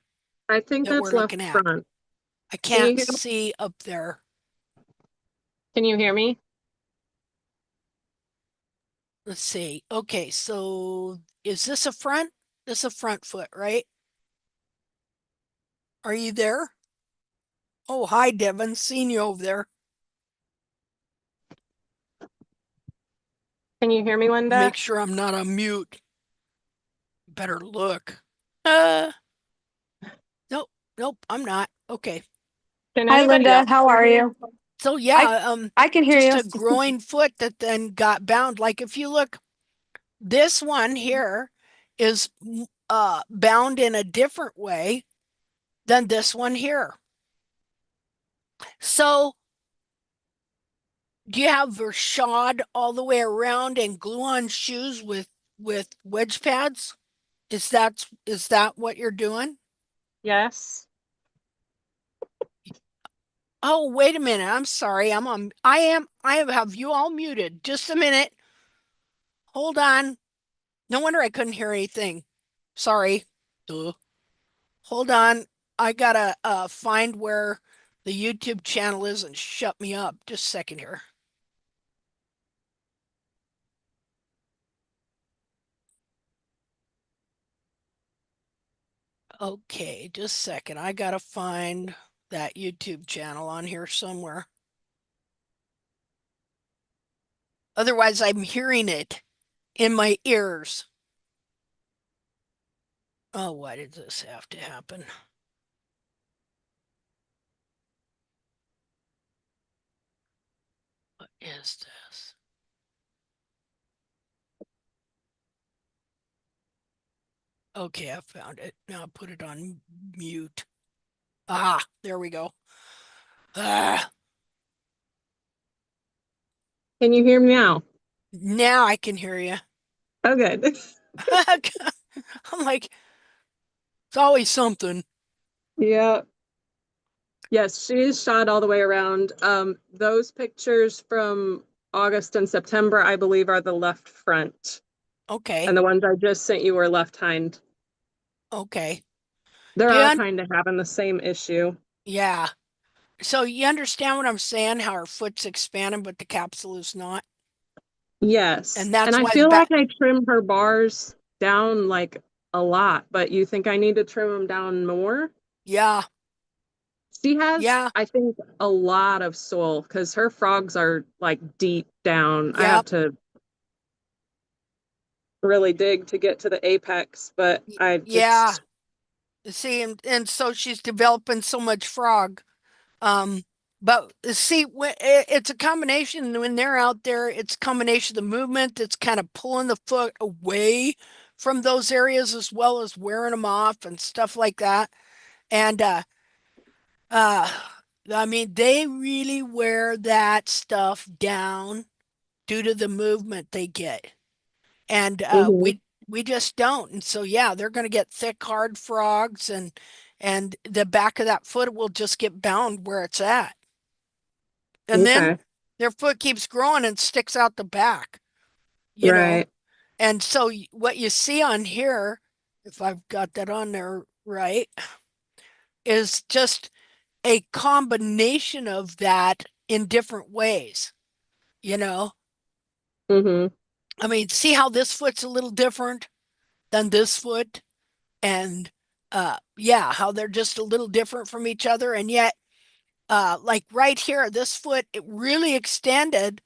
I think that that's we're left looking at? front. I Can you can't hear, see up there. can you hear me? Let's see. Okay, so is this a front? This a front foot, right? Are you there? Oh, hi, Devin. Seen you over there. Can you hear me, Linda? Make sure I'm not on mute. Better look. Uh, nope, nope, I'm not. Okay. Can Hi, anybody Linda. else How hear are me? you? So I yeah, I can hear just you. a growing foot that then got bound. Like if you look, this one here is bound in a different way than this one here. So do you have her shod all the way around and glue on shoes with wedge pads? Is that what you're doing? Yes. Oh, wait a minute. I'm sorry. I have you all muted. Just a minute. Hold on. No wonder I couldn't hear anything. Sorry. Duh. Hold on. I gotta find where the YouTube channel is and shut me up. Just a second here. Okay, just a second. I gotta find that YouTube channel on here somewhere. Otherwise, I'm hearing it in my ears. Oh, why did this have to happen? What is this? Okay, I found it. Now I put it on mute. Ah, there we go. Ah, Can you hear me now? now I can hear you. Oh, good. I'm like, it's always something. Yeah. Yes, she is shot all the way around. Those pictures from August and September, I believe, are the left front. Okay, And the ones I just sent you were left hind. okay. They're Do you all un kind of having the same issue. Yeah. So you understand what I'm saying? How her foot's expanding, but the capsule is not, Yes. and And that's I why the feel back. like I trim her bars down like a lot, but you think I need to trim them down more? Yeah, She has, yeah, I think, a lot of soul because her frogs are like deep down. I have yep, to really dig to get to the apex, but I yeah. just, See, and so she's developing so much frog. Um, but see, it's a combination when they're out there. It's a combination of the movement. It's kind of pulling the foot away from those areas as well as wearing them off and stuff like that. And uh, I mean, they really wear that stuff down due to the movement they get. And mhm, we just don't. And so yeah, they're going to get thick, hard frogs, and the back of that foot will just get bound where it's at. And then okay, their foot keeps growing and sticks out the back, you know. right, And so what you see on here, if I've got that on there right, is just a combination of that in different ways, you know. mhm, I mean, see how this foot's a little different than this foot, and yeah, how they're just a little different from each other, and yet like right here, this foot it really extended,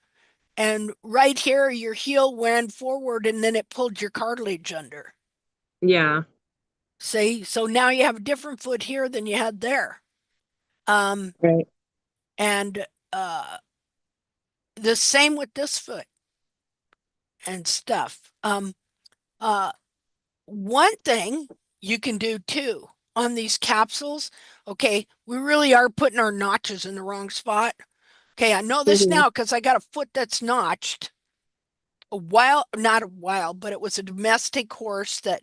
and right here your heel went forward and then it pulled your cartilage under. yeah, See, so now you have a different foot here than you had there. Um, right, and the same with this foot and stuff. Uh, one thing you can do too on these capsules, okay, we really are putting our notches in the wrong spot. Okay, I know this mhm, now because I got a foot that's notched a while, not a while, but it was a domestic horse that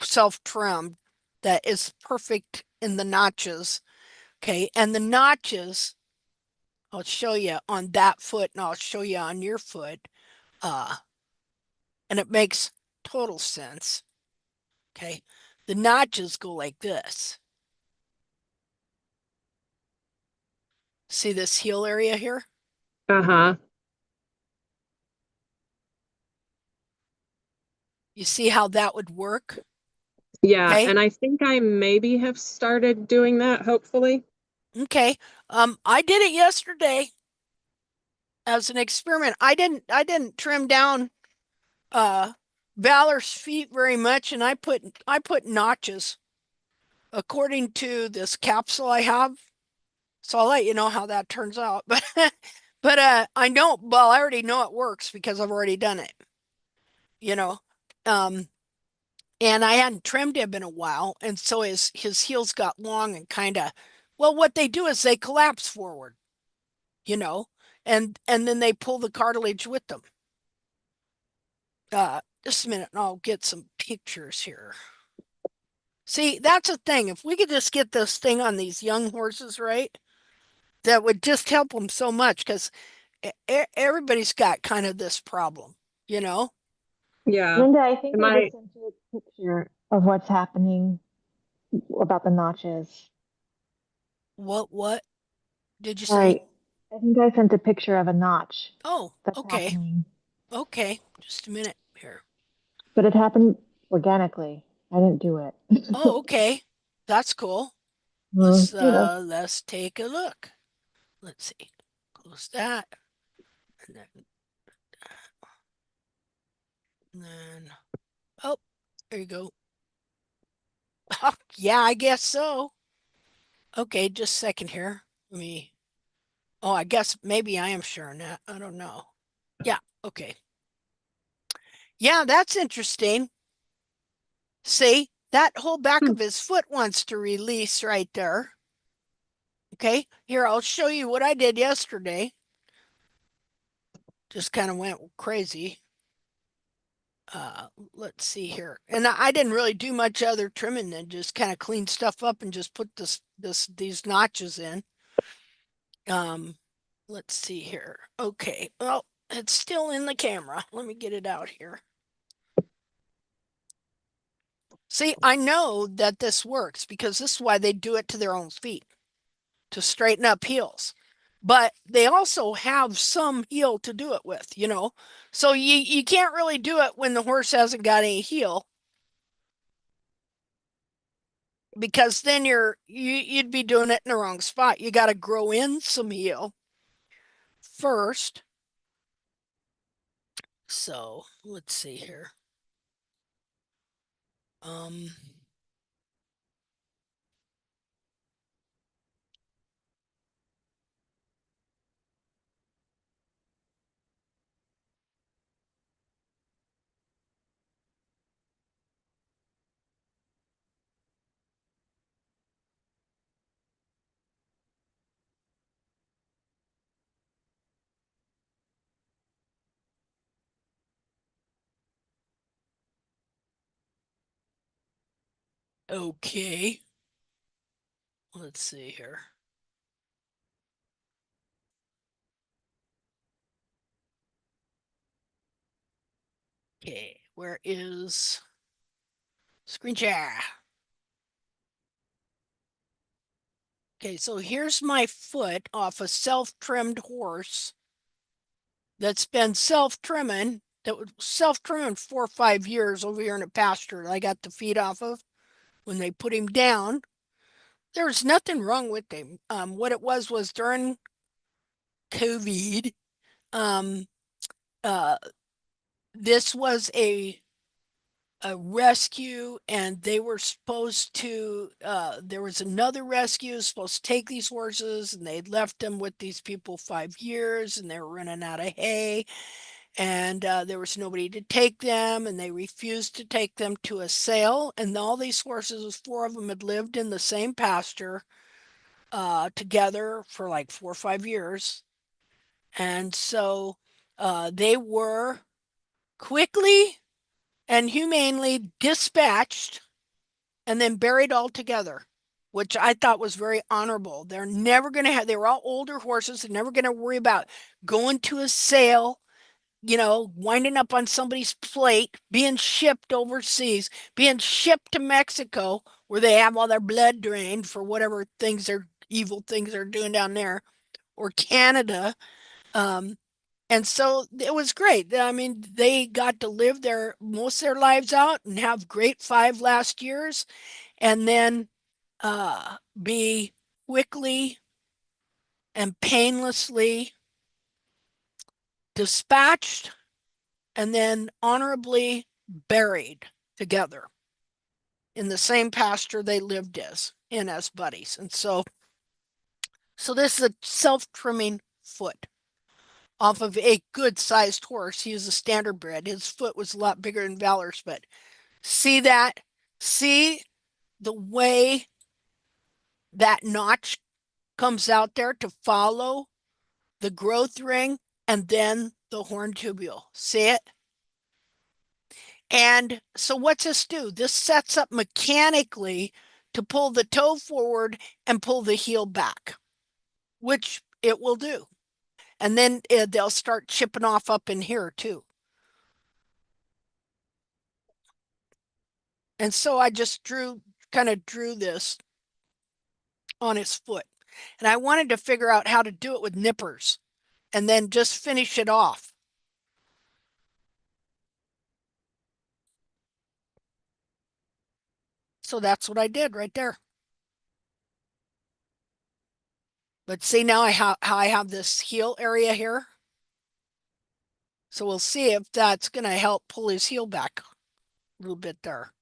self-trimmed that is perfect in the notches. Okay, and the notches, I'll show you on that foot and I'll show you on your foot. Uh, and it makes total sense. Okay, the notches go like this. See this heel area here? uh-huh, You see how that would work? yeah. Okay. And I think I maybe have started doing that, hopefully. Okay. I did it yesterday as an experiment. I didn't trim down uh Valor's feet very much, and I put notches according to this capsule I have. So I'll let you know how that turns out. But I know, well, I already know it works because I've already done it, you know. Um and I hadn't trimmed him in a while, and so his heels got long and kind of, well, what they do is they collapse forward, you know, and then they pull the cartilage with them. Just a minute, and I'll get some pictures here. See, that's a thing. If we could just get this thing on these young horses right, that would just help them so much because everybody's got kind of this problem, you know? Yeah. Linda, I think Am I I just sent you a picture of what's happening about the notches. What did you say? Sorry, I think I sent a picture of a notch Oh, that's okay. happening, Okay. Just a minute here. but it happened organically. I didn't do it. Oh, okay. That's cool. You know, Let's take a look. Let's see. Close that. And then oh, there you go. Oh, yeah, I guess so. Okay, just a second here. Let me Oh, I guess maybe I am sharing that. I don't know. Yeah, okay. Yeah, that's interesting. See, that whole back Hmm. of his foot wants to release right there. Okay, here, I'll show you what I did yesterday. Just kind of went crazy. Let's see here. And I didn't really do much other trimming than just kind of clean stuff up and just put these notches in. Let's see here. Okay, well, it's still in the camera. Let me get it out here. See, I know that this works because this is why they do it to their own feet, to straighten up heels. But they also have some heel to do it with, you know. So you can't really do it when the horse hasn't got any heel because then you'd be doing it in the wrong spot. You got to grow in some heel first. So let's see here. Um, okay. Let's see here. Okay, where is screen share? Okay, so here's my foot off a self-trimmed horse that's been self-trimming, that was self-trimming 4 or 5 years over here in a pasture that I got the feet off of when they put him down. There was nothing wrong with him. What it was during COVID, um, uh, this was a rescue, and they were supposed to there was another rescue supposed to take these horses, and they'd left them with these people 5 years, and they were running out of hay, and there was nobody to take them, and they refused to take them to a sale, and all these horses, 4 of them, had lived in the same pasture together for like 4 or 5 years, and so they were quickly and humanely dispatched and then buried all together, which I thought was very honorable. They're never going to have, they were all older horses. They're never going to worry about going to a sale, you know, winding up on somebody's plate, being shipped overseas, being shipped to Mexico where they have all their blood drained for whatever things they're evil things they're doing down there, or Canada. Um, and so it was great. I mean, they got to live their most of their lives out and have great 5 last years, and then be quickly and painlessly dispatched and then honorably buried together in the same pasture they lived as buddies. And so this is a self-trimming foot off of a good sized horse. He was a standard bred. His foot was a lot bigger than Valor's, but See that? See the way that notch comes out there to follow the growth ring and then the horn tubule. See it? And so what's this do? This sets up mechanically to pull the toe forward and pull the heel back, which it will do. And then they'll start chipping off up in here too. And so I just kind of drew this on his foot. And I wanted to figure out how to do it with nippers and then just finish it off. So that's what I did right there. But see now how I have this heel area here. So we'll see if that's going to help pull his heel back a little bit there.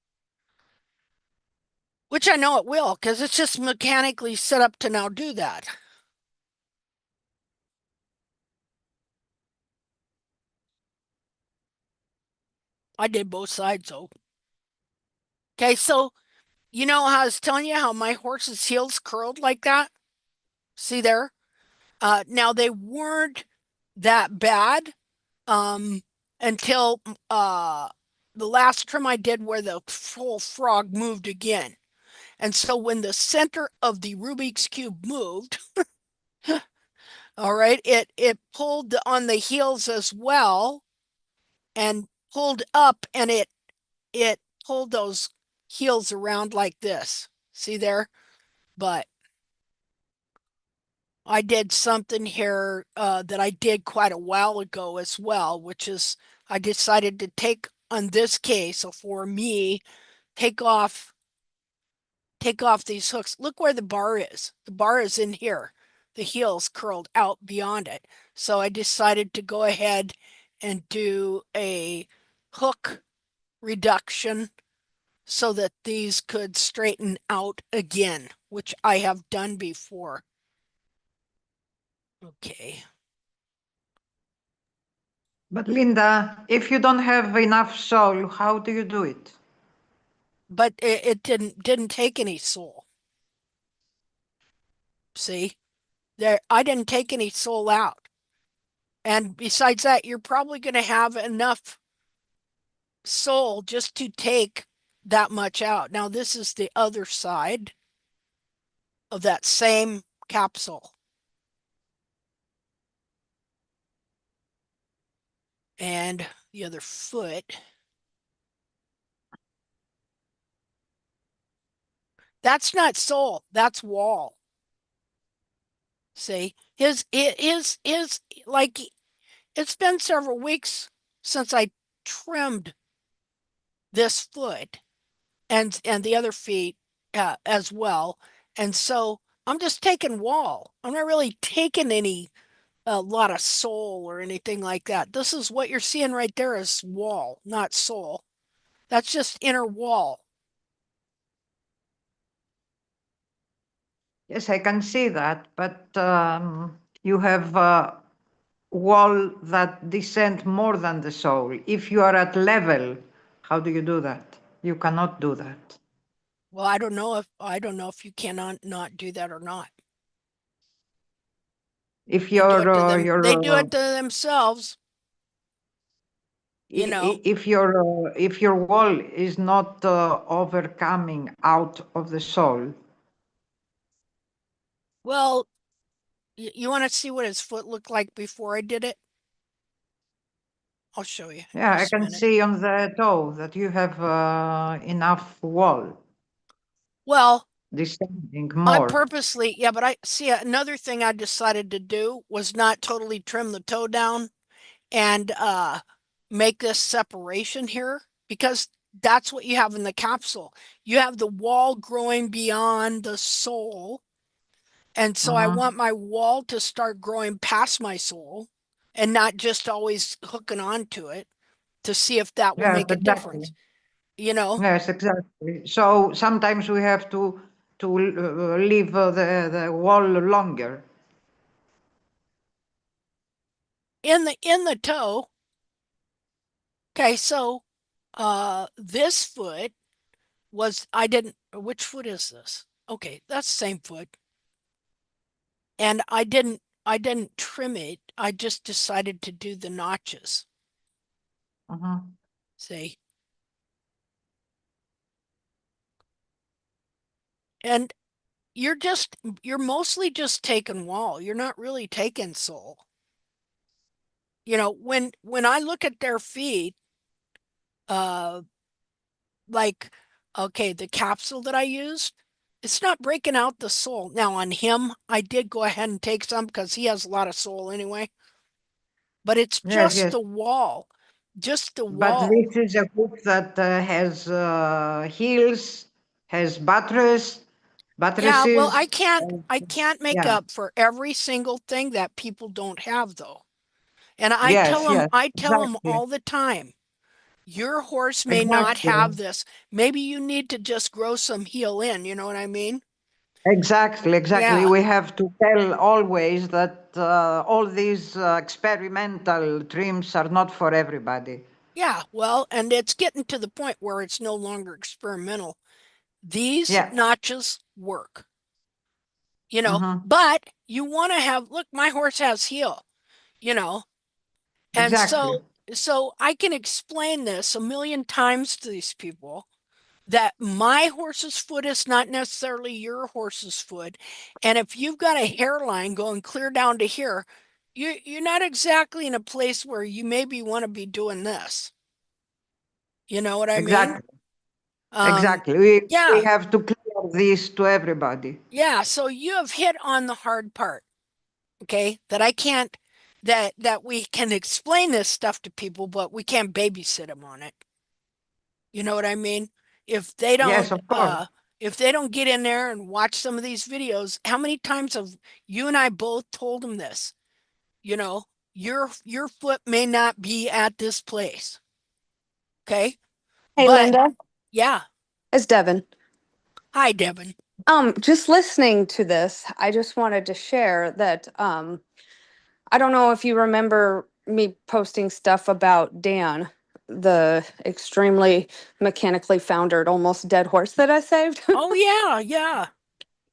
Which I know it will, because it's just mechanically set up to now do that. I did both sides though. Okay, so you know how I was telling you how my horse's heels curled like that? See there? Now they weren't that bad until the last trim I did where the whole frog moved again. And so when the center of the Rubik's Cube moved, all right, it pulled on the heels as well and pulled up and it pulled those heels around like this. See there? But I did something here that I did quite a while ago as well, which is I decided to take on this case, so for me, take off these hooks. Look where the bar is. The bar is in here. The heel's curled out beyond it. So I decided to go ahead and do a hook reduction so that these could straighten out again, which I have done before. Okay. But Linda, if you don't have enough soul, how do you do it? But it didn't take any soul. See? There I didn't take any soul out. And besides that, you're probably going to have enough soul just to take that much out. Now, this is the other side of that same capsule. And the other foot. That's not soul, that's wall. See, his like it's been several weeks since I trimmed this foot and the other feet as well. And so I'm just taking wall. I'm not really taking any a lot of soul or anything like that. This is what you're seeing right there is wall, not soul. That's just inner wall. Yes, I can see that, but you have wall that descend more than the soul. If you are at level, how do you do that? You cannot do that. Well, I don't know if you cannot not do that or not. If They do your it to them. your They do it to themselves, you know. if your wall is not overcoming out of the soul, Well, you want to see what his foot looked like before I did it? I'll show you yeah, I just a can minute. see on the toe that you have enough wall Well, descending I more. purposely, yeah, but I see another thing I decided to do was not totally trim the toe down and make this separation here because that's what you have in the capsule. You have the wall growing beyond the sole. And so I Uh-huh. want my wall to start growing past my sole and not just always hooking onto it to see if that will Yes, make a exactly. difference. You know, Yes, exactly. So sometimes we have to leave the wall longer. in the toe. Okay, so This foot which foot is this? Okay, that's the same foot. And I didn't trim it. I just decided to do the notches. Mhm. See? And you're mostly just taking wall. You're not really taking sole. When I look at their feet, uh like okay, the capsule that I used, it's not breaking out the sole. Now on him, I did go ahead and take some because he has a lot of sole anyway. But it's Yes, just yes. the wall. Just the But wall. this is a hoof that has heels, has Yeah, well, buttresses. I can't make Yeah. up for every single thing that people don't have though. And I tell Yes, them yes. I tell them Exactly. all the time, your horse may not Exactly. have this. Maybe you need to just grow some heel in, you know what I mean? Exactly. Exactly. Yeah. We have to tell always that all these experimental trims are not for everybody. Yeah, well, and it's getting to the point where it's no longer experimental. These Yeah. notches work, Hmm. but you want to have, look, my horse has heel, you know, and Exactly. so I can explain this a million times to these people that my horse's foot is not necessarily your horse's foot. And if you've got a hairline going clear down to here, you're not exactly in a place where you maybe want to be doing this. You know what I mean? Exactly. Um, Exactly. We yeah, have to clear this to everybody. yeah. So you have hit on the hard part, okay? That I can't, that we can explain this stuff to people, but we can't babysit them on it. You know what I mean? If they Yes, don't of course. if they don't get in there and watch some of these videos, how many times have you and I both told them this? You know, your foot may not be at this place. Okay? Hey, But Linda, yeah. it's Devin. Hi, Devin. Just listening to this, I just wanted to share that I don't know if you remember me posting stuff about Dan, the extremely mechanically foundered, almost dead horse that I saved. Oh yeah, yeah.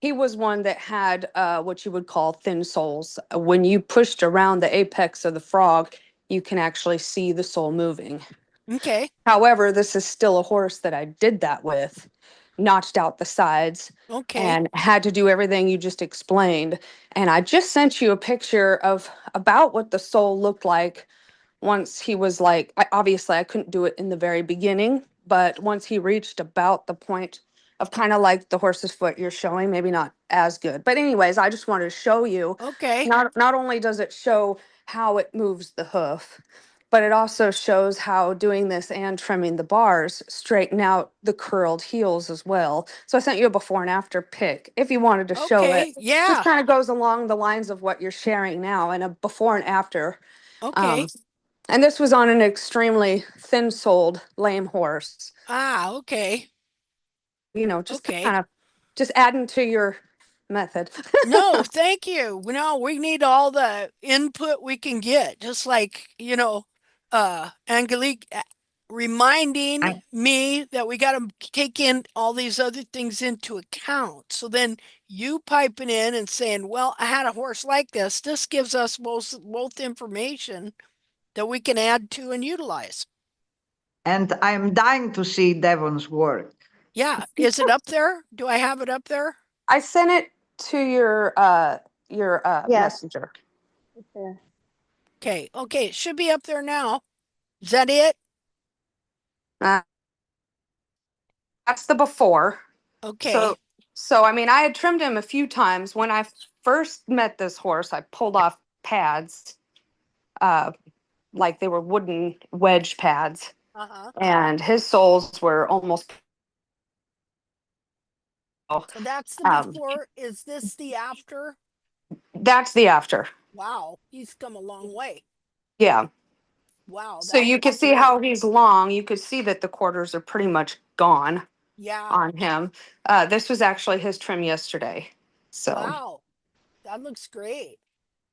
He was one that had what you would call thin soles. When you pushed around the apex of the frog, you can actually see the sole moving. Okay. However, this is still a horse that I did that with, notched out the sides, Okay. and had to do everything you just explained. And I just sent you a picture of about what the sole looked like once he was like, obviously, I couldn't do it in the very beginning, but once he reached about the point of kind of like the horse's foot you're showing, maybe not as good. But, anyways, I just wanted to show you Okay. not only does it show how it moves the hoof, but it also shows how doing this and trimming the bars straighten out the curled heels as well. So I sent you a before and after pic if you wanted to show it. Okay. Just Yeah. kind of goes along the lines of what you're sharing now and a before and after. Um, Okay. and this was on an extremely thin-soled lame horse. Ah, okay. Just to Okay. kind of just adding to your method. No, thank you. No, we need all the input we can get. Just like, Angelique reminding And, me that we got to take in all these other things into account. So then you piping in and saying, "Well, I had a horse like this." This gives us both information that we can add to and utilize. and I'm dying to see Devon's work. Yeah, is it up there? Do I have it up there? I sent it to your Yes, messenger. it's there. Okay, okay, it should be up there now. Is that it? Uh, that's the before. Okay. So I mean, I had trimmed him a few times. When I first met this horse, I pulled off pads, uh, like they were wooden wedge pads, Uh-huh. and his soles were almost. So that's the Um, before. Is this the after? that's the after. Wow, he's come a long way. Yeah. Wow, So that you looks could see great. how he's long. You could see that the quarters are pretty much gone Yeah. on him. This was actually his trim yesterday. So Wow, that looks great.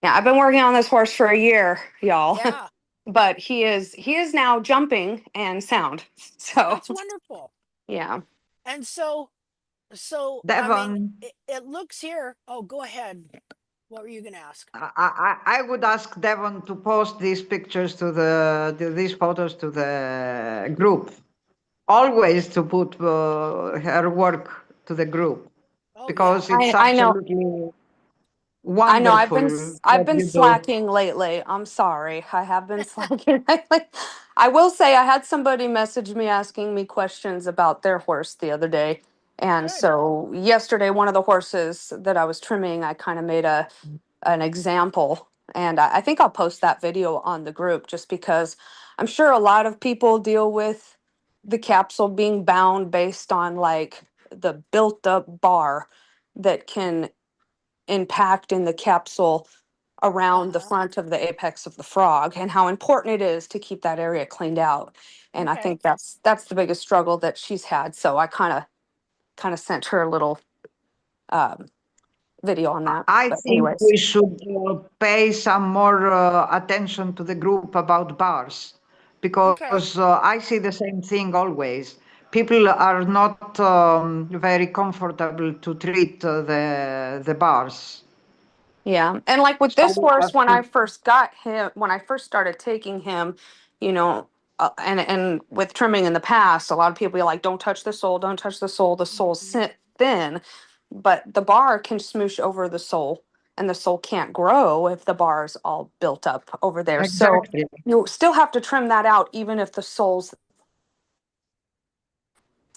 yeah, I've been working on this horse for a year, y'all. Yeah. but he is now jumping and sound. So That's wonderful. yeah. And so I mean, Devon, it looks here. Oh, go ahead. What were you going to ask? I would ask Devon to post these pictures these photos to the group. Always to put her work to the group Oh, yeah. because it's I know. absolutely I know wonderful I've what been you do. slacking lately. I'm sorry. I have been slacking lately. I will say I had somebody message me asking me questions about their horse the other day. And Good. so yesterday one of the horses that I was trimming, I kind of made an example, and I think I'll post that video on the group just because I'm sure a lot of people deal with the capsule being bound based on like the built up bar that can impact in the capsule around the Uh-huh. front of the apex of the frog, and how important it is to keep that area cleaned out. And I Okay. think that's the biggest struggle that she's had. So I kind of sent her a little um, video on that. I But think anyways, we should pay some more attention to the group about bars Okay. because I see the same thing always. People are not very comfortable to treat the bars. yeah. And like with So this we horse, have when I to. first got him, when I first started taking him, you know, and with trimming in the past, a lot of people are like, don't touch the sole, don't touch the sole, the sole's Mhm. thin. But the bar can smoosh over the sole, and the sole can't grow if the bar is all built up over there. So Exactly. you still have to trim that out, even if the soles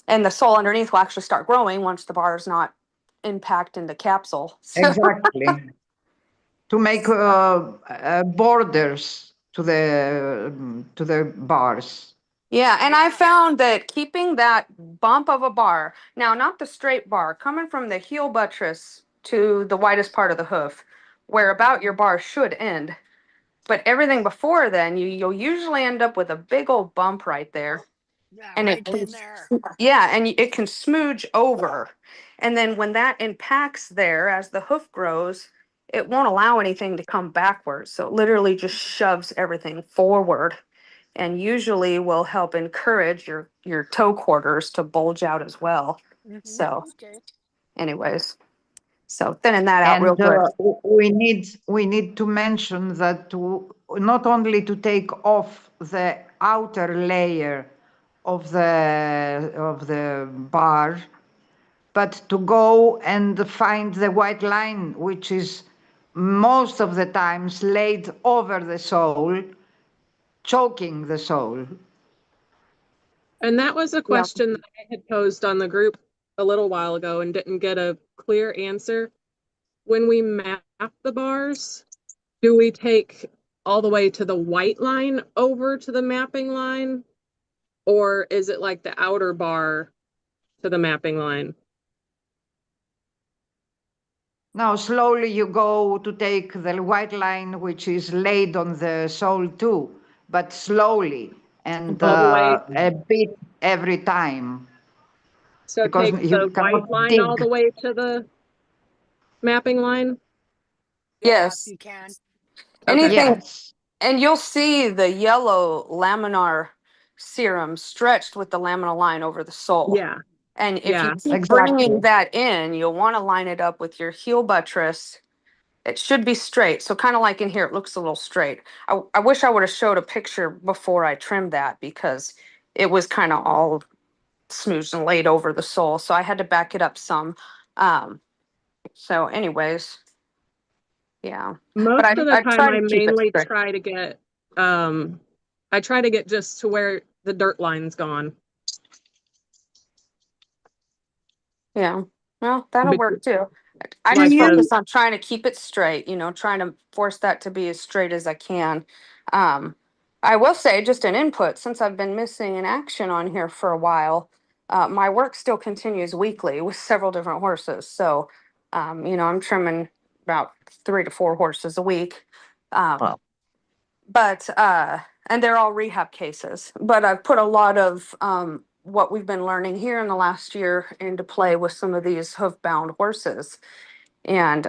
and the sole underneath will actually start growing once the bar is not impacting the capsule. So Exactly. To make borders to the bars. yeah, and I Yeah. found that keeping that bump of a bar, now not the straight bar, coming from the heel buttress to the widest part of the hoof, where about your bar should end. But everything before then, you'll usually end up with a big old bump right there. Yeah, And it right can, in there. yeah, and it can smooge over. And then when that impacts there as the hoof grows, it won't allow anything to come backwards. So it literally just shoves everything forward, and usually will help encourage your toe quarters to bulge out as well. Hmm. So, Okay. anyways, so thinning that out real And good. we need to mention that not only to take off the outer layer of the bar, but to go and find the white line, which is most of the times laid over the sole, choking the sole. And that was a Yeah. question that I had posed on the group a little while ago and didn't get a clear answer. When we map the bars, do we take all the way to the white line over to the mapping line? Or is it like the outer bar to the mapping line? Now, slowly you go to take the white line, which is laid on the sole too, but slowly and All the way. a bit every time, So because take you the white cannot line all dig. the way to the mapping line? Yeah, if Yes. you can. Okay. Anything, Yes, and you'll see the yellow laminar serum stretched with the lamina line over the sole. Yeah. And if you Yeah. keep bringing exactly. that in, you'll want to line it up with your heel buttress. It should be straight. So kind of like in here, it looks a little straight. I wish I would have showed a picture before I trimmed that because it was kind of all smoothed and laid over the sole. So I had to back it up some. So anyways, yeah. But Most of the I time try to I keep it mainly straight. try to get I try to get just to where the dirt line's gone. Yeah. Well, that'll But work too. I Do just like the you, focus on trying to keep it straight, trying to force that to be as straight as I can. Um, I will say, just an input, since I've been missing in action on here for a while, my work still continues weekly with several different horses. So, I'm trimming about 3 to 4 horses a week. Um, well, but and they're all rehab cases, but I've put a lot of what we've been learning here in the last year into play with some of these hoof bound horses. And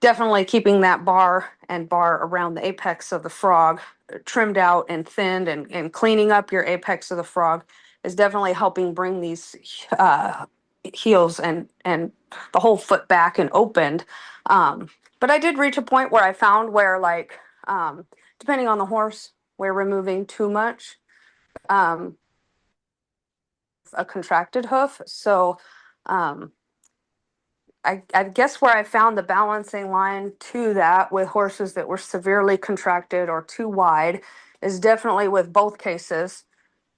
definitely keeping that bar and bar around the apex of the frog trimmed out and thinned, and cleaning up your apex of the frog is definitely helping bring these heels and the whole foot back and opened. But I did reach a point where I found where, like, depending on the horse, we're removing too much, um, a contracted hoof. So um, I guess where I found the balancing line to that with horses that were severely contracted or too wide is definitely with both cases,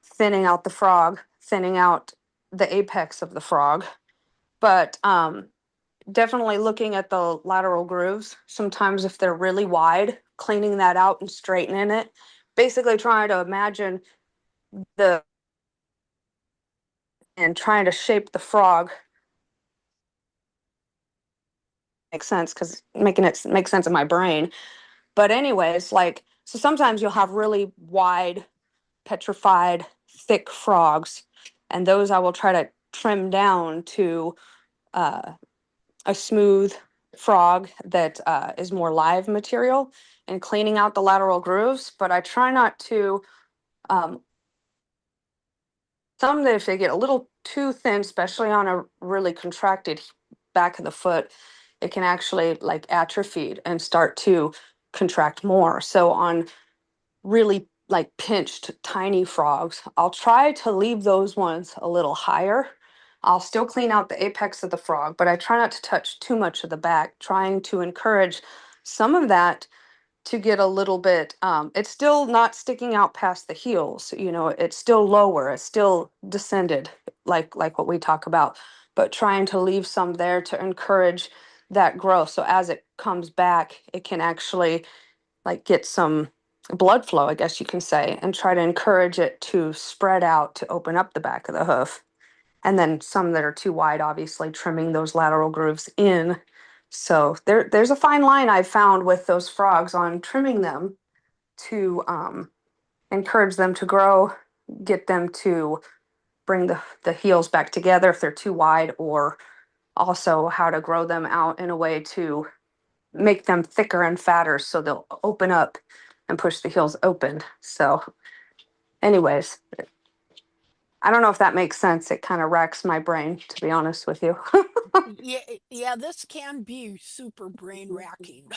thinning out the frog, thinning out the apex of the frog. But definitely looking at the lateral grooves, sometimes if they're really wide, cleaning that out and straightening it. Basically trying to imagine the and trying to shape the frog makes sense because making it make sense in my brain. But anyways, like, so sometimes you'll have really wide, petrified, thick frogs, and those I will try to trim down to uh, a smooth frog that is more live material and cleaning out the lateral grooves. But I try not to. Um, some that if they get a little too thin, especially on a really contracted back of the foot, it can actually like atrophy and start to contract more. So on really like pinched tiny frogs, I'll try to leave those ones a little higher. I'll still clean out the apex of the frog, but I try not to touch too much of the back, trying to encourage some of that to get a little bit, it's still not sticking out past the heels, you know, it's still lower, it's still descended, like what we talk about, but trying to leave some there to encourage that growth. So as it comes back, it can actually like get some blood flow, I guess you can say, and try to encourage it to spread out to open up the back of the hoof. And then some that are too wide, obviously trimming those lateral grooves in. So there's a fine line I've found with those frogs on trimming them to encourage them to grow, get them to bring the heels back together if they're too wide, or also how to grow them out in a way to make them thicker and fatter so they'll open up and push the heels open. So, anyways, I don't know if that makes sense. It kind of racks my brain, to be honest with you. Yeah, this can be super brain racking.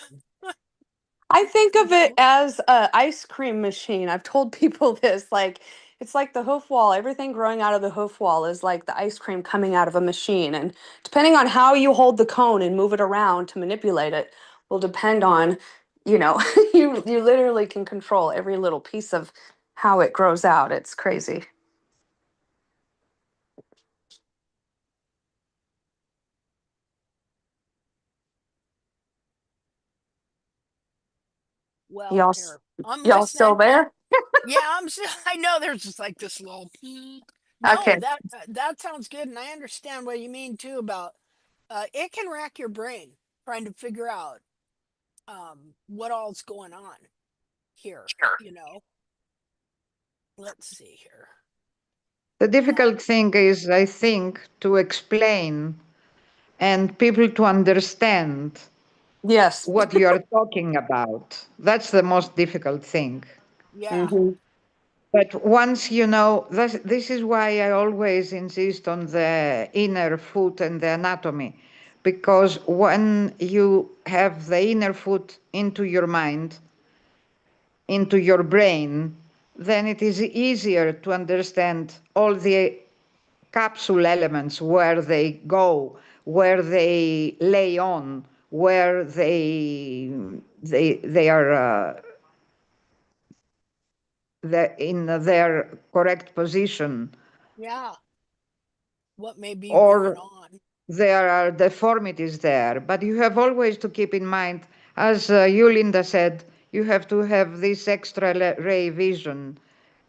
I think of it as a ice cream machine. I've told people this, like, it's like the hoof wall. Everything growing out of the hoof wall is like the ice cream coming out of a machine. And depending on how you hold the cone and move it around to manipulate it will depend on, you know, you literally can control every little piece of how it grows out. It's crazy. Well, Y'all here, I'm y'all still listening. there? Yeah, I'm still, I know there's just like this little, no, Okay. that sounds good. And I understand what you mean too about, it can rack your brain trying to figure out, what all's going on here, you know? Let's see here. The difficult thing is, I think, to explain and people to understand Yes. what you are talking about. That's the most difficult thing. Yeah. Hmm. But once you know, this is why I always insist on the inner foot and the anatomy, because when you have the inner foot into your mind, into your brain, then it is easier to understand all the capsule elements, where they go, where they lay on, where they are in their correct position, Yeah. What may be going or on. there are deformities there. But you have always to keep in mind, as you, Linda, said, you have to have this extra ray vision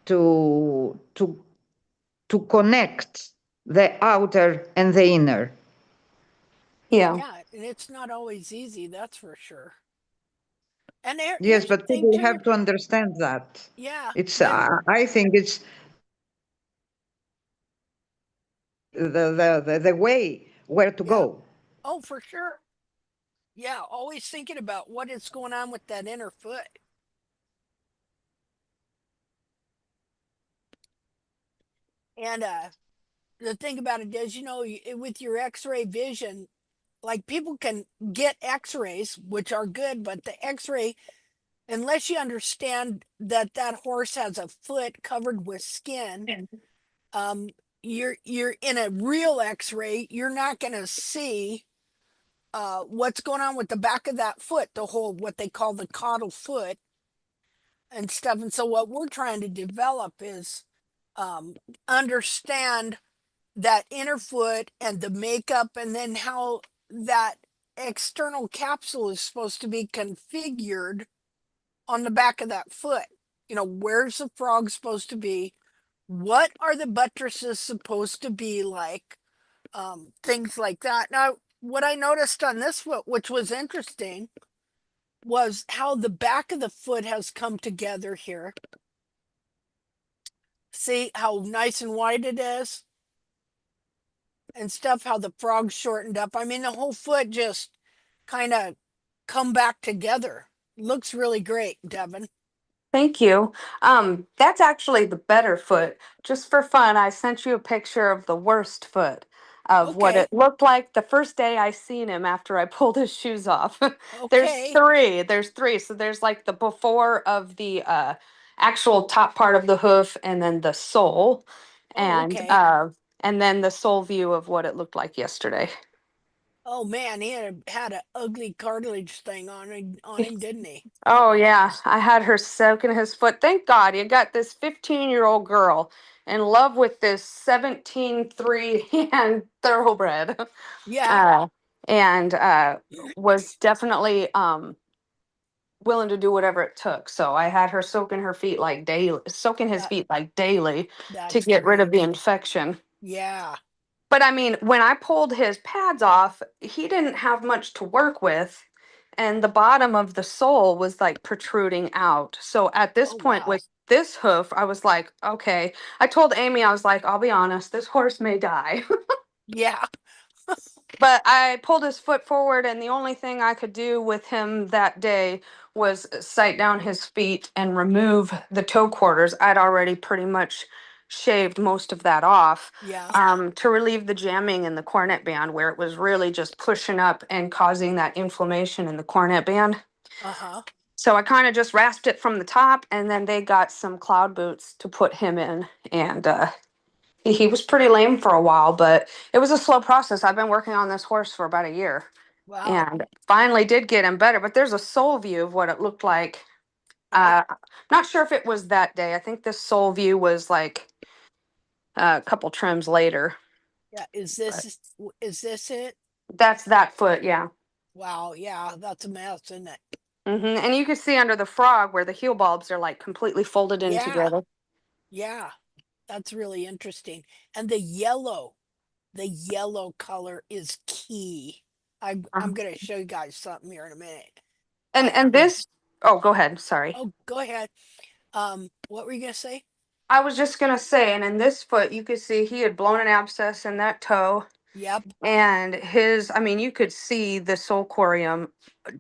to connect the outer and the inner. Yeah. Yeah. And it's not always easy, that's for sure. And Yes, here's the but thing people too. have to understand that. Yeah. It's, When, I think it's the way where to yeah. go. Oh, for sure. Yeah, always thinking about what is going on with that inner foot. And the thing about it is, with your x-ray vision, like people can get x-rays, which are good, but the x-ray, unless you understand that that horse has a foot covered with skin, um, you're in a real x-ray, you're not going to see what's going on with the back of that foot, the whole, what they call the caudal foot and stuff. And so what we're trying to develop is um, understand that inner foot and the makeup, and then how that external capsule is supposed to be configured on the back of that foot. Where's the frog supposed to be? What are the buttresses supposed to be like? Things like that. Now, what I noticed on this foot, which was interesting, was how the back of the foot has come together here. See how nice and wide it is? And stuff, how the frog shortened up. I mean, the whole foot just kind of come back together. Looks really great, Devin. Thank you. That's actually the better foot. Just for fun, I sent you a picture of the worst foot of what Okay. it looked like the first day I seen him after I pulled his shoes off. There's Okay. three. There's three. So there's like the before of the actual top part of the hoof and then the sole Oh, and okay. uh and then the sole view of what it looked like yesterday. Oh man, he had an ugly cartilage thing on him, didn't he? Oh yeah, I had her soaking his foot. Thank God you got this 15-year-old girl in love with this 17 3 hand thoroughbred. Yeah. Uh, and was definitely willing to do whatever it took. So I had her soaking her feet like daily, soaking his That feet like daily to that's get rid of great. the infection. Yeah. But I mean, when I pulled his pads off, he didn't have much to work with. And the bottom of the sole was like protruding out. So at this Oh point wow. with this hoof, I was like, okay. I told Amy, I was like, I'll be honest, this horse may die. Yeah. But I pulled his foot forward, and the only thing I could do with him that day was sight down his feet and remove the toe quarters. I'd already pretty much shaved most of that off Yeah. to relieve the jamming in the cornet band, where it was really just pushing up and causing that inflammation in the cornet band. Uh-huh. So I kind of just rasped it from the top, and then they got some cloud boots to put him in, and he was pretty lame for a while, but it was a slow process. I've been working on this horse for about a year Wow. and finally did get him better. But there's a sole view of what it looked like. Yeah. Not sure if it was that day. I think this sole view was like a couple trims later. Yeah. But Is this it? that's that foot, yeah. Wow. Yeah, that's a mess, isn't it? And you can see under the frog where the heel bulbs are like completely folded in Yeah. together. Yeah. That's really interesting. And the yellow color is key. I'm Uh-huh. gonna show you guys something here in a minute. And The this, oh, go ahead. Sorry. Oh, go ahead. What were you gonna say? I was just gonna say, and in this foot, you could see he had blown an abscess in that toe. Yep. And his, I mean, you could see the sulcorium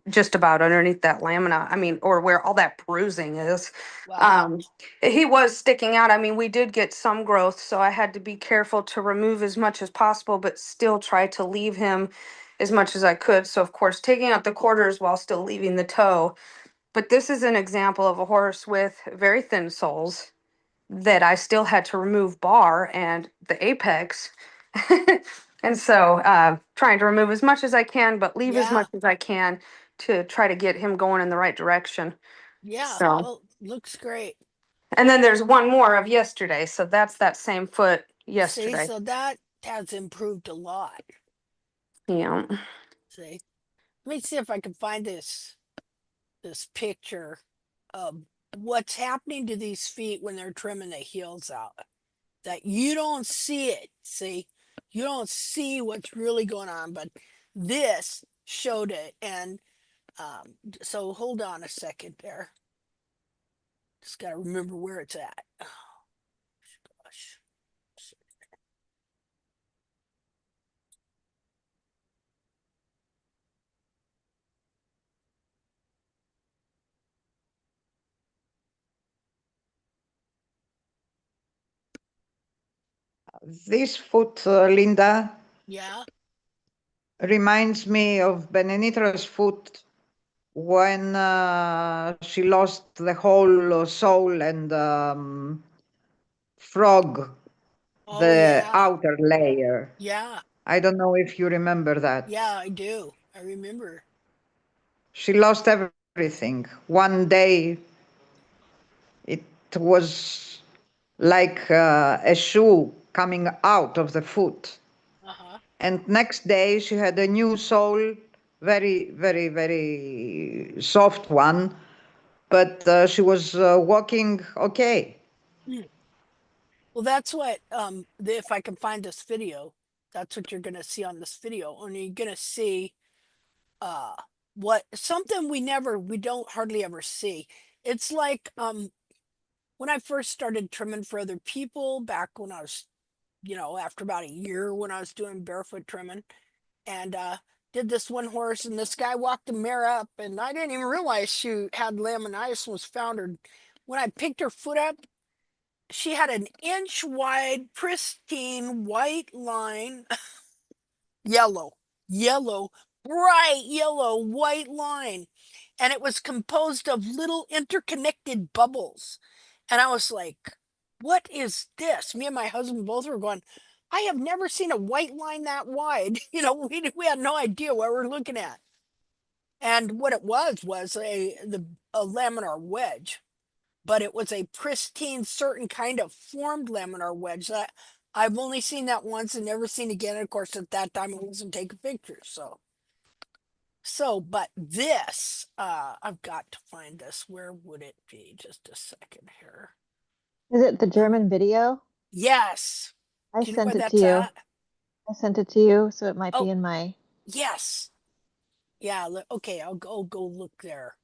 just about underneath that lamina. I mean, or where all that bruising is. Wow. Um, he was sticking out. I mean, we did get some growth, so I had to be careful to remove as much as possible, but still try to leave him as much as I could. So, of course, taking out the quarters while still leaving the toe. But this is an example of a horse with very thin soles that I still had to remove bar and the apex. And so trying to remove as much as I can, but leave as Yeah. much as I can to try to get him going in the right direction. Yeah. So, Well, looks great. and then there's one more of yesterday. So that's that same foot See, yesterday. so that has improved a lot. Yeah. See, let me see if I can find this picture of what's happening to these feet when they're trimming the heels out. That you don't see it. See, you don't see what's really going on, but this showed it. And so hold on a second there. Just got to remember where it's at. Oh, gosh. This foot, Linda, Yeah. reminds me of Benenitra's foot when she lost the whole sole and frog, Oh, the yeah. outer layer. Yeah. I don't know if you remember that. Yeah, I do. I remember. She lost everything. One day it was like a shoe coming out of the foot. Uh-huh. And next day she had a new sole, very, very, very soft one, but she was walking okay. Hmm. Well, that's what if I can find this video, that's what you're gonna see on this video. And you're gonna see uh what something we don't hardly ever see. It's like when I first started trimming for other people back when I was, after about a year when I was doing barefoot trimming, and did this one horse, and this guy walked the mare up, and I didn't even realize she had laminitis and was foundered. When I picked her foot up, she had an inch wide, pristine white line, yellow, yellow, bright yellow, white line. And it was composed of little interconnected bubbles. And I was like, what is this? Me and my husband both were going, I have never seen a white line that wide. We had no idea what we're looking at. And what it was a laminar wedge, but it was a pristine, certain kind of formed laminar wedge that I've only seen that once and never seen again. And of course, at that time, I wasn't taking pictures. But this, I've got to find this. Where would it be? Just a second here. Is it the German video? Yes. I Do you know where sent it to that's you. at? I sent it to you, so it might be Oh, in my. yes. Yeah. Okay. I'll go look there.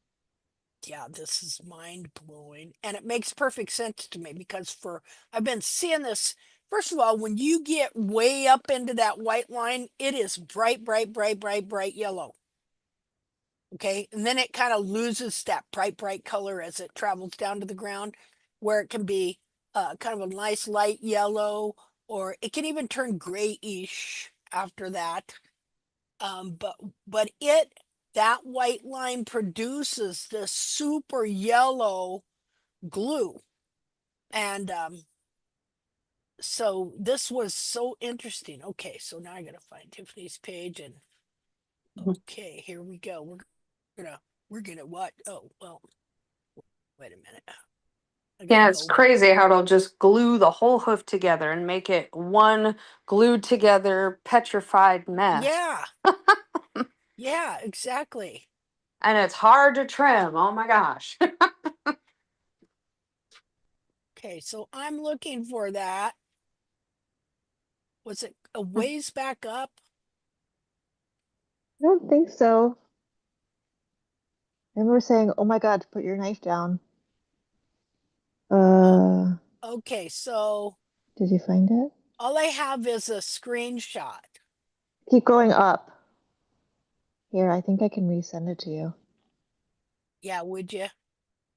Yeah, this is mind blowing. And it makes perfect sense to me because I've been seeing this. First of all, when you get way up into that white line, it is bright, bright, bright, bright, bright yellow. Okay. And then it kind of loses that bright, bright color as it travels down to the ground, where it can be kind of a nice light yellow, or it can even turn grayish after that. Um, but but that white line produces this super yellow glue. And so this was so interesting. Okay, so now I gotta find Tiffany's page, and okay, here we go. Gonna we're gonna what? Oh well, wait a minute. I gotta Yeah, it's go. crazy how it'll just glue the whole hoof together and make it one glued together, petrified mess. Yeah, yeah, exactly. And it's hard to trim. Oh my gosh. Okay, so I'm looking for that. Was it a I ways back up? don't think so. I remember saying, "Oh my God, put your knife down." Uh, Uh, okay, so did you find it? all I have is a screenshot. Keep going up. Here, I think I can resend it to you. Yeah, would you?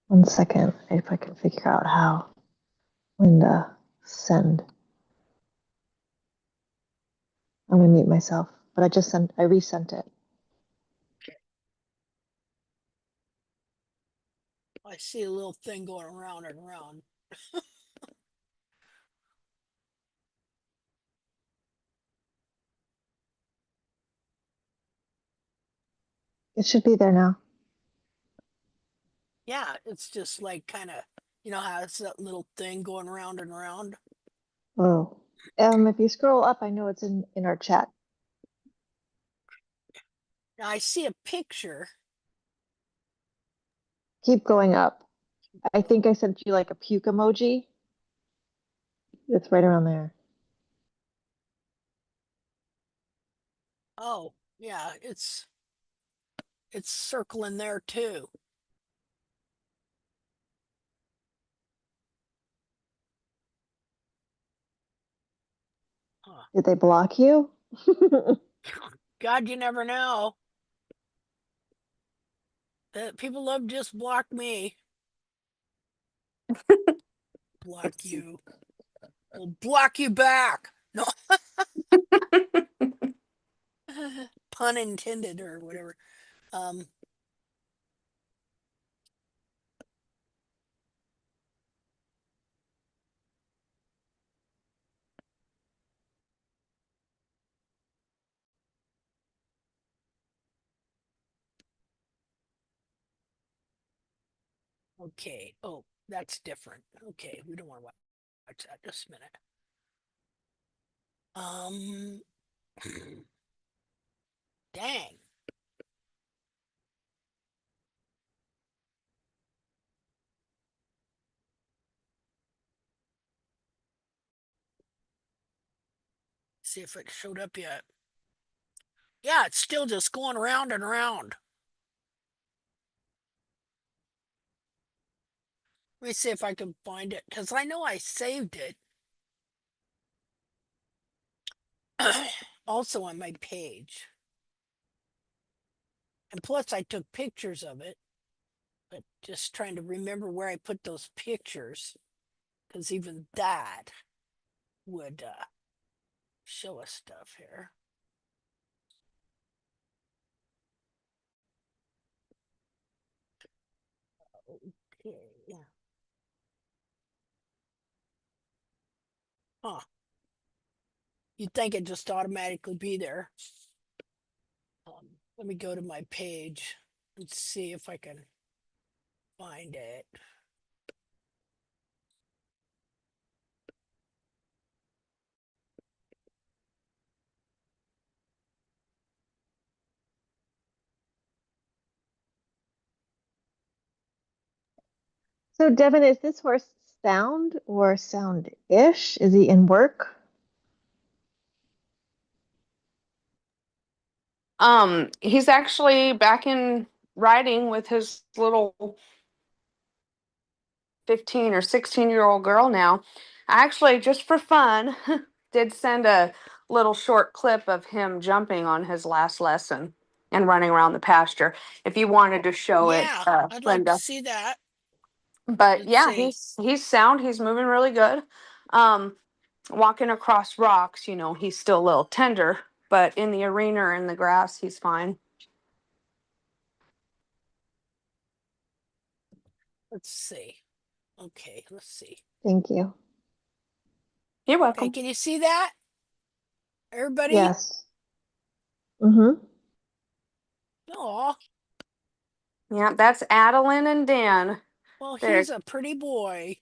One second, if I can figure out how. Linda, send. I'm gonna mute myself, but I resent it. I see a little thing going around and around. It should be there now. Yeah, it's just like kind of, how it's that little thing going around and around. Oh, if you scroll up, I know it's in our chat. Now I see a picture. Keep going up. I think I sent you like a puke emoji. It's right around there. Oh, yeah, it's circling there too. Huh. Did they block you? God, you never know. People love just block me. Block you. I'll block you back. No, pun intended or whatever. Um, okay. Oh, that's different. Okay, we don't want to watch that. Just a minute. Um, dang. See if it showed up yet. Yeah, it's still just going around and around. Let me see if I can find it because I know I saved it. Also on my page. And plus, I took pictures of it, but just trying to remember where I put those pictures because even that would show us stuff here. Okay. Huh. You'd think it'd just automatically be there. Let me go to my page and see if I can find it. So, Devin, is this horse sound or sound-ish? Is he in work? He's actually back in riding with his little 15 or 16-year-old girl now. I actually, just for fun, did send a little short clip of him jumping on his last lesson and running around the pasture. If you wanted to show it, Yeah, I'd like to Linda. see that. But Let's yeah, see. he's sound. He's moving really good. Um, Walking across rocks, he's still a little tender, but in the arena or in the grass, he's fine. Let's see. Okay, let's see. Thank you. You're Okay, welcome. can you see that? Everybody? Yes. Mm-hmm. Oh, Yeah, that's Adeline and Dan. well, There, he's a pretty boy.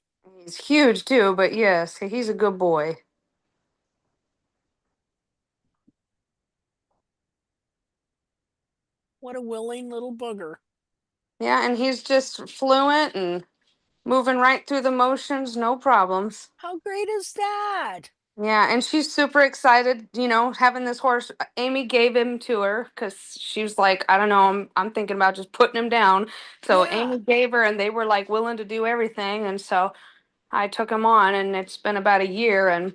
he's huge too, but yes, he's a good boy. What a willing little booger. Yeah, and he's just fluent and moving right through the motions, no problems. How great is that? Yeah, and she's super excited, having this horse. Amy gave him to her because she was like, I don't know, I'm thinking about just putting him down. So Yeah, Amy gave her, and they were like willing to do everything, and so I took him on, and it's been about a year, and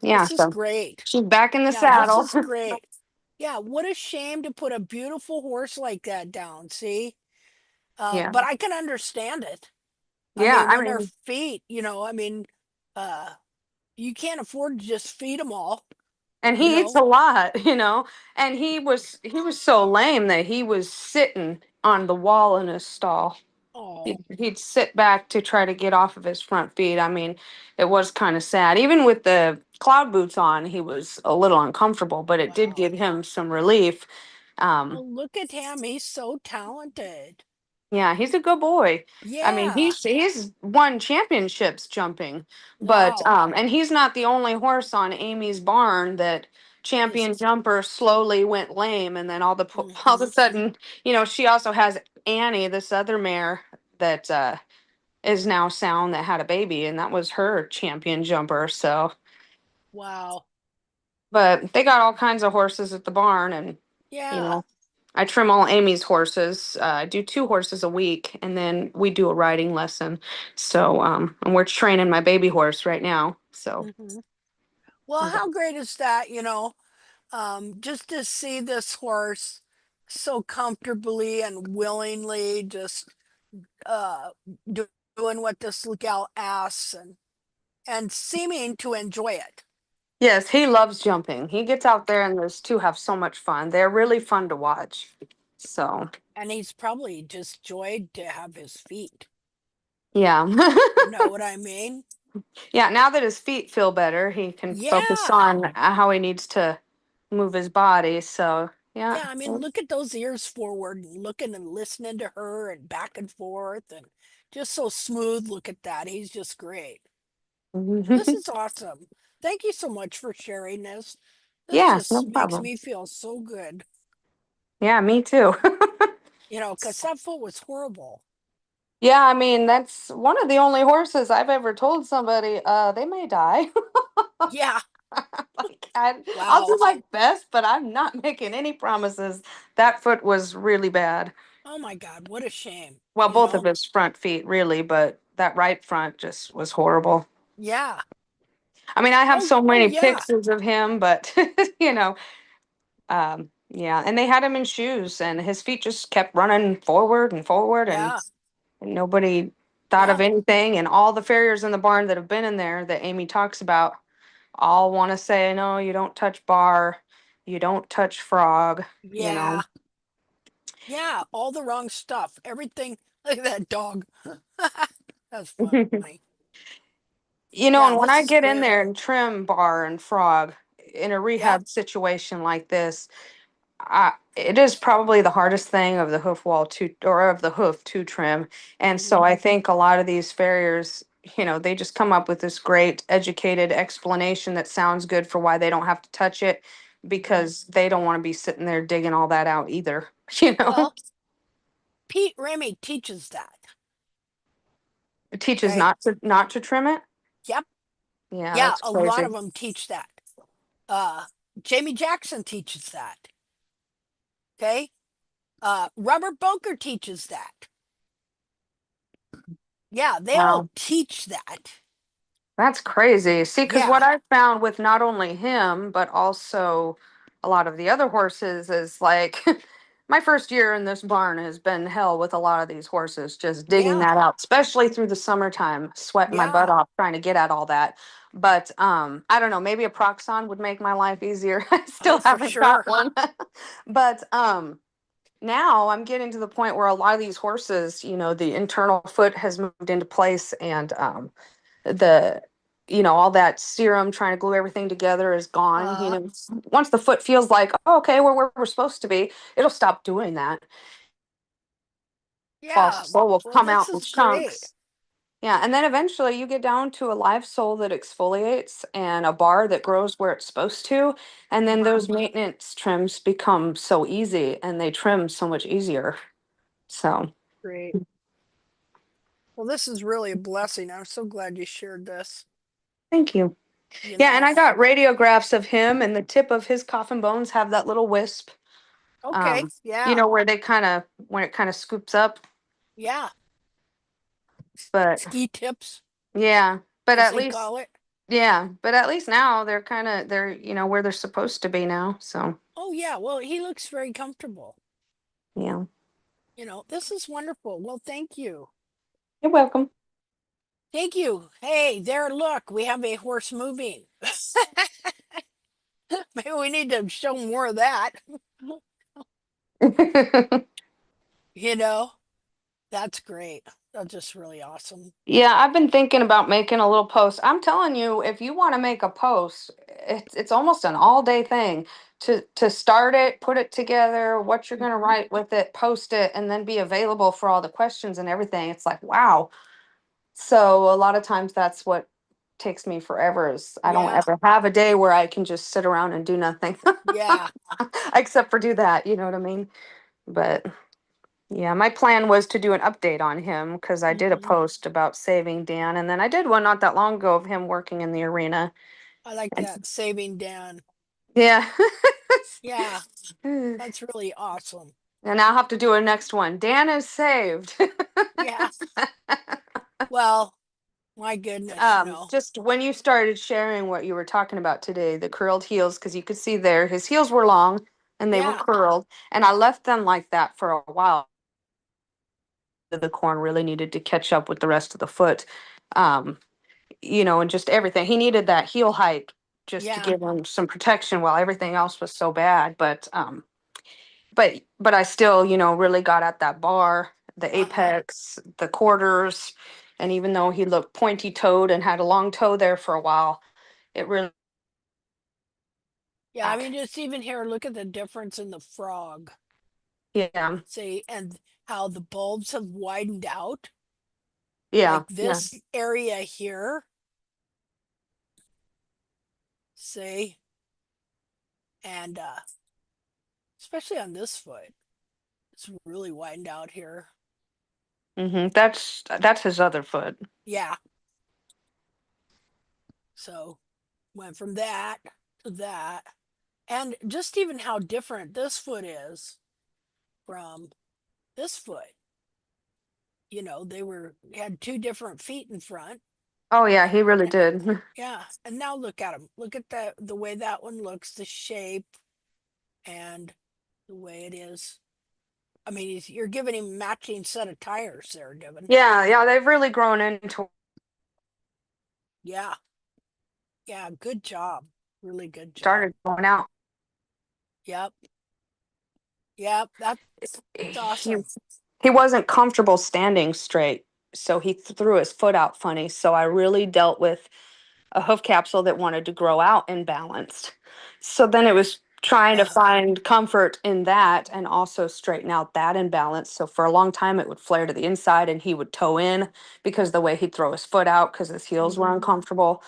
yeah, this is so great. she's back in the Yeah, this saddle. is great. Yeah, what a shame to put a beautiful horse like that down, see? Yeah, But I can understand it. I yeah. mean, I when they're mean, feet, uh, you can't afford to just feed them all, and you he eats a know? lot, and he was so lame that he was sitting on the wall in his stall. Oh, He'd sit back to try to get off of his front feet. I mean, it was kind of sad. Even with the cloud boots on, he was a little uncomfortable, but it did wow. give him some relief. Um, Well, look at him. He's so talented. yeah, he's a good boy. I mean, Yeah. he's won championships jumping, but Wow. and he's not the only horse on Amy's barn that Is champion jumper slowly went lame, and then all of a mm-hmm. sudden, she also has Annie, this other mare that is now sound, that had a baby, and that was her champion jumper. So, Wow. but they got all kinds of horses at the barn, and you Yeah. know, I trim all Amy's horses. I do 2 horses a week, and then we do a riding lesson. So, and we're training my baby horse right now. So, Hmm. Well, how great is that, just to see this horse so comfortably and willingly just uh do- doing what this gal asks and and seeming to enjoy it. Yes, he loves jumping. He gets out there and those two have so much fun. They're really fun to watch. So, And he's probably just joyed to have his feet. yeah. You know what I mean? Yeah, now that his feet feel better, he can focus Yeah. on how he needs to move his body. So, yeah. Yeah, I mean, look at those ears forward and looking and listening to her and back and forth and just so smooth. Look at that. He's just great. This is awesome. Thank you so much for sharing this. This Yeah, no just makes problem. me feel so good, Yeah, me too. because that foot was horrible. Yeah, I mean, that's one of the only horses I've ever told somebody, they may die. Yeah. Like, I'll do Wow. my best, but I'm not making any promises. That foot was really bad. Oh my God. What a shame, Well, you both of know? his front feet, really, but that right front just was horrible. Yeah. I mean, I have so Oh many yeah. pictures of him, but you know, yeah. And they had him in shoes, and his feet just kept running forward and forward, Yeah. and nobody thought Yeah. of anything. And all the farriers in the barn that have been in there that Amy talks about all want to say, no, you don't touch bar, you don't touch frog, you know. Yeah. Yeah. All the wrong stuff. Everything. Look at that dog. That's funny. You know, Yeah, and when this I is get in great. there and trim bar and frog in a Yep. rehab situation like this, it is probably the hardest thing of the hoof wall to, or of the hoof to trim. And so Hmm. I think a lot of these farriers, you know, they just come up with this great educated explanation that sounds good for why they don't have to touch it Hmm. because they don't want to be sitting there digging all that out either, you know? Well, Pete Remy teaches that. It teaches Okay. not to trim it. Yep. Yeah, Yeah, that's a lot crazy. of them teach that. Uh, Jamie Jackson teaches that. Okay. Robert Boker teaches that. Yeah, they all Wow. teach that. That's crazy. See, because Yeah. what I've found with not only him, but also a lot of the other horses is like my first year in this barn has been hell with a lot of these horses, just digging Yeah. that out, especially through the summertime, sweating my Yeah. butt off trying to get at all that. But I don't know, maybe a Proxon would make my life easier. I Oh, still for haven't got sure. one. But now I'm getting to the point where a lot of these horses, you know, the internal foot has moved into place and the all that serum trying to glue everything together is gone. Uh, Once the foot feels like, oh, okay, we're where we're supposed to be, it'll stop doing that. yeah. False sole will Well, come this out in is great. chunks. Yeah, and then eventually you get down to a live sole that exfoliates and a bar that grows where it's supposed to, and then Hmm. those maintenance trims become so easy and they trim so much easier. So Great. Well, this is really a blessing. I'm so glad you shared this, thank you. you Yeah, and know. I got radiographs of him, and the tip of his coffin bones have that little wisp. Okay. um Yeah. where they kind of when it kind of scoops up, Yeah. but Ski tips, yeah, but as at they least call it. now they're where they're supposed to be now, so Oh, yeah. Well, he looks very comfortable. yeah. This is wonderful. Well, thank you. You're welcome. Thank you. Hey, there, look, we have a horse moving. Maybe we need to show more of that. You know, that's great. That's just really awesome. Yeah, I've been thinking about making a little post. I'm telling you, if you want to make a post, it's almost an all day thing to start it, put it together, what you're gonna Mhm. write with it, post it, and then be available for all the questions and everything. It's like, wow. So a lot of times that's what takes me forever is I don't Yeah, ever have a day where I can just sit around and do nothing yeah. except for do that, you know what I mean? But yeah, my plan was to do an update on him because I did a Hmm. post about saving Dan, and then I did one not that long ago of him working in the arena. I like And that. Saving Dan. yeah. Yeah, And that's really awesome. I'll have to do a next one. Dan is saved. Yeah. Well, my goodness, Just when you started sharing what you were talking about today, the curled heels, because you could see there his heels were long and they were Yeah. curled, and I left them like that for a while. The corn really needed to catch up with the rest of the foot. Um, and just everything. He needed that heel height just to Yeah. give him some protection while everything else was so bad. But I still, really got at that bar, the apex, the quarters, and even though he looked pointy toed and had a long toe there for a while, it really Yeah, I mean, just even here, look at the difference in the frog. yeah, See, and how the bulbs have widened out. yeah, Like yeah. this area here. See? And especially on this foot. It's really widened out here. That's his other foot. Yeah. So went from that to that. And just even how different this foot is from this foot. They had two different feet in front. Oh yeah, he really did. Yeah. And now look at him. Look at the way that one looks, the shape and the way it is. I mean, you're giving him matching set of tires there, Devin. Yeah, they've really grown into Yeah. Yeah, good job. Really good job. started going out. Yep. Yep. That's He awesome. he wasn't comfortable standing straight, so he threw his foot out funny. So I really dealt with a hoof capsule that wanted to grow out imbalanced. So then it was trying to find comfort in that and also straighten out that imbalance. So for a long time it would flare to the inside and he would toe in because the way he'd throw his foot out because his heels were uncomfortable.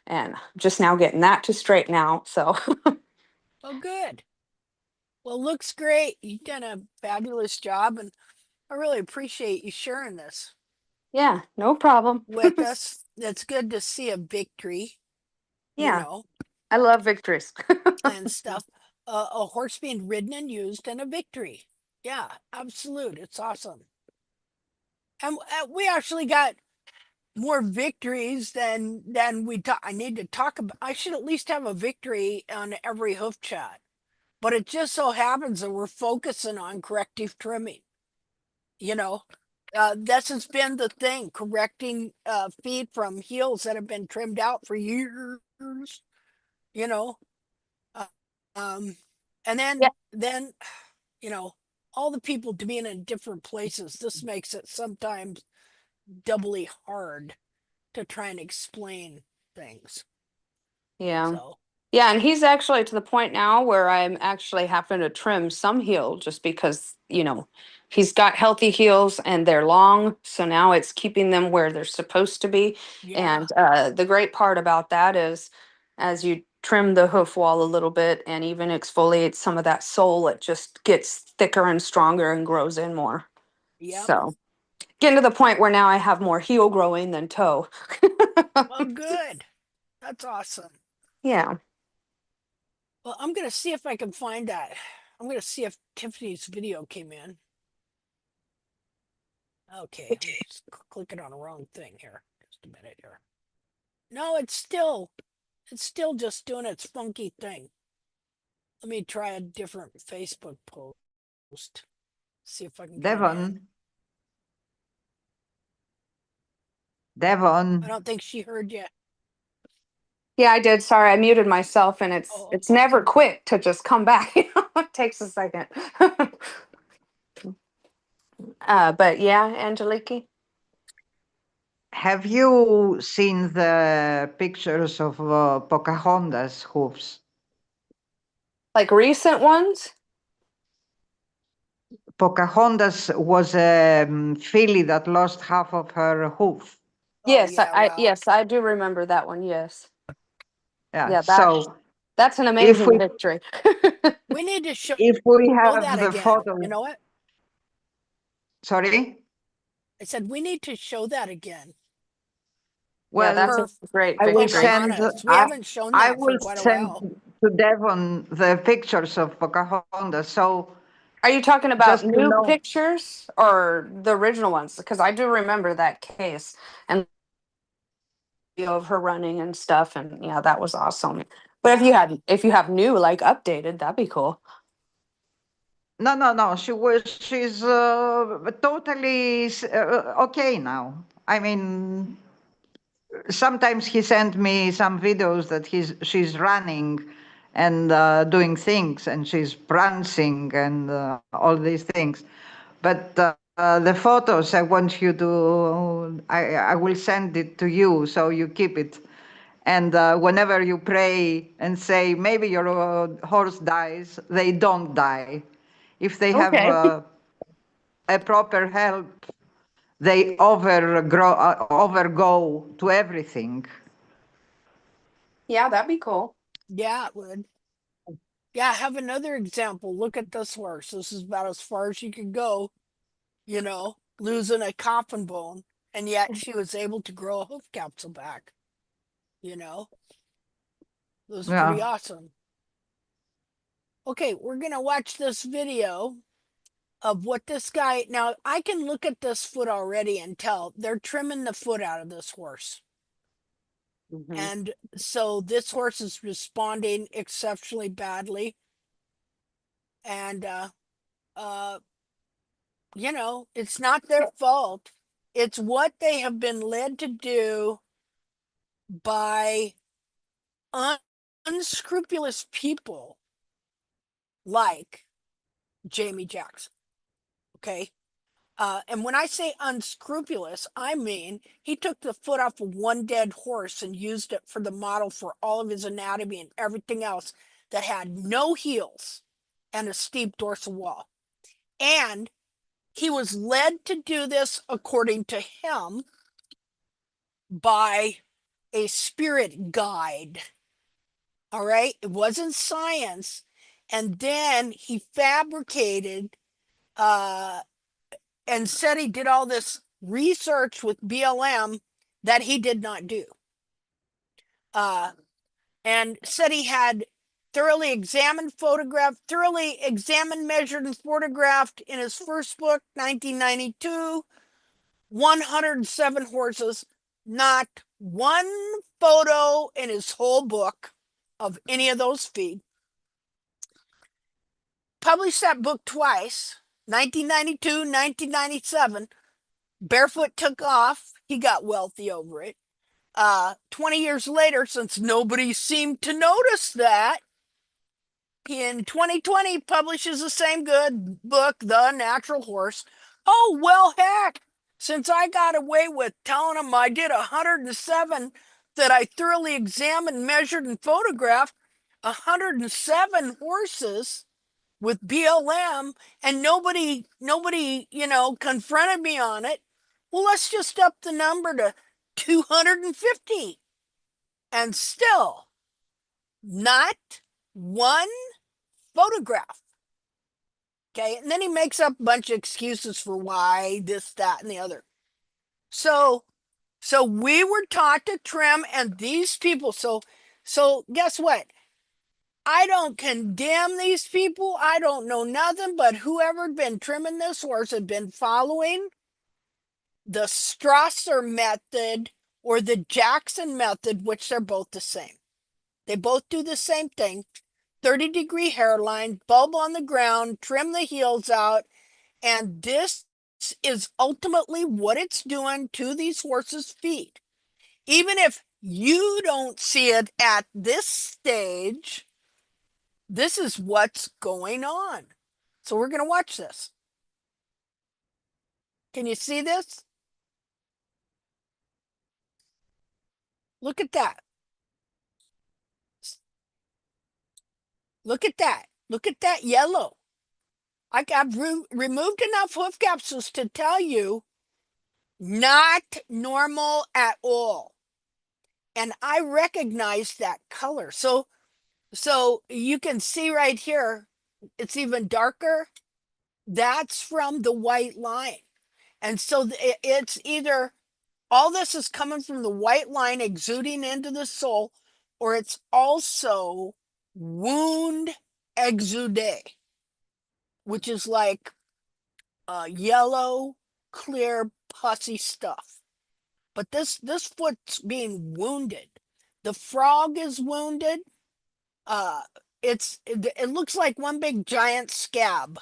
And just now getting that to straighten out. So Oh, good. Well, looks great. You've done a fabulous job, and I really appreciate you sharing this yeah, no problem. with us. It's good to see a victory, you Yeah, know, I love victories. and stuff. A horse being ridden and used, and a victory. Yeah, absolute. It's awesome. And we actually got more victories than we talk. I need to talk about. I should at least have a victory on every hoof chat. But it just so happens that we're focusing on corrective trimming. You know, this has been the thing, correcting feet from heels that have been trimmed out for years. You know, uh, um, and Yeah. then all the people to being in different places. This makes it sometimes doubly hard to try and explain things. Yeah. So Yeah, and he's actually to the point now where I'm actually having to trim some heel just because, he's got healthy heels and they're long. So now it's keeping them where they're supposed to be. yeah, And the great part about that is as you trim the hoof wall a little bit and even exfoliate some of that sole, it just gets thicker and stronger and grows in more. yep. So getting to the point where now I have more heel growing than toe. Well, good. That's awesome. Yeah. Well, I'm gonna see if I can find that. I'm gonna see if Tiffany's video came in. Okay, I'm just clicking on the wrong thing here. Just a minute here. No, it's still just doing its funky thing. Let me try a different Facebook post. See if I can get it in. I Devon, don't think she heard you. Yeah, I did. Sorry, I muted myself and it's Oh, it's never quick to just come back. It takes a second. But yeah, Angeliki. have you seen the pictures of Pocahontas hoofs? Like recent ones? Pocahontas was a filly that lost half of her hoof. oh Yes, yeah. Wow. yes, I do remember that one. Yes. Yeah. Yeah, So that's an if amazing we victory. We need to show if we that have the again. photo, You know what? sorry. I said we need to show that again. Yeah, that's Well, a Her great I will victory. send Pocahontas. We I haven't shown I that for will quite a send while. to Devon the pictures of Pocahontas. So Are you talking about just to new know. pictures or the original ones? Because I do remember that case and video of her running and stuff, and yeah, that was awesome. But Yeah. if you have new, like updated, that'd be cool. No. She's totally okay now. I mean, sometimes he sent me some videos that she's running and doing things, and she's prancing and all these things. But the photos, I want you to, I will send it to you so you keep it. And whenever you pray and say, maybe your horse dies, they don't die. If they have Okay. a proper help, they overgo to everything. Yeah, that'd be cool. Yeah, it would. Yeah, I have another example. Look at this horse. This is about as far as she could go, losing a coffin bone, and yet she was able to grow a hoof capsule back. It was pretty Yeah. awesome. Okay, we're gonna watch this video of what this guy. Now, I can look at this foot already and tell they're trimming the foot out of this horse. Mhm. And so this horse is responding exceptionally badly. And uh it's not their fault. It's what they have been led to do by unscrupulous people like Jamie Jackson. Okay. And when I say unscrupulous, I mean he took the foot off of one dead horse and used it for the model for all of his anatomy and everything else that had no heels and a steep dorsal wall. And he was led to do this, according to him, by a spirit guide. All right. It wasn't science. And then he fabricated and said he did all this research with BLM that he did not do. And said he had thoroughly examined, measured, and photographed in his first book, 1992, 107 horses, not one photo in his whole book of any of those feet. Published that book twice, 1992, 1997. Barefoot took off. He got wealthy over it. 20 years later, since nobody seemed to notice that, in 2020 publishes the same good book, The Natural Horse. Oh, well, heck, since I got away with telling him I did 107 that I thoroughly examined, measured, and photographed, 107 horses with BLM, and nobody, confronted me on it. Well, let's just up the number to 250. And still, not one photograph. Okay. And then he makes up a bunch of excuses for why this, that, and the other. So we were taught to trim, and these people, so guess what? I don't condemn these people. I don't know nothing, but whoever had been trimming this horse had been following the Strasser method or the Jackson method, which they're both the same. They both do the same thing. 30-degree hairline, bulb on the ground, trim the heels out, and this is ultimately what it's doing to these horses' feet. Even if you don't see it at this stage, this is what's going on. So we're going to watch this. Can you see this? Look at that. Look at that. Look at that yellow. I've removed enough hoof capsules to tell you, not normal at all. And I recognize that color. So you can see right here, it's even darker. That's from the white line. And so it's either all this is coming from the white line exuding into the sole, or it's also wound exudé, which is like yellow, clear, pussy stuff. But this foot's being wounded. The frog is wounded. Uh, it looks like one big giant scab.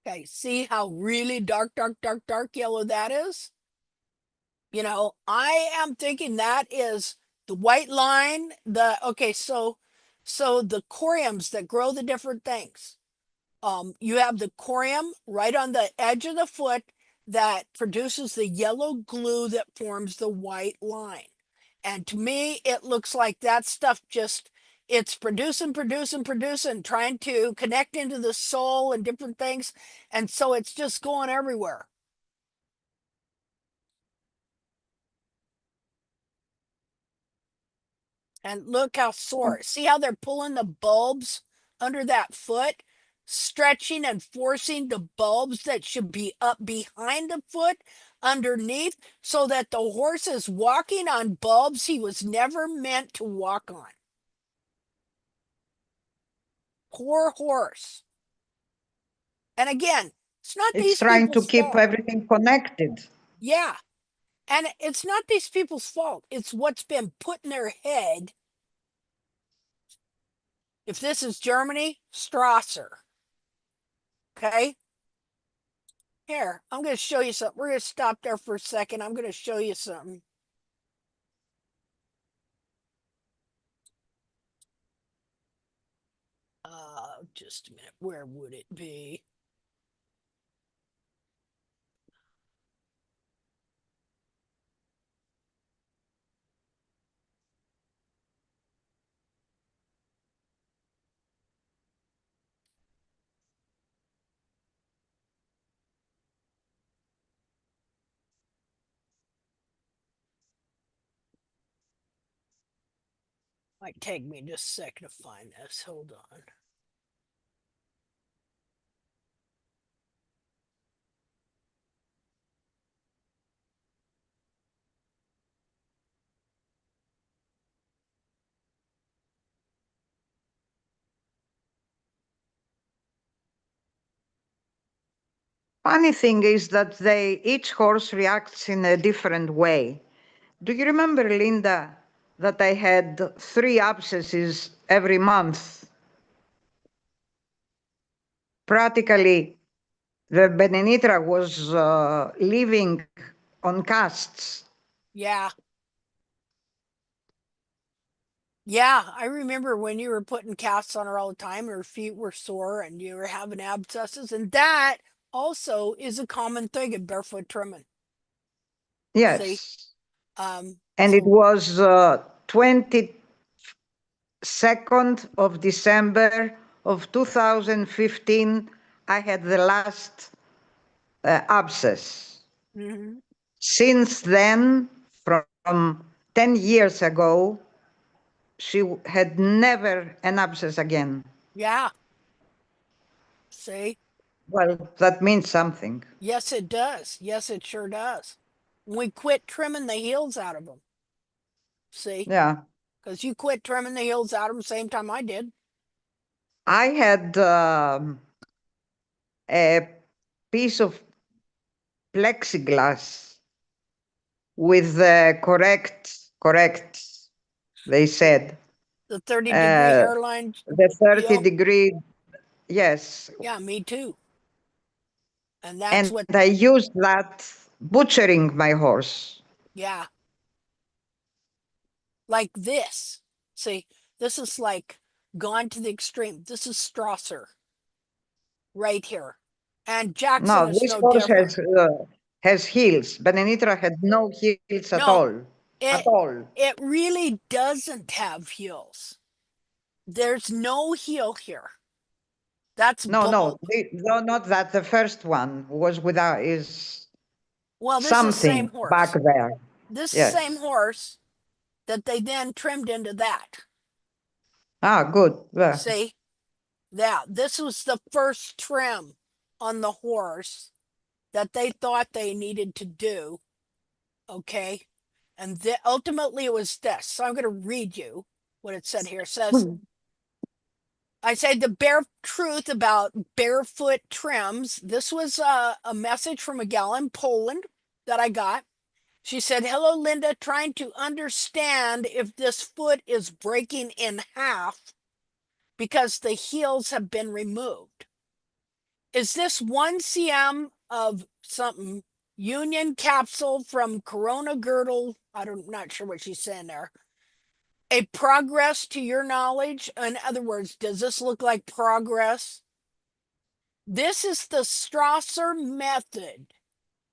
Okay, see how really dark, dark, dark, dark yellow that is? You know, I am thinking that is the white line, okay, so the coriums that grow the different things. You have the corium right on the edge of the foot that produces the yellow glue that forms the white line. And to me, it looks like that stuff just, it's producing, trying to connect into the soul and different things. And so it's just going everywhere. And look how sore. See how they're pulling the bulbs under that foot, stretching and forcing the bulbs that should be up behind the foot underneath so that the horse is walking on bulbs he was never meant to walk on. Poor horse. And again, it's not It's these trying to people's keep fault. everything connected. Yeah. And it's not these people's fault. It's what's been put in their head. If this is Germany, Strasser. Okay. Here, I'm going to show you something. We're going to stop there for a second. I'm going to show you something. Just a minute. Where would it be? Might take me just a second to find this. Hold on. Funny thing is that each horse reacts in a different way. Do you remember, Linda, that I had 3 abscesses every month? Practically, the Benenitra was living on casts. Yeah. Yeah, I remember when you were putting casts on her all the time, and her feet were sore and you were having abscesses. And that also is a common thing in barefoot trimming. See? Yes. And it So was 22nd of December of 2015, I had the last abscess. mhm. Since then, from 10 years ago, she had never an abscess again. Yeah. See? Well, that means something. Yes, it does. Yes, it sure does. We quit trimming the heels out of them. See? Yeah. Because you quit trimming the heels out of them same time I did. I had a piece of plexiglass with the correct, they said, The 30-degree uh, hairline the 30 deal. degree, yes. Yeah, me too. And that's And what, I used that butchering my horse. yeah, like this. See, this is like gone to the extreme. This is Strasser right here. And Jackson No, is this no horse different. has heels. Benenitra had no heels at No, all. At it all. it really doesn't have heels. There's no heel here. That's No, bulb. no, not that. The first one was without is Well, this is the same something back horse. there. This same Yes. horse that they then trimmed into that. Ah, good. Yeah. See? Yeah, this was the first trim on the horse that they thought they needed to do. Okay. And ultimately it was this. So I'm going to read you what it said here. It says, I say the bare truth about barefoot trims. This was a message from a gal in Poland that I got. She said, hello, Linda, trying to understand if this foot is breaking in half because the heels have been removed. is this 1 cm of something union capsule from corona girdle? I'm not sure what she's saying there. A progress to your knowledge? In other words, does this look like progress? This is the Strasser method.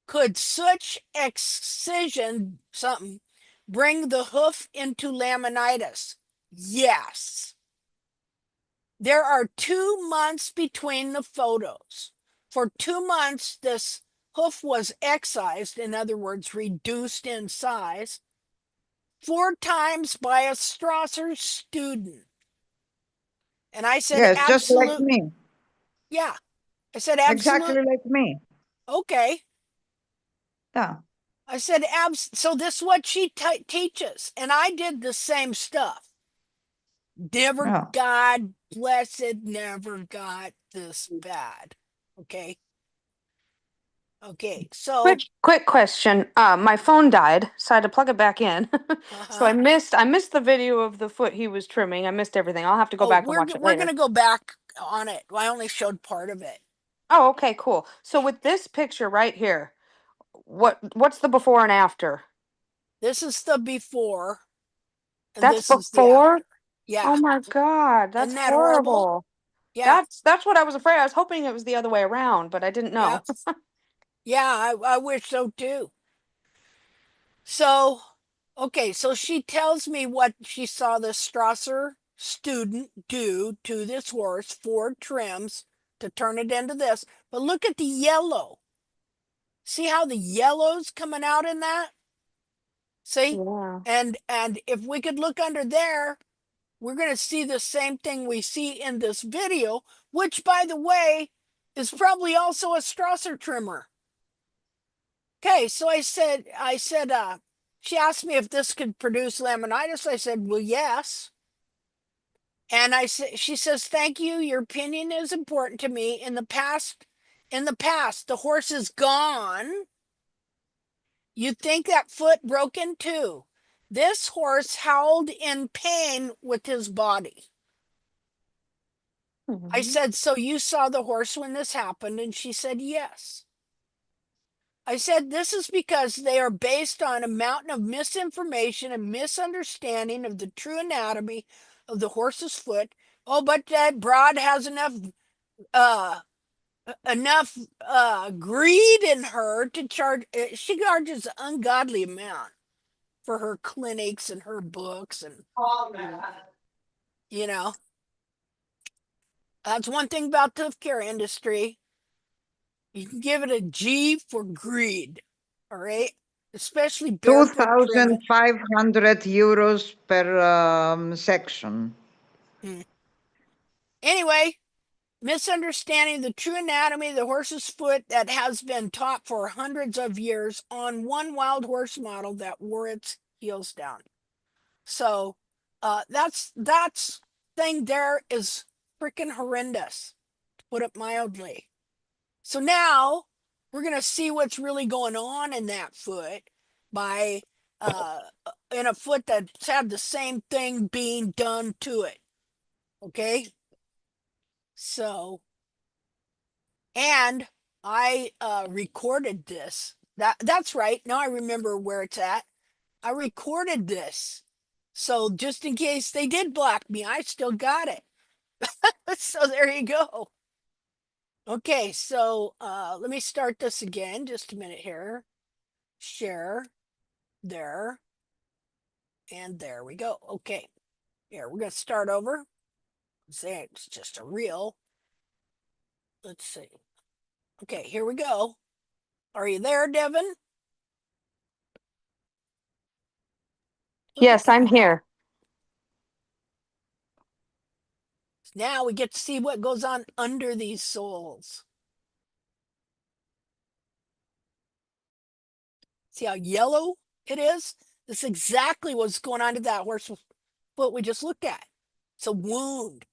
Could such excision, something, bring the hoof into laminitis? Yes. There are 2 months between the photos. For 2 months, this hoof was excised, in other words, reduced in size, 4 times by a Strasser student. And I said, Yes, just like absolute. me. Yeah. I said, Exactly absolute. like me. Okay. Yeah. I said, so this is what she teaches. And I did the same stuff. Never, Yeah. God bless it, never got this bad. Okay. Okay. So, Quick question. My phone died, so I had to plug it back in. So uh-huh. I missed the video of the foot he was trimming. I missed everything. I'll have to go Oh, back and watch it we're later. gonna go back on it. I only showed part of it. Oh, okay, cool. So with this picture right here, what's the before and after? This is the before, and That's this is the before? after. Yeah. Oh my God, that's Isn't that horrible? horrible. Yeah. That's what I was afraid. I was hoping it was the other way around, but I didn't Yeah. know. Yeah. I wish so too. So, okay. So she tells me what she saw the Strasser student do to this horse, 4 trims to turn it into this. But look at the yellow. See how the yellow's coming out in that? See? Yeah. And if we could look under there, we're going to see the same thing we see in this video, which, by the way, is probably also a Strasser trimmer. Okay, so she asked me if this could produce laminitis. I said, well, yes. And she says, thank you. Your opinion is important to me. In the past, the horse is gone. You'd think that foot broke in two. This horse howled in pain with his body. I Mhm. said, so you saw the horse when this happened? And she said, yes. I said, this is because they are based on a mountain of misinformation and misunderstanding of the true anatomy of the horse's foot. Oh, but that broad has uh, enough greed in her to charge. She charges an ungodly amount for her clinics and her books, and you know, that's one thing about the care industry. You can give it a G for greed. All right. Especially barefoot trimming. 2,500 euros per section. Hmm. Anyway, misunderstanding the true anatomy of the horse's foot that has been taught for hundreds of years on one wild horse model that wore its heels down. So that's thing there is freaking horrendous, to put it mildly. So now we're gonna see what's really going on in that foot by in a foot that's had the same thing being done to it. Okay. So, and I recorded this. That's right. Now I remember where it's at. I recorded this. So just in case they did block me, I still got it. So there you go. Okay, so let me start this again. Just a minute here. Share there, and there we go. Okay, here we're gonna start over. Say it's just a reel. Let's see. Okay, here we go. Are you there, Devin? Look at Yes, I'm that. here. Now we get to see what goes on under these soles. See how yellow it is? This is exactly what's going on to that horse foot we just looked at. It's a wound.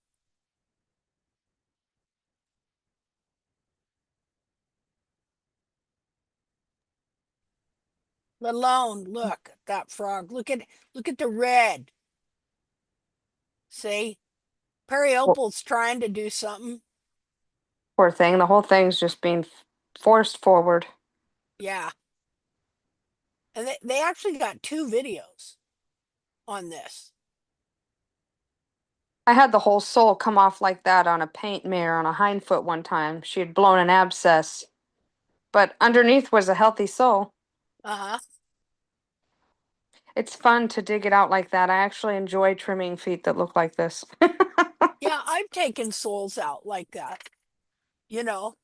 Let alone look at that frog. Look at the red. See? Poor Periopal's trying to do something. Poor thing. The whole thing's just being forced forward. Yeah. And they actually got 2 videos on this. I had the whole sole come off like that on a paint mare on a hind foot one time. She had blown an abscess, but underneath was a healthy sole. Uh-huh. It's fun to dig it out like that. I actually enjoy trimming feet that look like this. Yeah, I've taken soles out like that, you know,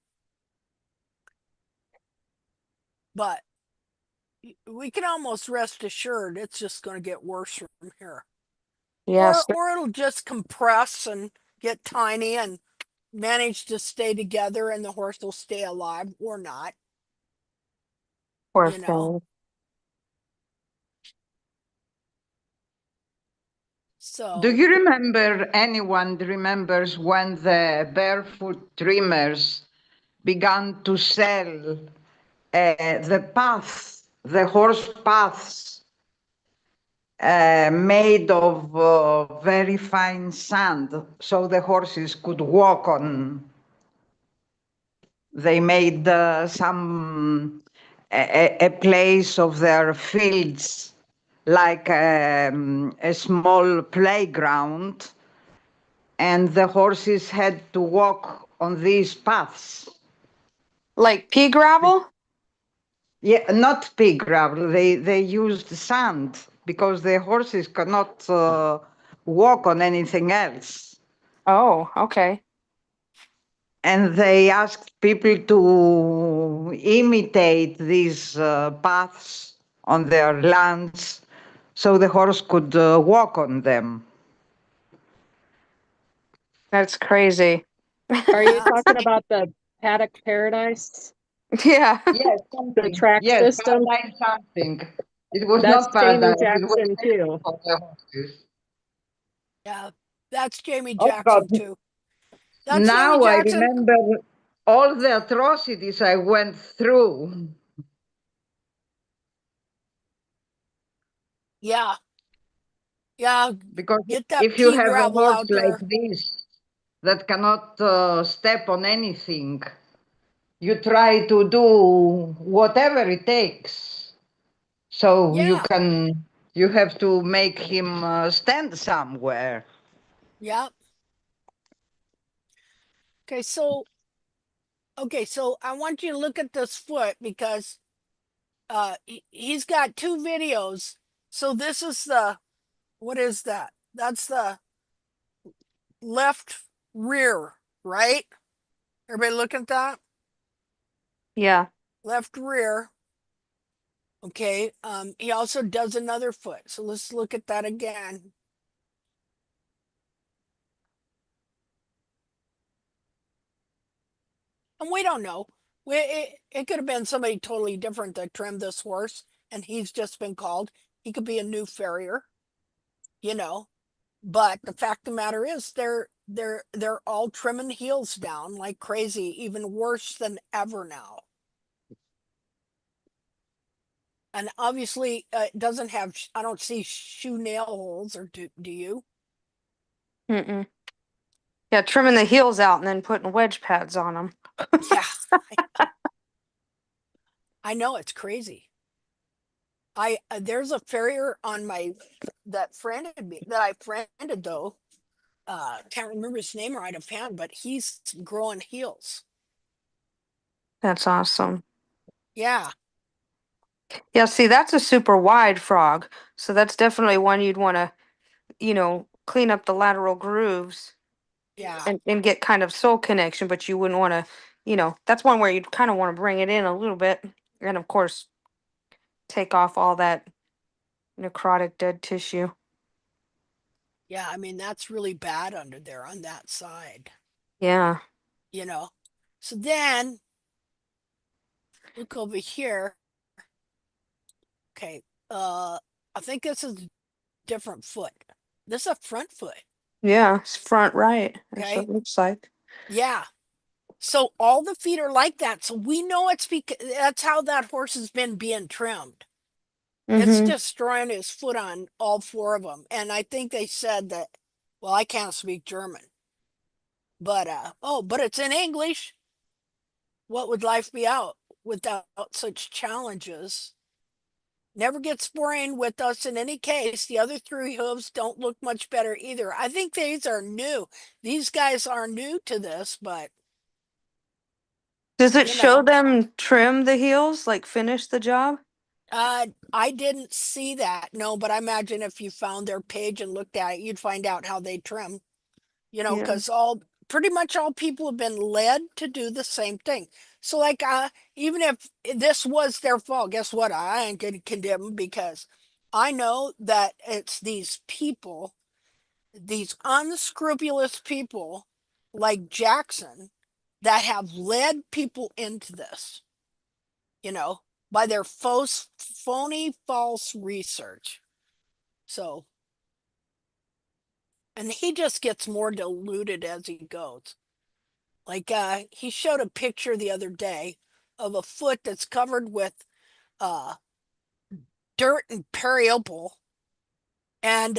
but we can almost rest assured it's just going to get worse from here. Yes, Or it'll just compress and get tiny and manage to stay together and the horse will stay alive or not, poor you know. thing. Do So, you remember, anyone remembers when the barefoot trimmers began to sell the paths, the horse paths made of very fine sand so the horses could walk on? They made a place of their fields like a small playground, and the horses had to walk on these paths. Like pea gravel? Yeah, not pig gravel. They used sand because the horses cannot walk on anything else. Oh, okay. And they asked people to imitate these paths on their lands so the horse could walk on them. That's crazy. Are you yeah, talking about the paddock paradise, Yeah. Yes, the something. track Yes, system? paradise something. It was That's not Jamie paradise. It was Jackson too. for the horses. yeah, that's Jamie Oh God! Jackson too. That's Jamie Now I Jackson. remember all the atrocities I went through. Yeah, yeah, Because get that if you pea have a gravel horse out like there. this that cannot step on anything, you try to do whatever it takes. So Yeah, you have to make him stand somewhere. yeah. Okay, so I want you to look at this foot because he's got 2 videos. So this is what is that? That's the left rear, right? Everybody look at that? Yeah. Left rear. Okay. He also does another foot. So let's look at that again. And we don't know. It could have been somebody totally different that trimmed this horse, and he's just been called. He could be a new farrier, you know. But the fact of the matter is, they're all trimming heels down like crazy, even worse than ever now. And obviously, it doesn't have. I don't see shoe nail holes, or do you? Mm-mm. Yeah, trimming the heels out and then putting wedge pads on them. Yeah, I know it's crazy. I there's a farrier on my that friended me that I friended though. Can't remember his name right offhand, but he's growing heels. That's awesome. Yeah, Yeah, see, that's a super wide frog. So that's definitely one you'd want to, clean up the lateral grooves yeah, and get kind of sole connection, but you wouldn't want to, that's one where you'd kind of want to bring it in a little bit. And of course, take off all that necrotic dead tissue. yeah. I mean, that's really bad under there on that side, Yeah. you know. So then look over here. Okay, I think this is a different foot. This is a front foot. Yeah, it's front right. That's what Okay, it looks like. yeah. So all the feet are like that. So we know it's because that's how that horse has been being trimmed. It's Mm-hmm. destroying his foot on all 4 of them. And I think they said that, well, I can't speak German, but but it's in English. What would life be out without such challenges? Never gets boring with us in any case. The other three hooves don't look much better either. I think these are new. These guys are new to this, but Does it you show know, them trim the heels, like finish the job? I didn't see that. No, but I imagine if you found their page and looked at it, you'd find out how they trim. Yeah. Because pretty much all people have been led to do the same thing. So like even if this was their fault, guess what? I ain't gonna condemn them because I know that it's these people, these unscrupulous people like Jackson that have led people into this, you know, by their phony false research. So and he just gets more deluded as he goes. Like he showed a picture the other day of a foot that's covered with uh dirt and periopal, and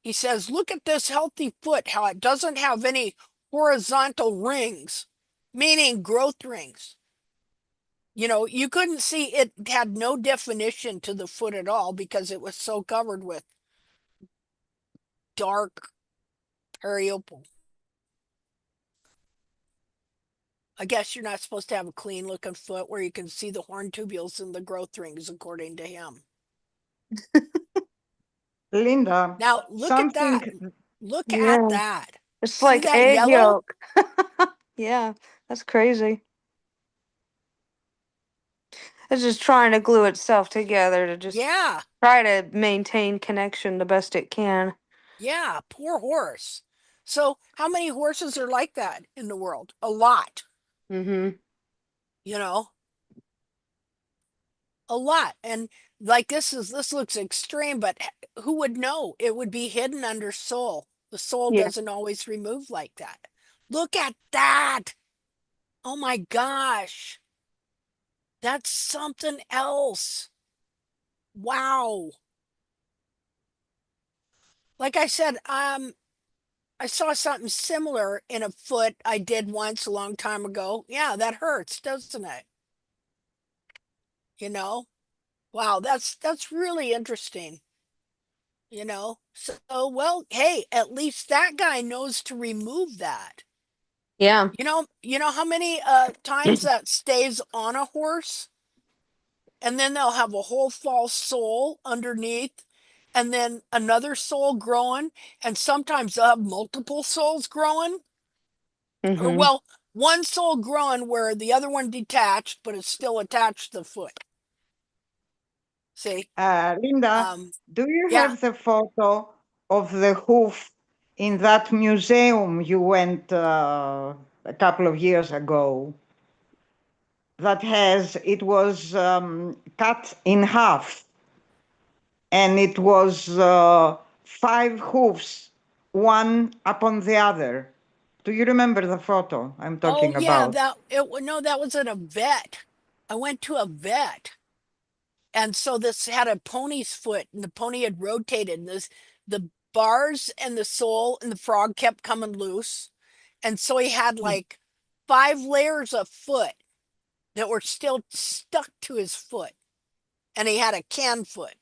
he says, "Look at this healthy foot, how it doesn't have any horizontal rings, meaning growth rings." You couldn't see it had no definition to the foot at all because it was so covered with dark periopal. I guess you're not supposed to have a clean looking foot where you can see the horn tubules and the growth rings, according to him. Linda, Now, look at that. something, Look at Yeah. that. It's See like that egg yellow? yolk. Yeah, that's crazy. It's just trying to glue itself together to just Yeah. try to maintain connection the best it can. Yeah. Poor horse. So, how many horses are like that in the world? A lot, Mm-hmm. you know, a lot. And like this looks extreme, but who would know? It would be hidden under sole. The sole Yeah. doesn't always remove like that. Look at that. Oh my gosh. That's something else. Wow. Like I said, I saw something similar in a foot I did once a long time ago. Yeah, that hurts, doesn't it? You know? Wow, that's really interesting, you know? So, well, hey, at least that guy knows to remove that. Yeah. You know how many times that stays on a horse and then they'll have a whole false sole underneath and then another sole growing and sometimes they'll have multiple soles growing. Or Mm-hmm. well, one sole growing where the other one detached, but it's still attached to the foot. See? Linda, Um, do you yeah. have the photo of the hoof in that museum you went a couple of years ago? That it was cut in half, and it was five hoofs, one upon the other. Do you remember the photo I'm Oh talking yeah, about? that it no, that was at a vet. I went to a vet, and so this had a pony's foot, and the pony had rotated. The bars and the sole and the frog kept coming loose, and so he had like 5 layers of foot that were still stuck to his foot, and he had a can foot.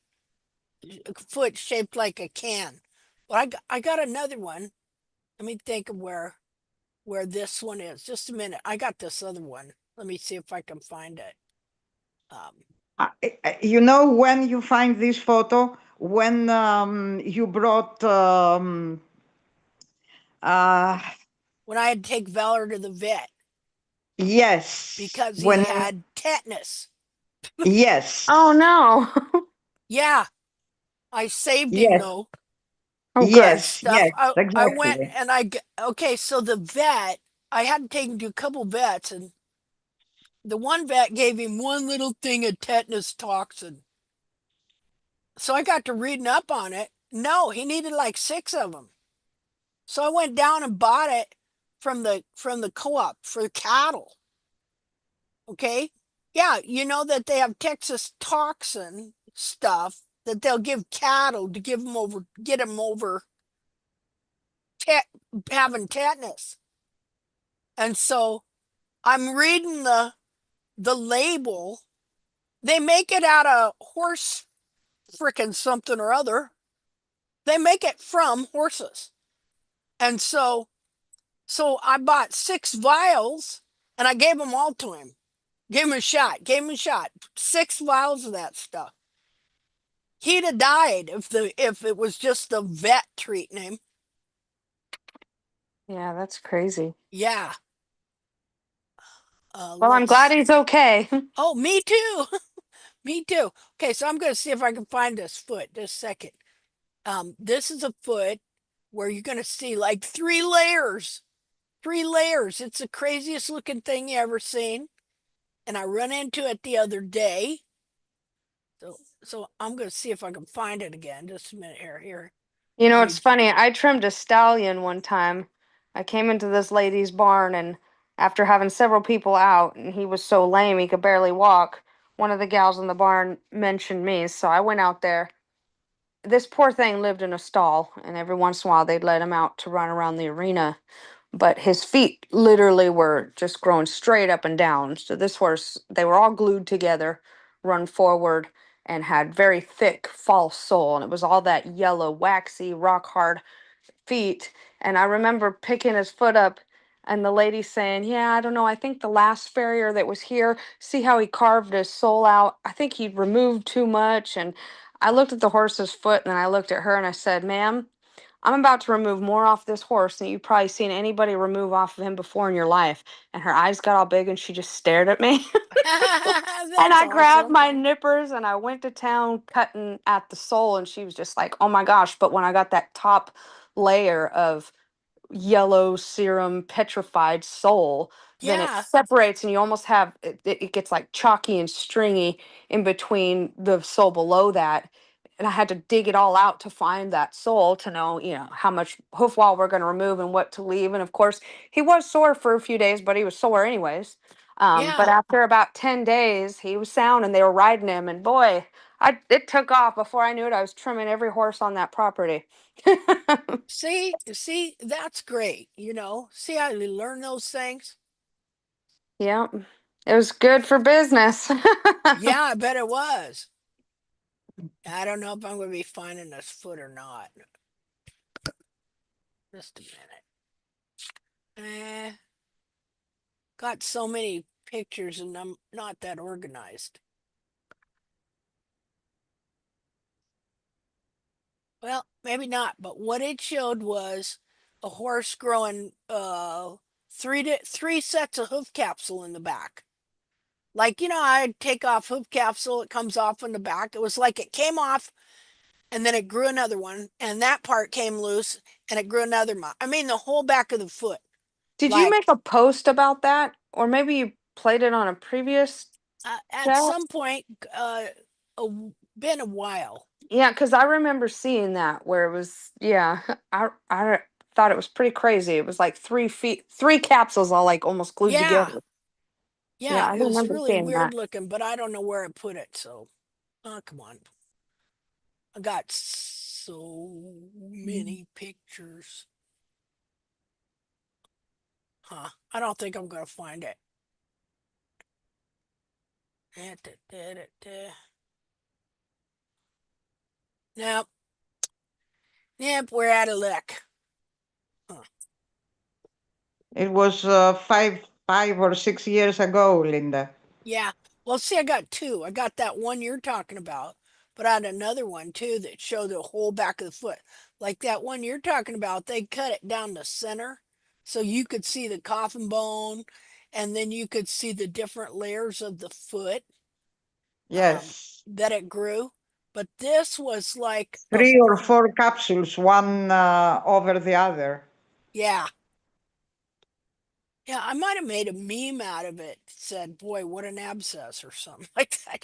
Foot shaped like a can. But I got another one. Let me think of where this one is. Just a minute. I got this other one. Let me see if I can find it. Um, You know, when you find this photo, when you brought, uh, when I had to take Valor to the vet yes, because he had tetanus. yes, Oh no. Yeah, I saved him yes, though Oh, and good. stuff. yes, I went exactly. and okay, so the vet, I had to take him to a couple vets, and the one vet gave him one little thing of tetanus toxin. So I got to reading up on it. No, he needed like 6 of them. So I went down and bought it from the co-op for cattle. Okay? Yeah, you know that they have Texas toxin stuff that they'll give cattle to get them over having tetanus. And so I'm reading the label, they make it out of horse frickin' something or other. They make it from horses. And so I bought 6 vials and I gave them all to him. Gave him a shot, gave him a shot. 6 vials of that stuff. He'd have died if it was just the vet treating him. Yeah, that's crazy. Yeah. Well, I'm glad Let's. he's okay. Oh, me too. Me too. Okay, so I'm going to see if I can find this foot. Just a second. This is a foot where you're going to see like 3 layers. 3 layers. It's the craziest looking thing you ever seen. And I run into it the other day. So I'm going to see if I can find it again. Just a minute here. Here. You know, Let it's me. funny. I trimmed a stallion one time. I came into this lady's barn, and after having several people out, and he was so lame he could barely walk, one of the gals in the barn mentioned me. So I went out there. This poor thing lived in a stall, and every once in a while they'd let him out to run around the arena. But his feet literally were just growing straight up and down. So this horse, they were all glued together, run forward, and had very thick false sole, and it was all that yellow, waxy, rock hard feet. And I remember picking his foot up and the lady saying, "Yeah, I don't know. I think the last farrier that was here, see how he carved his sole out? I think he removed too much." And I looked at the horse's foot and then I looked at her and I said, "Ma'am, I'm about to remove more off this horse than you've probably seen anybody remove off of him before in your life." And her eyes got all big and she just stared at me. And That's I grabbed awesome. my nippers and I went to town cutting at the sole, and she was just like, "Oh my gosh." But when I got that top layer of yellow serum petrified sole, then it Yeah. separates and you almost have it gets like chalky and stringy in between the sole below that. And I had to dig it all out to find that sole to know, how much hoof wall we're going to remove and what to leave. And of course, he was sore for a few days, but he was sore anyways. But Yeah. after about 10 days, he was sound and they were riding him. And boy, it took off. Before I knew it, I was trimming every horse on that property. See, that's great. See how you learn those things? Yeah, it was good for business. Yeah, I bet it was. I don't know if I'm going to be finding this foot or not. Just a minute. Got so many pictures and I'm not that organized. Well, maybe not, but what it showed was a horse growing three sets of hoof capsule in the back. Like, I take off hoof capsule, it comes off in the back. It was like it came off and then it grew another one, and that part came loose and it grew another one. I mean, the whole back of the foot. Did you make Like a post about that? Or maybe you played it on a previous at chat? some point, a, been a while. Yeah, because I remember seeing that where it was, yeah, I thought it was pretty crazy. It was like 3 feet, 3 capsules all like almost glued Yeah, together. Yeah, yeah, I it was remember really seeing weird that. looking, but I don't know where I put it. So, oh, come on. I got so many pictures. Huh. I don't think I'm going to find it. Nope. Nope, we're out of luck. Huh. It was 5 or 6 years ago, Linda. Yeah. Well, see, I got two. I got that one you're talking about, but I had another one too that showed the whole back of the foot. Like that one you're talking about, they cut it down the center so you could see the coffin bone and then you could see the different layers of the foot Yes. that it grew. But this was like a, 3 or 4 capsules, one over the other. yeah. Yeah, I might have made a meme out of it. Said, boy, what an abscess or something like that.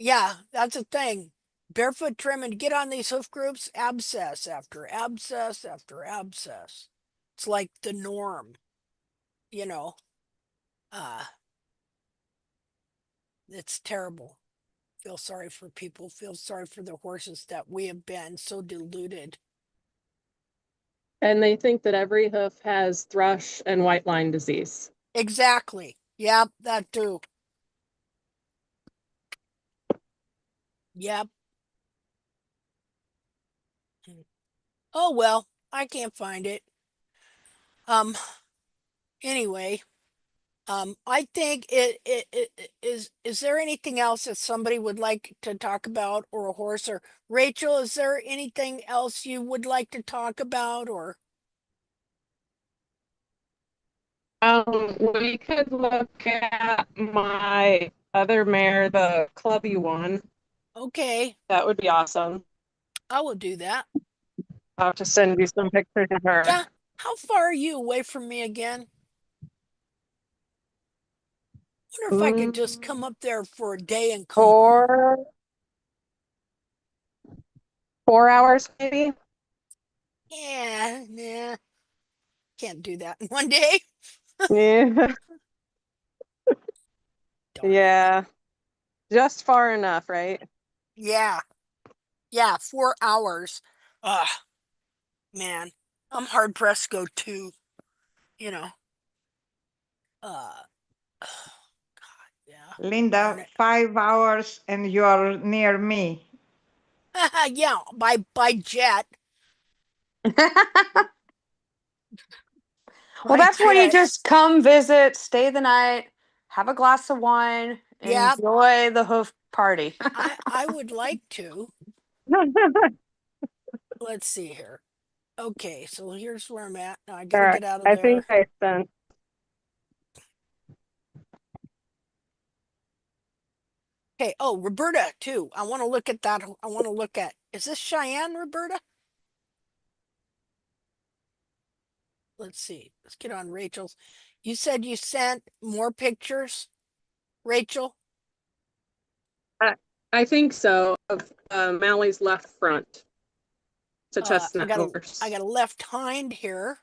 Yeah, that's a thing. Barefoot trimming, get on these hoof groups, abscess after abscess after abscess. It's like the norm, you know. Uh, it's terrible. Feel sorry for people, feel sorry for the horses that we have been so deluded. And they think that every hoof has thrush and white line disease. Exactly. Yep, that too. Yep. Oh well, I can't find it. Um, anyway, I think is there anything else that somebody would like to talk about or a horse or Rachel, is there anything else you would like to talk about or We could look at my other mare, the clubby one. okay, That would be awesome. I will do that. I'll have to send you some pictures of her. Yeah, how far are you away from me again? Wonder if I could just come Mm, up there for a day and come home. four 4 hours maybe. Yeah, nah, can't do that in one day. Yeah. Darn it. Yeah. Just far enough, right? Yeah, yeah, 4 hours. Ugh, man, I'm hard pressed to go two, you know. Uh, yeah, darn Linda, it. 5 hours and you're near me. Yeah, by jet, Well, by that's when you jet. just come visit, stay the night, have a glass of wine, Yeah, enjoy the hoof party. I would like to. Let's see here. Okay, so here's where I'm at. Now I All gotta right. get out of I think there. I sent. Okay. Oh, Roberta too. I want to look at that. I want to look at. Is this Cheyenne, Roberta? Let's see. Let's get on Rachel's. You said you sent more pictures, Rachel? I, I think so. Of Mally's left front. It's a I chestnut got a I horse. got a left hind here.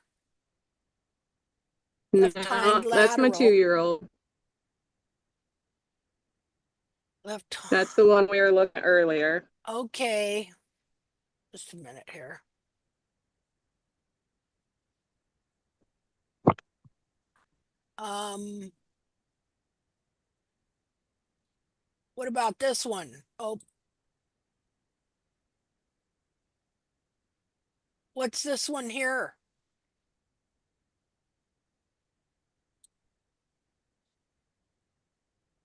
Left hind No, that's my lateral. 2-year-old. Left. That's the one we were looking at earlier. Okay. Just a minute here. Um, what about this one? Oh, what's this one here?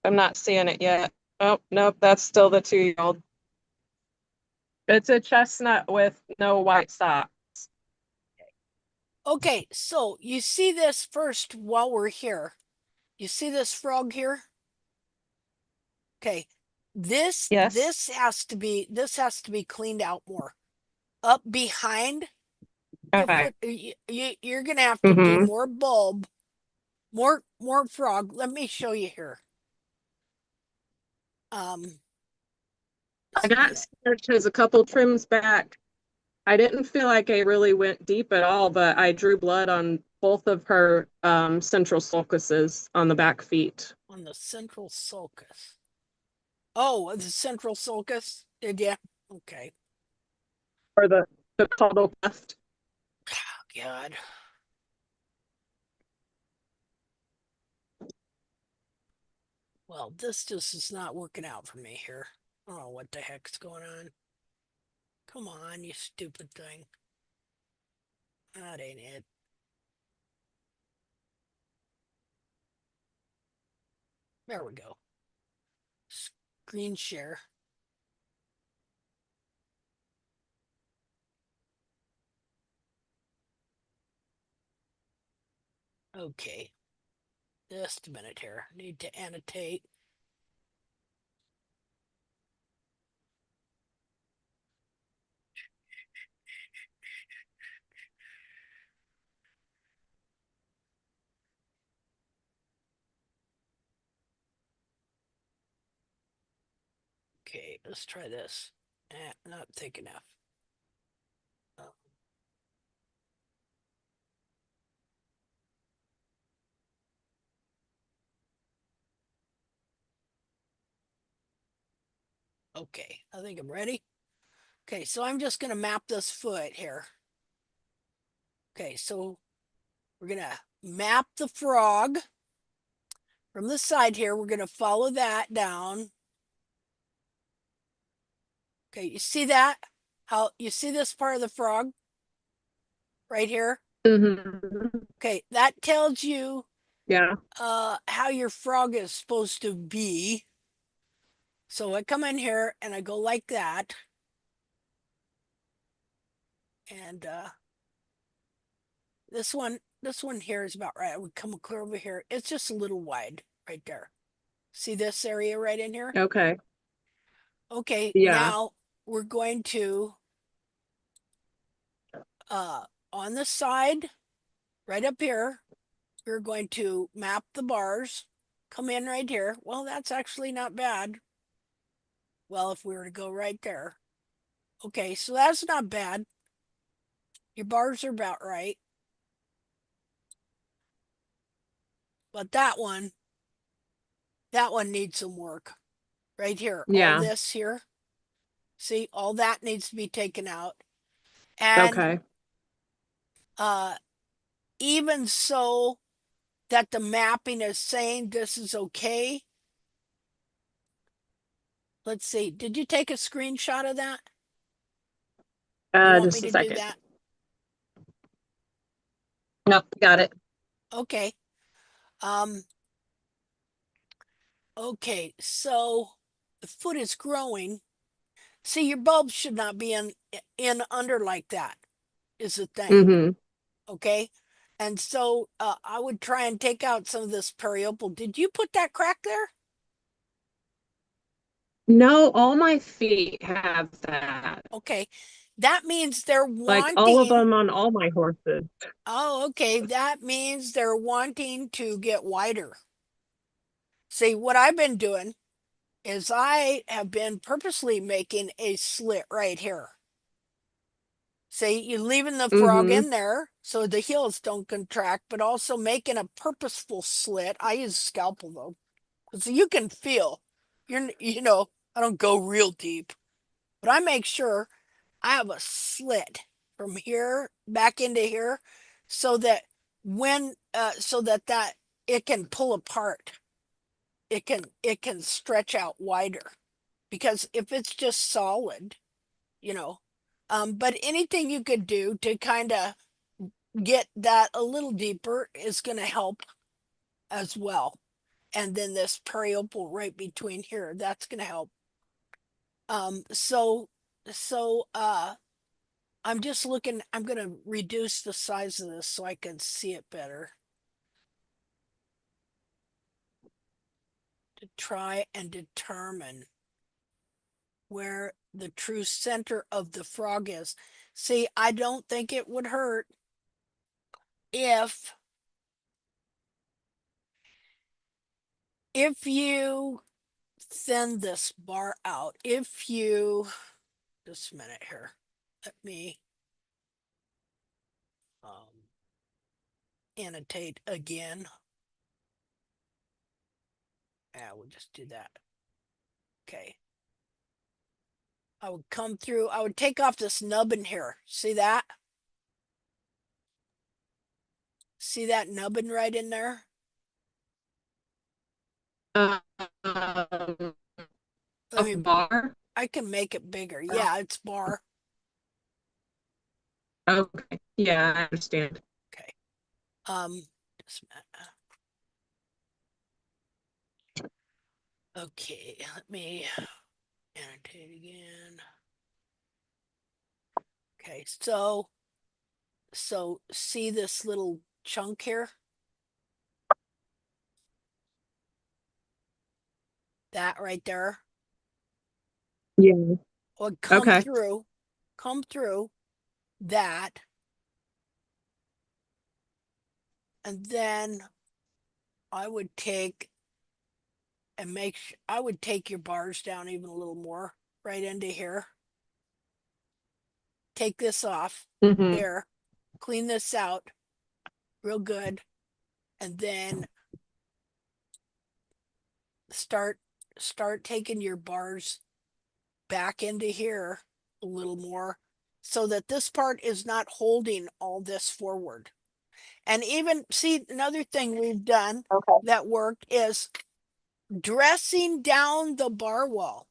I'm not seeing it yet. Oh, nope, that's still the 2-year-old. It's a chestnut with no white sock. Okay, so you see this first while we're here. You see this frog here? Okay. Yes. This has to be cleaned out more. Up behind the Okay. foot you're going to have to do Mm-hmm. more bulb, more frog. Let me show you here. Um I just a got minute. stitches a couple trims back. I didn't feel like I really went deep at all, but I drew blood on both of her central sulcuses on the back feet. On the central sulcus. Oh, the central sulcus? Did you? Okay. Or the caudal cleft. Oh, God. Well, this just is not working out for me here. I don't know what the heck's going on. Come on, you stupid thing. That ain't it. There we go. Screen share. Okay. Just a minute here. Need to annotate. Okay, let's try this. Not thick enough. Oh, okay, I think I'm ready. Okay, so I'm just going to map this foot here. Okay, so we're going to map the frog. From the side here, we're going to follow that down. Okay, you see that? How you see this part of the frog right here? Mm-hmm. Okay, that tells you Yeah. how your frog is supposed to be. So I come in here and I go like that. And this one here is about right. I would come clear over here. It's just a little wide right there. See this area right in here? Okay. Okay, Yeah. now we're going to on the side, right up here, we're going to map the bars. Come in right here. Well, that's actually not bad. Well, if we were to go right there. Okay, so that's not bad. Your bars are about right. But that one needs some work. Right here, all Yeah. this here. See, all that needs to be taken out. And Okay. even so that the mapping is saying this is okay. Let's see. Did you take a screenshot of that? You want me Just a to do second. that? Nope, got it. Okay. Um, okay, so the foot is growing. See, your bulb should not be in under like that, is the thing. Mm-hmm. Okay. And so I would try and take out some of this periopal. Did you put that crack there? No, all my feet have that. Okay. That means they're Like all of wanting. them on all my horses. Oh, okay. That means they're wanting to get wider. See, what I've been doing is I have been purposely making a slit right here. See, you're leaving the frog Mm-hmm. in there so the heels don't contract, but also making a purposeful slit. I use a scalpel though, because you can feel. I don't go real deep, but I make sure I have a slit from here back into here so that that it can pull apart. It can stretch out wider because if it's just solid, you know. But anything you could do to kind of get that a little deeper is going to help as well. And then this periopal right between here, that's going to help. So I'm just looking, I'm going to reduce the size of this so I can see it better. To try and determine where the true center of the frog is. See, I don't think it would hurt if you thin this bar out. If you just a minute here. Let me annotate again. Yeah, we'll just do that. Okay. I would come through, I would take off this nubbin here. See that? See that nubbin right in there? Um, Let of me, bar. I can make it bigger. Yeah, it's bar. Okay. Yeah, I understand. Okay. Just a minute. Okay, let me annotate again. Okay, so see this little chunk here? That right there? Yeah. Would Okay. come through that, and then I would take I would take your bars down even a little more right into here. Take this off Mm-hmm. there, clean this out real good, and then start taking your bars back into here a little more so that this part is not holding all this forward. And even see another thing we've done Okay. that worked is dressing down the bar wall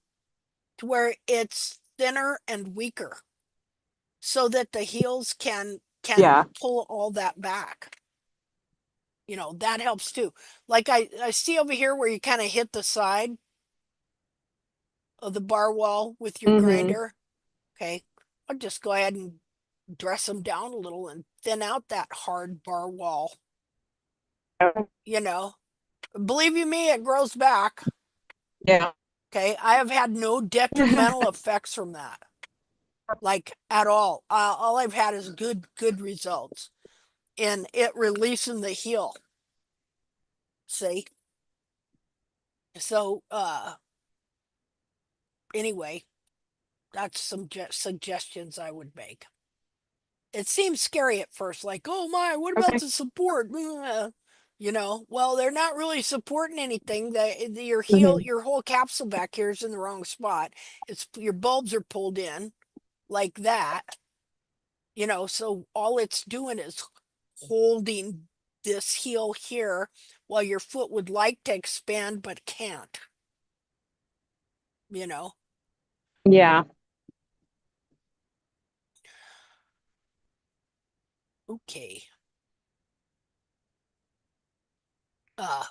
to where it's thinner and weaker so that the heels can Yeah. pull all that back. You know, that helps too. Like I see over here where you kind of hit the side of the bar wall with your Mm-hmm. grinder. Okay. I'll just go ahead and dress them down a little and thin out that hard bar wall. You know, believe you me, it grows back. Yeah. Okay. I have had no detrimental effects from that, like at all. All I've had is good results in it releasing the heel. See? So, anyway, that's some suggestions I would make. It seems scary at first, like, oh my, what about Okay. the support? You know, well, they're not really supporting anything. Your heel, Mhm. your whole capsule back here is in the wrong spot. It's your bulbs are pulled in like that. You know, so all it's doing is holding this heel here while your foot would like to expand but can't. You know, Yeah. okay. Uh,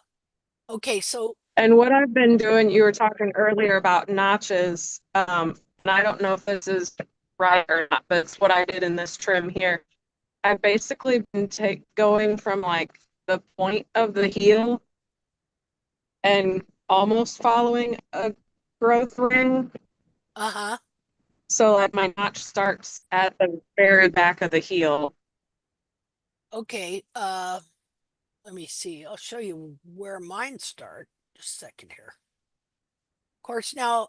okay, so And what I've been doing, you were talking earlier about notches, and I don't know if this is right or not, but it's what I did in this trim here. I've basically been going from like the point of the heel and almost following a growth ring. uh-huh. So like my notch starts at the very back of the heel. Okay, let me see. I'll show you where mine start. Just a second here. Of course, now,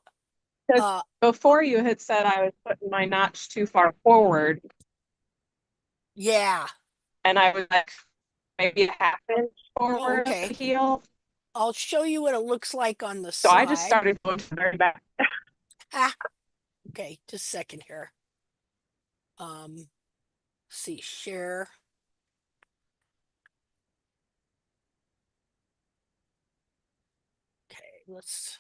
Because uh, before you had said I was putting my notch too far forward, yeah. and I was like maybe a half inch Oh, forward of the okay. heel. I'll show you what it looks like on the So I just side. started going to the very back. Ah, okay, just a second here. See, share. Okay, let's.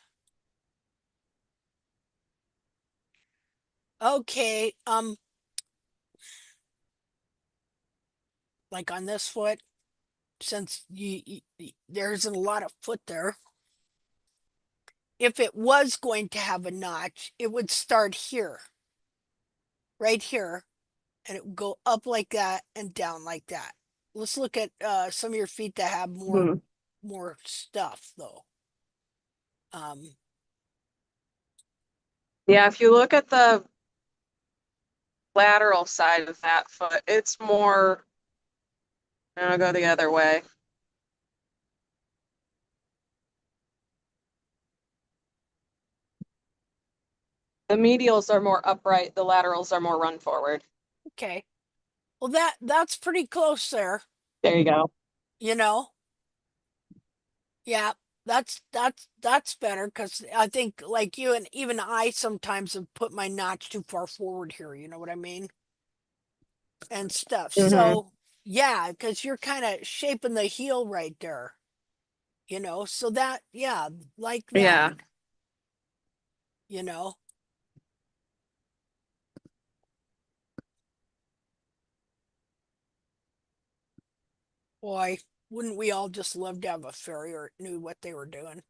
Okay, like on this foot, since there isn't a lot of foot there. If it was going to have a notch, it would start here, right here, and it would go up like that and down like that. Let's look at some of your feet that have Hmm. more stuff though. Um, Yeah, if you look at the lateral side of that foot, it's more, and I'll go the other way. The medials are more upright, the laterals are more run forward. okay. Well, that's pretty close there, There you go. you know. Yeah, that's better because I think like you and even I sometimes have put my notch too far forward here. You know what I mean? And stuff. Hmm. So yeah, because you're kind of shaping the heel right there. You know, so that yeah, like that. Yeah. You know, boy, wouldn't we all just love to have a farrier that knew what they were doing?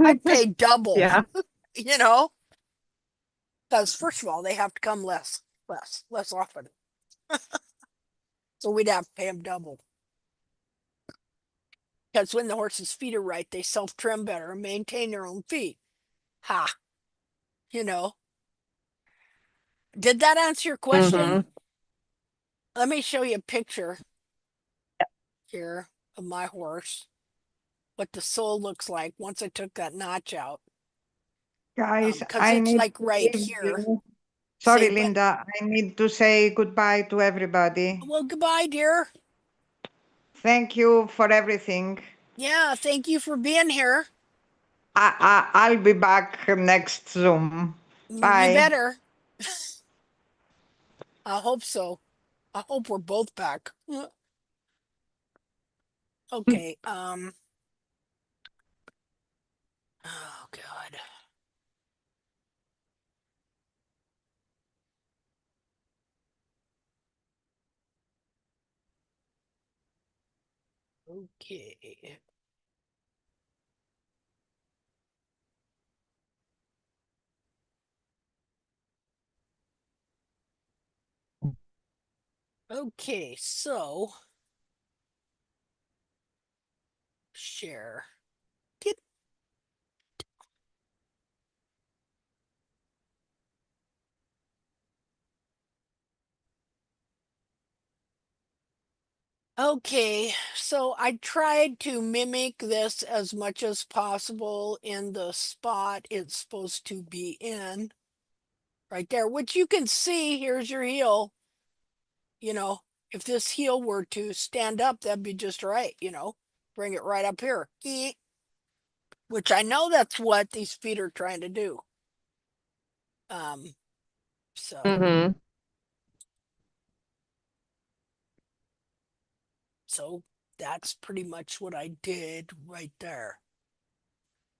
I'd pay double. Yeah. You know, because first of all, they have to come less often. So we'd have to pay them double. Because when the horse's feet are right, they self trim better and maintain their own feet. Ha, you know. Did that answer your question? Hmm. Let me show you a picture here of my horse, what the sole looks like once I took that notch out. Guys, Because I it's need like to right leave here. you. See, Sorry, but Linda. I need to say goodbye to everybody. well, goodbye, dear. Thank you for everything. Yeah, thank you for being here. I'll be back next Zoom. You Bye. better. I hope so. I hope we're both back. Okay, oh God. Okay. Okay, so share. Get Okay, so I tried to mimic this as much as possible in the spot it's supposed to be in, right there, which you can see. Here's your heel. You know, if this heel were to stand up, that'd be just right, bring it right up here. Which I know that's what these feet are trying to do. Um, so Mm-hmm. so that's pretty much what I did right there.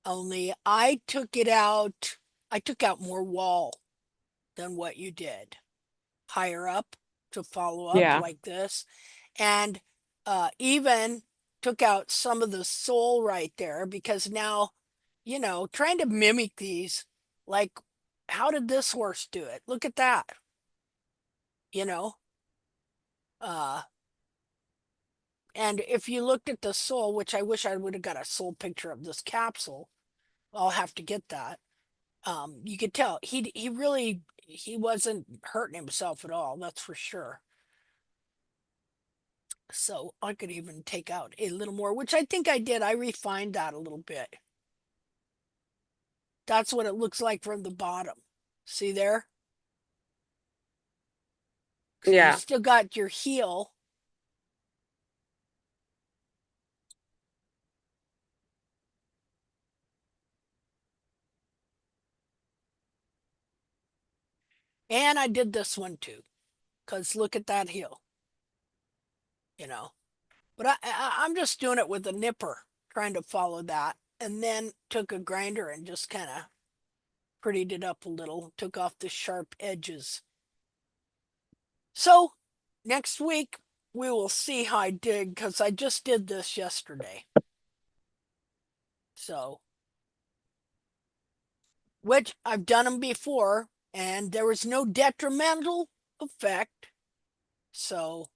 Only I took out more wall than what you did. Higher up to follow up Yeah. like this. And even took out some of the sole right there because now, trying to mimic these, like, how did this horse do it? Look at that. You know, uh, and if you looked at the sole, which I wish I would have got a sole picture of this capsule, I'll have to get that. You could tell he really he wasn't hurting himself at all, that's for sure. So I could even take out a little more, which I think I did. I refined that a little bit. That's what it looks like from the bottom. See there? So you Yeah. still got your heel. And I did this one too, because look at that heel, you know. But I'm just doing it with a nipper, trying to follow that. And then took a grinder and just kind of prettied it up a little, took off the sharp edges. So next week, we will see how I did, because I just did this yesterday. So, which I've done them before, and there was no detrimental effect. So,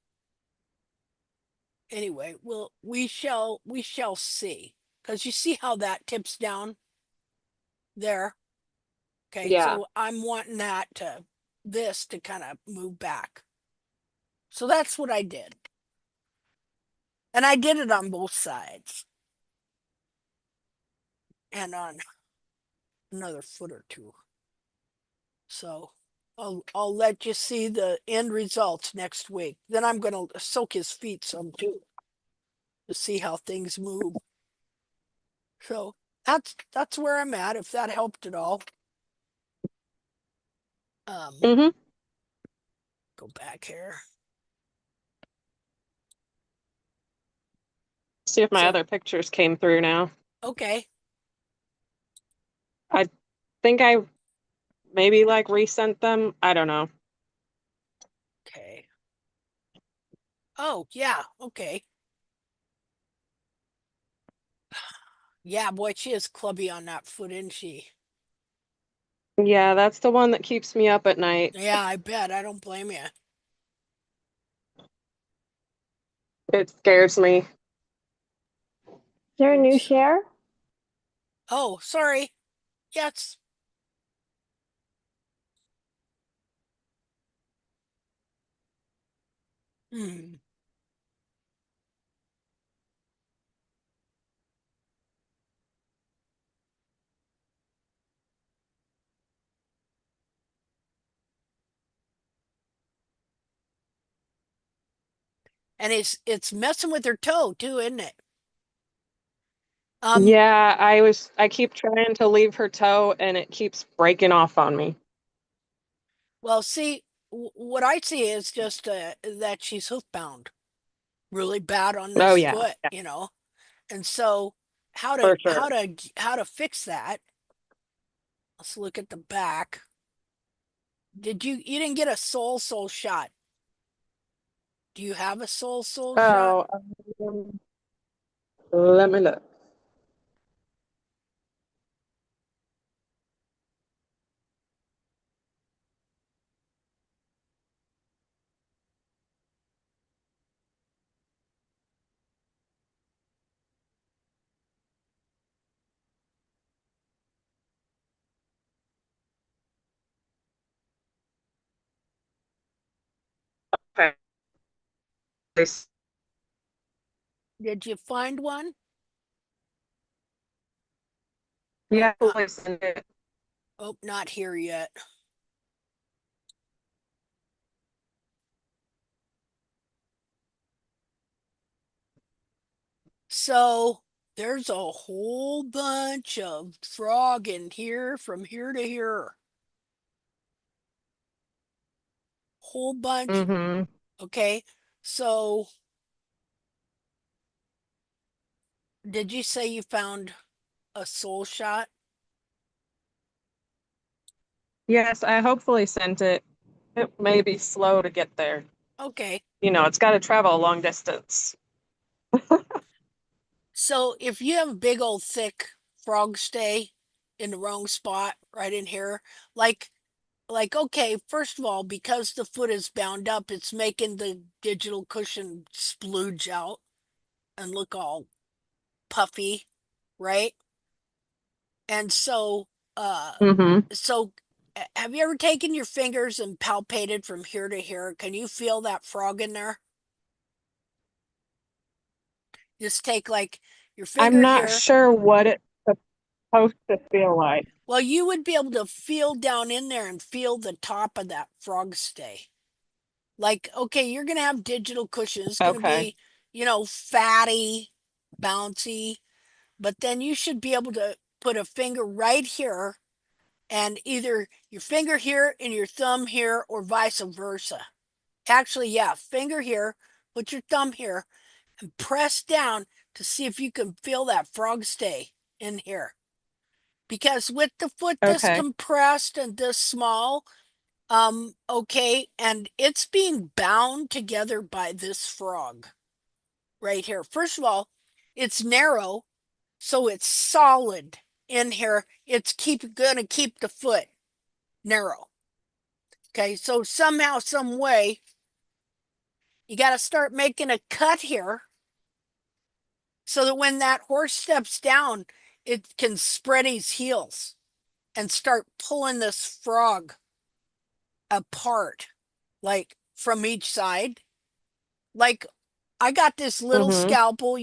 anyway, we shall see. Because you see how that tips down there. Okay, Yeah. so I'm wanting this to kind of move back. So that's what I did. And I did it on both sides. And on another foot or two. So I'll let you see the end results next week. Then I'm gonna soak his feet some too to see how things move. So that's where I'm at, if that helped at all. Mm-hmm. Go back here. See if my So other pictures came through now. okay. I think I maybe like resent them. I don't know. Okay. Oh yeah, okay. Yeah, boy, she is clubby on that foot, isn't she? Yeah, that's the one that keeps me up at night. Yeah, I bet. I don't blame you. It scares me. Is there a new Oops. share? Oh, sorry. Yes. Hmm. And it's messing with her toe too, isn't it? Um, Yeah, I keep trying to leave her toe and it keeps breaking off on me. well, see, what I see is just that she's hoofbound really bad on Oh this yeah, foot, yeah, you know. And so how to for sure. fix that? Let's look at the back. You didn't get a sole shot? Do you have a sole shot? Oh, let me look. Okay. Did you find one? Oh, Yeah, listen. not here yet. So there's a whole bunch of frog in here from here to here. Whole bunch. Mm-hmm. Okay. So did you say you found a sole shot? Yes, I hopefully sent it. It may be slow to get there. Okay. You know, it's got to travel a long distance. So if you have a big old thick frog stay in the wrong spot right in here, like okay, first of all, because the foot is bound up, it's making the digital cushion splooge out and look all puffy, right? And so Mm-hmm. so have you ever taken your fingers and palpated from here to here? Can you feel that frog in there? Just take like your I'm finger not here. sure what it's supposed to feel like. Well, you would be able to feel down in there and feel the top of that frog stay. Like, okay, you're going to have digital cushions. It's going to Okay. be, fatty, bouncy, but then you should be able to put a finger right here and either your finger here and your thumb here or vice versa. Actually, yeah, finger here, put your thumb here and press down to see if you can feel that frog stay in here. Because with the foot this Okay. compressed and this small, okay, and it's being bound together by this frog right here. First of all, it's narrow, so it's solid in here. It's gonna keep the foot narrow. Okay, so somehow, some way, you got to start making a cut here so that when that horse steps down, it can spread his heels and start pulling this frog apart, like from each side. Like I got this little Mm-hmm. scalpel,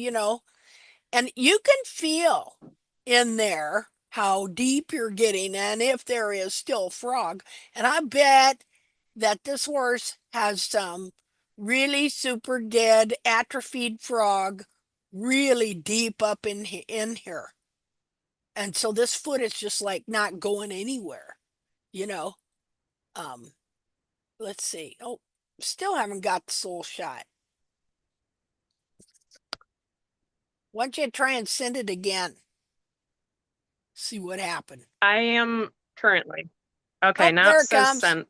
and you can feel in there how deep you're getting and if there is still frog. And I bet that this horse has some really super dead atrophied frog really deep up in here. And so this foot is just like not going anywhere, you know. Um, let's see. Oh, still haven't got the soul shot. Why don't you try and send it again? See what happened. I am currently. Okay, Oh, now it there it says comes. sent.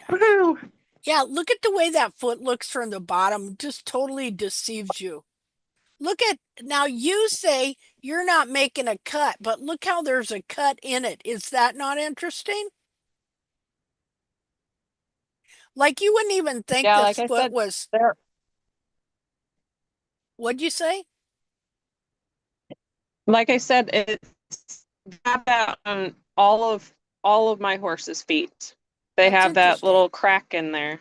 Woohoo! Yeah, look at the way that foot looks from the bottom. It just totally deceives you. Look at now you say you're not making a cut, but look how there's a cut in it. Is that not interesting? Like you wouldn't even think Yeah, this like I foot said, was, there. what'd you say? Like I said, it's got that on all of my horse's feet. They That's have that interesting. little crack in there.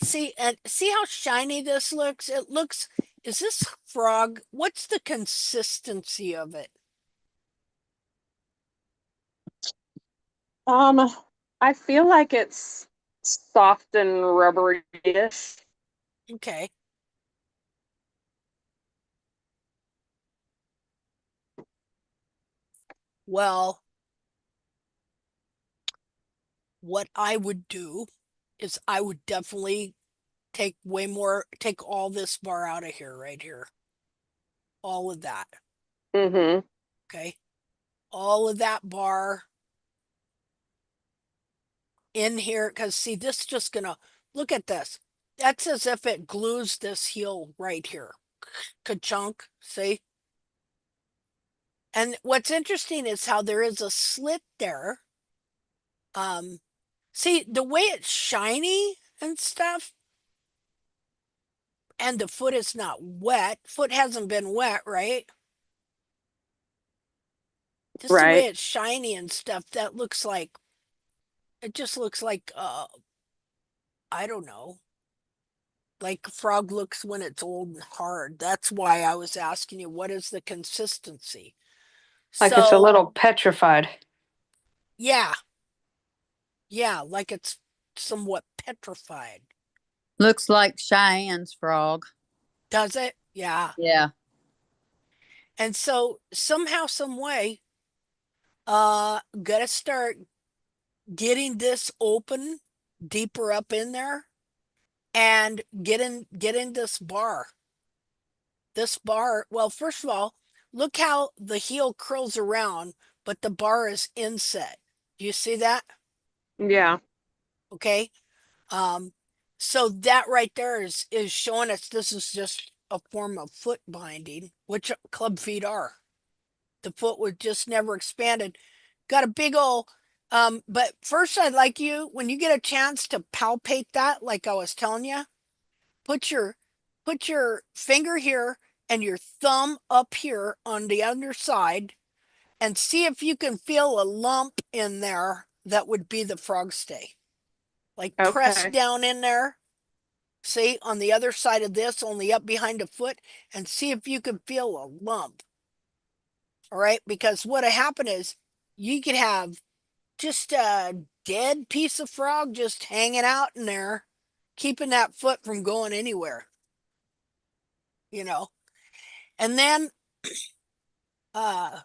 See, and see how shiny this looks? It looks, is this frog? What's the consistency of it? Um, I feel like it's soft and rubbery-ish. Okay. Well, what I would do is I would definitely take all this bar out of here, right here. All of that. Mm-hmm. Okay. All of that bar in here. Because see, this is just gonna look at this. That's as if it glues this heel right here. Ka-chunk. See? And what's interesting is how there is a slit there. See, the way it's shiny and stuff, and the foot is not wet. Foot hasn't been wet, right? Just the way Right. it's shiny and stuff, that looks like it just looks like I don't know, like frog looks when it's old and hard. That's why I was asking you what is the consistency. Like it's a So little petrified. yeah, yeah, like it's somewhat petrified. Looks like Cheyenne's frog. Does it? Yeah. Yeah. And so somehow, some way, gotta start getting this open deeper up in there and getting this bar. This bar, well, first of all, look how the heel curls around, but the bar is inset. Do you see that? Yeah. Okay. Um, so that right there is showing us this is just a form of foot binding, which club feet are. The foot was just never expanded. Got a big old but first I'd like you, when you get a chance to palpate that, like I was telling you, put your put your finger here and your thumb up here on the underside and see if you can feel a lump in there that would be the frog stay. Like press Okay. down in there. See, on the other side of this, only up behind the foot, and see if you can feel a lump. All right, because what happened is you could have just a dead piece of frog just hanging out in there, keeping that foot from going anywhere, you know. And then uh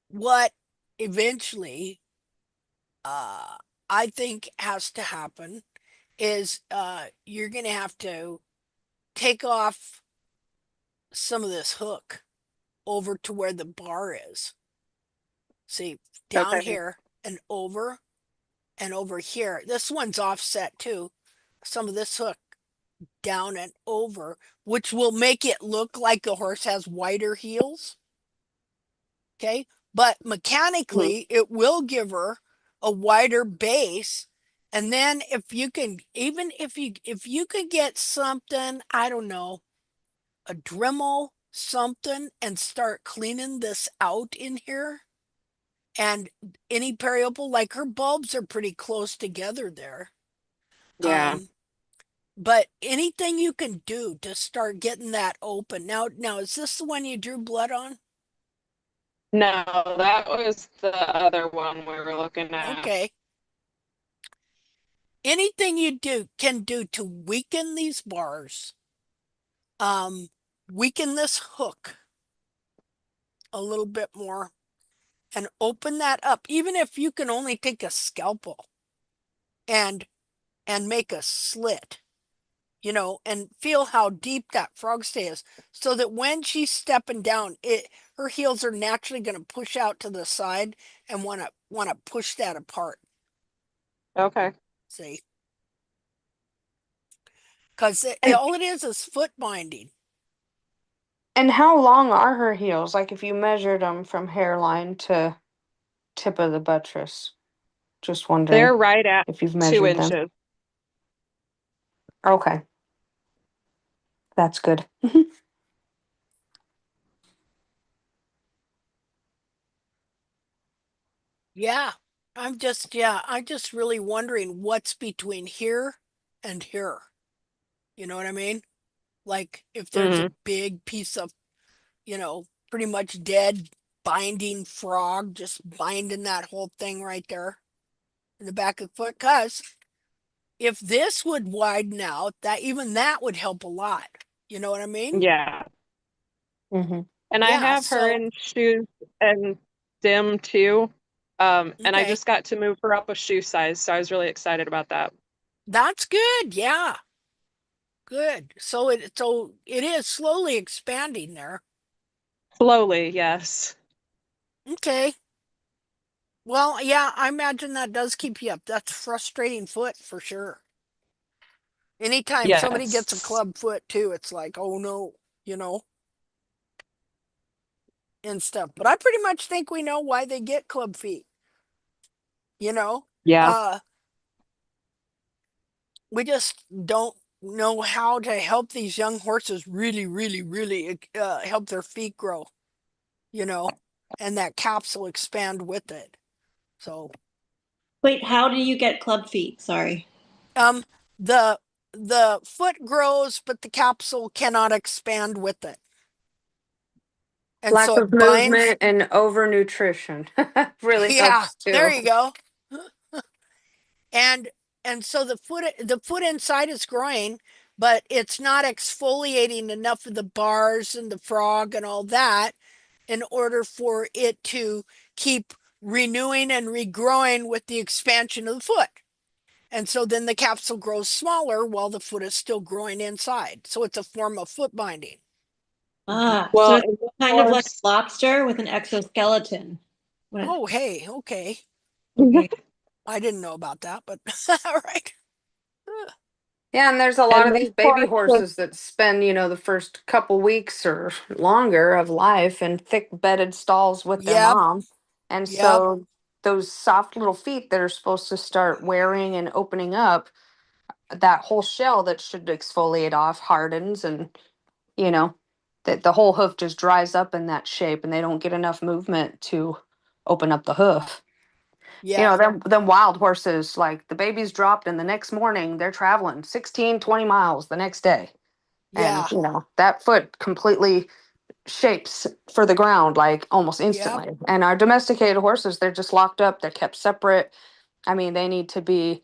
what eventually uh I think has to happen is you're going to have to take off some of this hook over to where the bar is. See, down Okay. here and over here. This one's offset too. Some of this hook down and over, which will make it look like the horse has wider heels. Okay. But Mhm. mechanically, it will give her a wider base. And then if you can, even if you could get something, I don't know, a Dremel, something, and start cleaning this out in here. And any periopal, like her bulbs are pretty close together there. Yeah. Um, but anything you can do to start getting that open. Now is this the one you drew blood on? No, that was the other one we were looking at. Okay. Anything you can do to weaken these bars, um, weaken this hook a little bit more and open that up, even if you can only take a scalpel and make a slit, and feel how deep that frog stay is, so that when she's stepping down, her heels are naturally going to push out to the side and want to push that apart. Okay. See, because And all it is foot binding. and how long are her heels? Like if you measured them from hairline to tip of the buttress. Just They're wondering right at if you've two measured them. inches. Okay, that's good. Yeah, I'm just really wondering what's between here and here. You know what I mean? Like if there's a Hmm. big piece of, pretty much dead binding frog, just binding that whole thing right there in the back of the foot. Because if this would widen out, that would help a lot. You know what I mean? Yeah. Hmm. And I Yeah. have her So in shoes and dim too. And I Okay. just got to move her up a shoe size, so I was really excited about that. That's good. Yeah. Good. So it is slowly expanding there. Slowly, yes. Okay. Well, yeah, I imagine that does keep you up. That's frustrating foot for sure. Anytime somebody gets a Yes. club foot too, it's like, oh no, you know, and stuff. But I pretty much think we know why they get club feet, you know? Yeah. Uh, we just don't know how to help these young horses really, really, really help their feet grow, you know, and that capsule expand with it. So, Wait, how do you get club feet? Sorry. um, the the foot grows, but the capsule cannot expand with it. And Lack so of it binds. movement and overnutrition really Yeah, helps there too. you go. And so the foot inside is growing, but it's not exfoliating enough of the bars and the frog and all that in order for it to keep renewing and regrowing with the expansion of the foot. And so then the capsule grows smaller while the foot is still growing inside. So it's a form of foot binding. Ah, so Well, it's and of kind of like course, a lobster with an exoskeleton. What? Oh, hey, okay. Okay. I didn't know about that, but all right. Yeah, and there's a lot and of of these baby course, horses that spend, the first couple weeks or longer of life in thick bedded stalls with their Yep, mom. And yep, so those soft little feet that are supposed to start wearing and opening up, that whole shell that should exfoliate off hardens and, you know, that the whole hoof just dries up in that shape and they don't get enough movement to open up the hoof. yeah, Them wild horses, like the baby's dropped and the next morning they're traveling 16, 20 miles the next day. And, yeah, that foot completely shapes for the ground like almost yep, instantly. And our domesticated horses, they're just locked up, they're kept separate. I mean, they need to be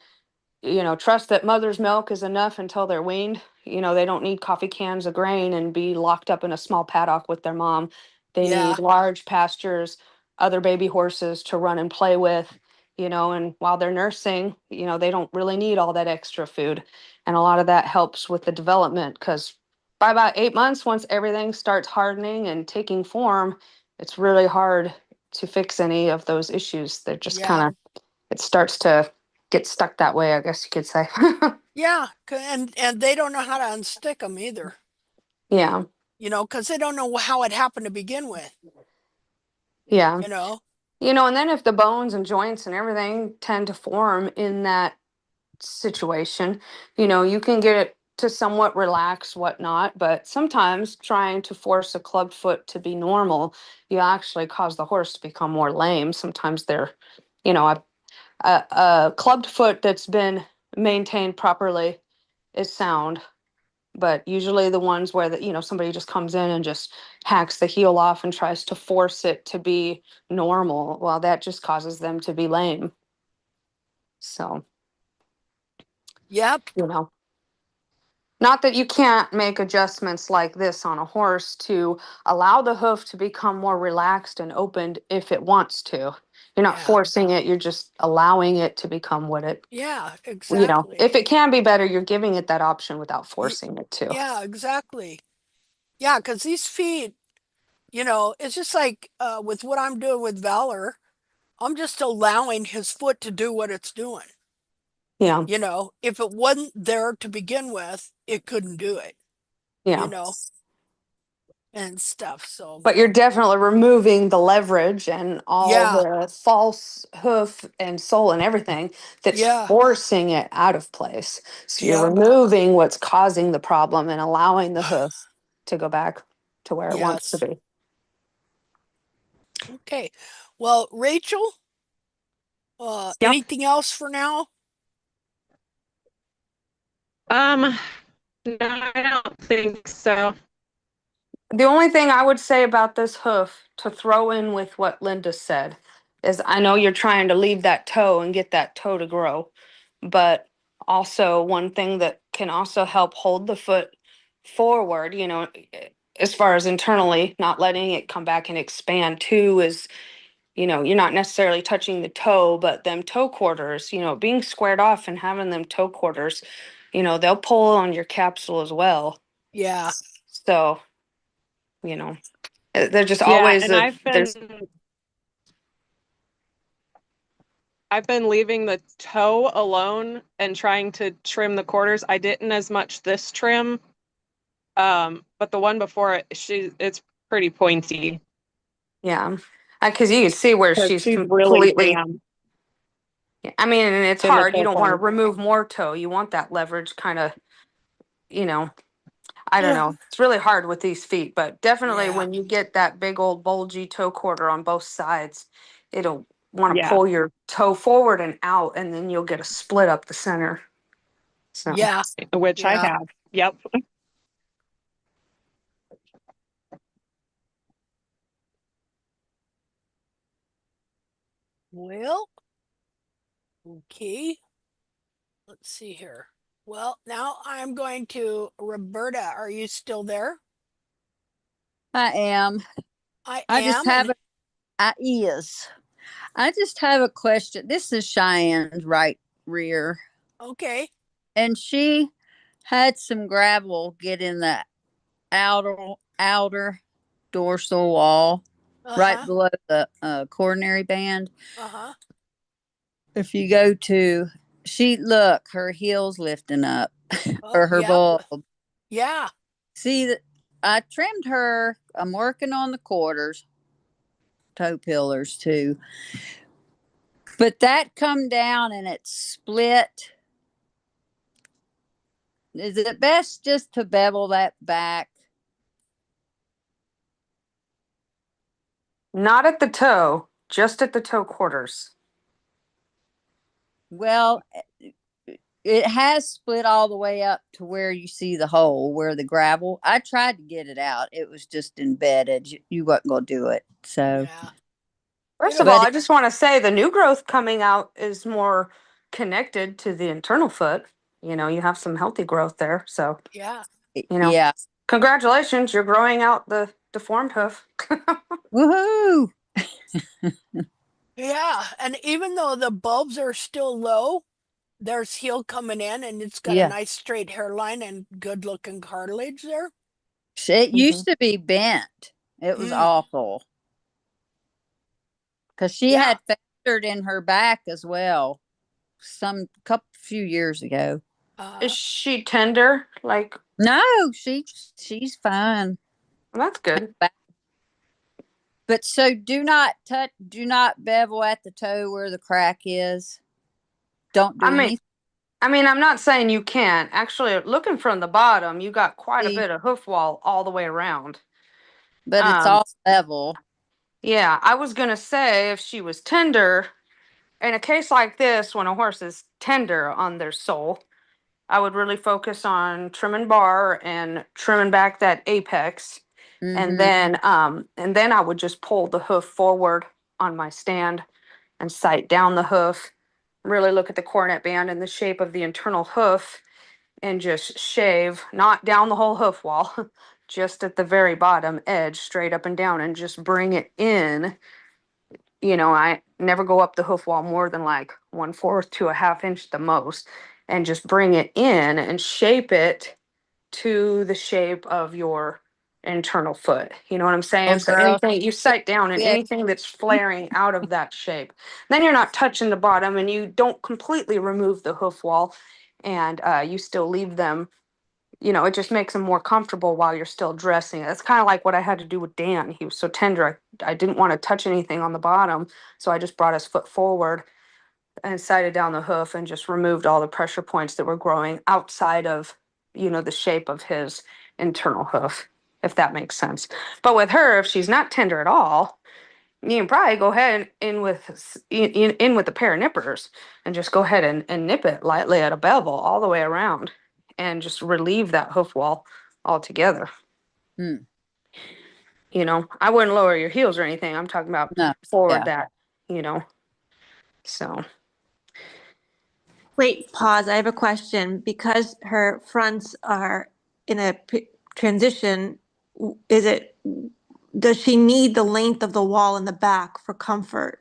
trust that mother's milk is enough until they're weaned. They don't need coffee cans of grain and be locked up in a small paddock with their mom. They yeah, need large pastures, other baby horses to run and play with, and while they're nursing, they don't really need all that extra food. And a lot of that helps with the development because by about 8 months, once everything starts hardening and taking form, it's really hard to fix any of those issues. They're just yeah, kind of, it starts to get stuck that way, I guess you could say. yeah. And they don't know how to unstick them either, Yeah, because they don't know how it happened to begin with, yeah. you know. And then if the bones and joints and everything tend to form in that situation, you can get it to somewhat relax, whatnot, but sometimes trying to force a club foot to be normal, you actually cause the horse to become more lame. Sometimes they're, a clubbed foot that's been maintained properly is sound. But usually the ones where somebody just comes in and just hacks the heel off and tries to force it to be normal, well, that just causes them to be lame. So, Yep, you know not that you can't make adjustments like this on a horse to allow the hoof to become more relaxed and opened if it wants to. You're not yeah, forcing it, you're just allowing it to become what it, yeah, exactly. if it can be better, you're giving it that option without Y- forcing it to. yeah, exactly. Yeah, because these feet, it's just like with what I'm doing with Valor, I'm just allowing his foot to do what it's doing. Yeah, If it wasn't there to begin with, it couldn't do it, you yeah. know, and stuff. So, But you're definitely removing the leverage and all yeah, the false hoof and sole and everything that's yeah, forcing it out of place. So you're yep, removing what's causing the problem and allowing the hoof to go back to where it wants to yes. be. Okay. Well, Rachel, yep. anything else for now? No, I don't think so. The only thing I would say about this hoof to throw in with what Linda said is I know you're trying to leave that toe and get that toe to grow, but also one thing that can also help hold the foot forward, as far as internally, not letting it come back and expand too, is you're not necessarily touching the toe, but them toe quarters, being squared off and having them toe quarters, they'll pull on your capsule as well. Yeah. So, they're just Yeah, always and there's I've been leaving the toe alone and trying to trim the quarters. I didn't as much this trim. But the one before it, it's pretty pointy. yeah, because you can see where So she's she's really completely. jammed I mean, and it's in the hard. You toe don't want to point. remove more toe. You want that leverage kind of, I don't Yeah. know. It's really hard with these feet, but definitely Yeah. when you get that big old bulgy toe quarter on both sides, it'll want to Yeah. pull your toe forward and out, and then you'll get a split up the center. So, Yeah. Which I Yeah. have. Yep. Well, okay. Let's see here. Well, now I'm going to Roberta. Are you still there? I am. I I just am. have And a, I is. I just have a question. This is Cheyenne's right rear, okay. and she had some gravel get in the outer dorsal wall, right Uh-huh. below the coronary band. Uh-huh. If you go to, look, her heel's lifting up, Oh, or her yep. bulb. Yeah. See that I trimmed her. I'm working on the quarters, toe pillars too. But that come down and it split. Is it best just to bevel that back? not at the toe, just at the toe quarters. Well, it has split all the way up to where you see the hole, where the gravel. I tried to get it out. It was just embedded. You wasn't gonna do it. So, Yeah. First of all, but I just want to say the new growth coming out is more connected to the internal foot. You have some healthy growth there. So, Yeah. you know, yeah, congratulations, you're growing out the deformed hoof. woohoo! Yeah. And even though the bulbs are still low, there's heel coming in and it's got a Yeah, nice straight hairline and good looking cartilage there. it Mhm. used to be bent. It was Mm. awful because she Yeah. had festered in her back as well. Some couple few years ago. Is Uh, she tender? Like, No, she's fine. well, that's good. But so do not bevel at the toe where the crack is. Don't I do mean, anything. I'm not saying you can't. Actually, looking from the bottom, you got quite a bit of hoof wall all the way around. But it's Um, all level. yeah, I was gonna say if she was tender, in a case like this, when a horse is tender on their sole, I would really focus on trimming bar and trimming back that apex. And Mm-hmm. then I would just pull the hoof forward on my stand and sight down the hoof. Really look at the cornet band and the shape of the internal hoof and just shave, not down the whole hoof wall, just at the very bottom edge, straight up and down, and just bring it in. I never go up the hoof wall more than like 1/4 to a half inch the most, and just bring it in and shape it to the shape of your internal foot. You know what I'm Oh, saying? So girl. anything you sight down and Yeah. anything that's flaring out of that shape, then you're not touching the bottom and you don't completely remove the hoof wall, and you still leave them. It just makes them more comfortable while you're still dressing. That's kind of like what I had to do with Dan. He was so tender. I didn't want to touch anything on the bottom. So I just brought his foot forward and sighted down the hoof and just removed all the pressure points that were growing outside of, the shape of his internal hoof, if that makes sense. But with her, if she's not tender at all, you can probably go ahead in with in with a pair of nippers and just go ahead and nip it lightly at a bevel all the way around and just relieve that hoof wall altogether. Hmm. I wouldn't lower your heels or anything. I'm talking about No. forward Yeah. that, so. Wait, pause. I have a question. Because her fronts are in a transition, is it does she need the length of the wall in the back for comfort?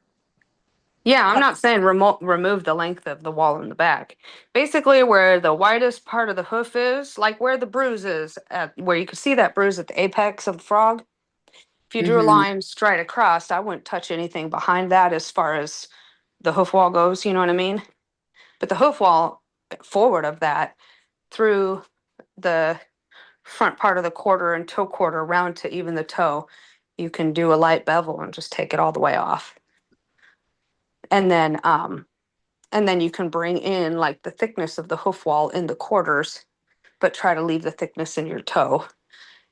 Yeah, I'm not saying remove the length of the wall in the back. Basically, where the widest part of the hoof is, like where the bruise is, where you can see that bruise at the apex of the frog. If you drew a Mm-hmm. line straight across, I wouldn't touch anything behind that as far as the hoof wall goes, you know what I mean? But the hoof wall forward of that through the front part of the quarter and toe quarter around to even the toe, you can do a light bevel and just take it all the way off. And then you can bring in like the thickness of the hoof wall in the quarters, but try to leave the thickness in your toe.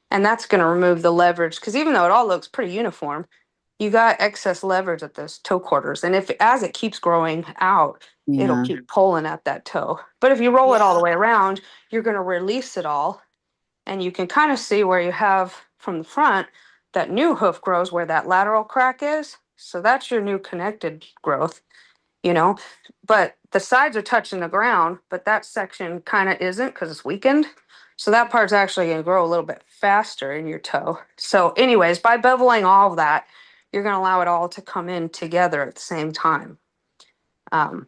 And that's going to remove the leverage because even though it all looks pretty uniform, you got excess leverage at those toe quarters. And if as it keeps growing out, it'll Yeah. keep pulling at that toe. But if you roll it all Yeah. the way around, you're going to release it all. And you can kind of see where you have from the front that new hoof grows where that lateral crack is. So that's your new connected growth, you know, but the sides are touching the ground, but that section kind of isn't because it's weakened. So that part's actually going to grow a little bit faster in your toe. So anyways, by beveling all of that, you're going to allow it all to come in together at the same time. So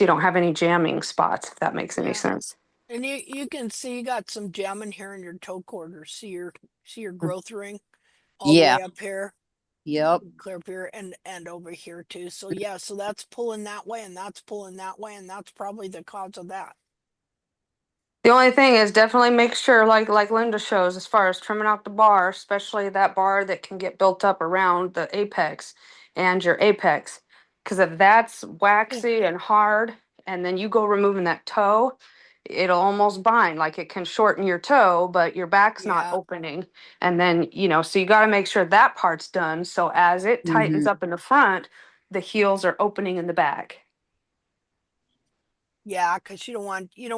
you don't have any jamming spots, if that makes any Yeah. sense. And you can see you got some jamming here in your toe quarters. See your growth ring all the Yeah. way up here, Yep. clear up here, and over here too. So yeah, so that's pulling that way, and that's pulling that way, and that's probably the cause of that. The only thing is definitely make sure, like Linda shows, as far as trimming out the bar, especially that bar that can get built up around the apex and your apex. Because if that's waxy and hard, and then you go removing that toe, it'll almost bind. Like it can shorten your toe, but your back's not Yeah. opening. And then, so you got to make sure that part's done. So as it tightens Mm-hmm. up in the front, the heels are opening in the back. Yeah, because you don't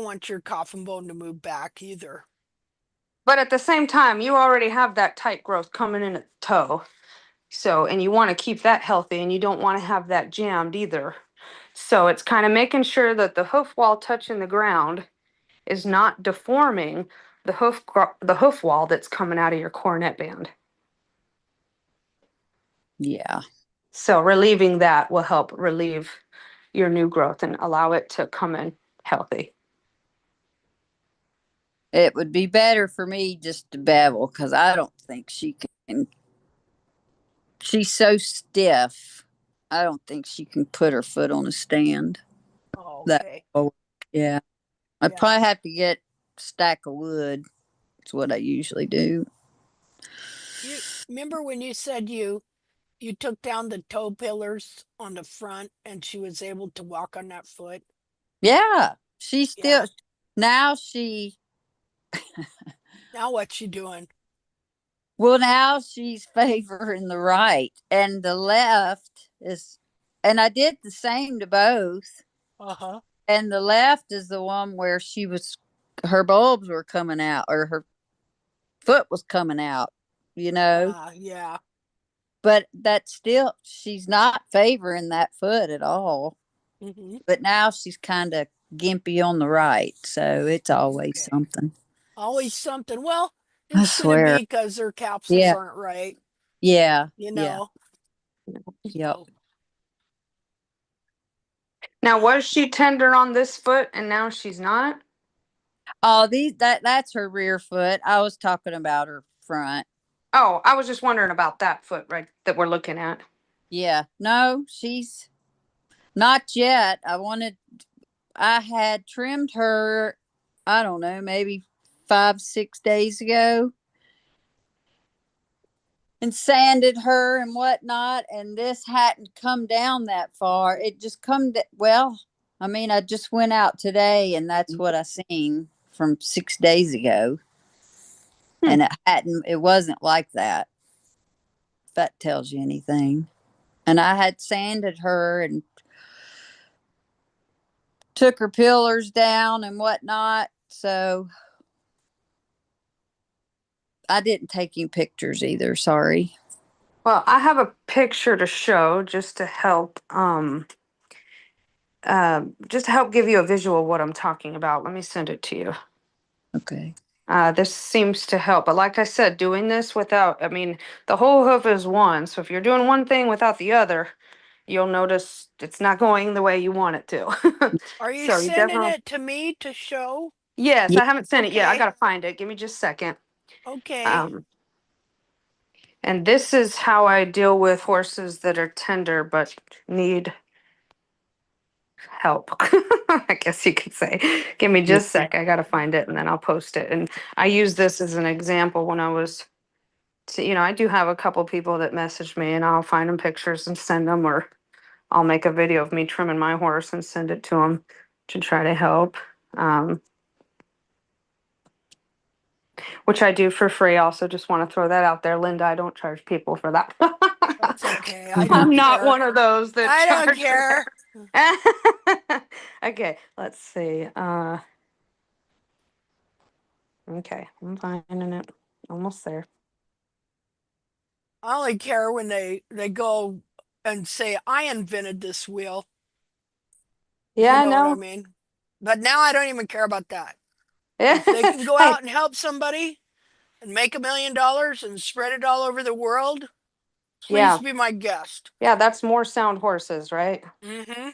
want your coffin bone to move back either. But at the same time, you already have that tight growth coming in at the toe. So, and you want to keep that healthy and you don't want to have that jammed either. So it's kind of making sure that the hoof wall touching the ground is not deforming the hoof wall that's coming out of your cornet band. Yeah. So relieving that will help relieve your new growth and allow it to come in healthy. It would be better for me just to bevel because I don't think she can. She's so stiff. I don't think she can put her foot on a stand. Oh, That. okay. Oh, yeah. I'd Yeah. probably have to get a stack of wood. That's what I usually do. You remember when you said you took down the toe pillars on the front and she was able to walk on that foot? Yeah. She's Yeah. still, now she, Now what's she doing? well, now she's favoring the right and the left is, and I did the same to both. Uh-huh. And the left is the one where she was, her bulbs were coming out or her foot was coming out, you know. Yeah. But that's still, she's not favoring that foot at all. Mm-hmm. But now she's kind of gimpy on the right. So it's always Okay. something. Always something. Well, I it's gonna swear. be because her capsules Yeah. aren't right, Yeah. you Yeah. know. Yep. So, Now, was she tender on this foot and now she's not? Oh, that's her rear foot. I was talking about her front. Oh, I was just wondering about that foot right that we're looking at. Yeah. No, she's not yet. I had trimmed her, I don't know, maybe 5, 6 days ago and sanded her and whatnot. And this hadn't come down that far. It just well, I mean, I just went out today and that's what I seen from 6 days ago. And it wasn't like that. If that tells you anything. And I had sanded her and took her pillars down and whatnot. So I didn't take any pictures either. Sorry. Well, I have a picture to show just to help give you a visual of what I'm talking about. Let me send it to you. Okay. This seems to help. But like I said, doing this without, I mean, the whole hoof is one. So if you're doing one thing without the other, you'll notice it's not going the way you want it to. Are you So you sending definitely, it to me to show? yes, Yeah. I haven't sent it yet. I Okay. gotta find it. Give me just a second. Okay. Um, and this is how I deal with horses that are tender but need help. I guess you could say. Give me Yeah. just a sec. I gotta find it and then I'll post it. And I use this as an example when I was, I do have a couple people that message me and I'll find them pictures and send them, or I'll make a video of me trimming my horse and send it to them to try to help. Um, which I do for free. Also, just want to throw that out there, Linda. I don't charge people for that. That's okay. I I'm don't not care. one of those that I don't charge for care. that. Okay, let's see. Okay, I'm finding it. Almost there. I only care when they go and say, I invented this wheel. You Yeah, know what I no. mean? But now I don't even care about that. Yeah. If they can go Hey, out and help somebody and make $1 million and spread it all over the world, please yeah. be my guest. Yeah, that's more sound horses, right? Mm-hmm.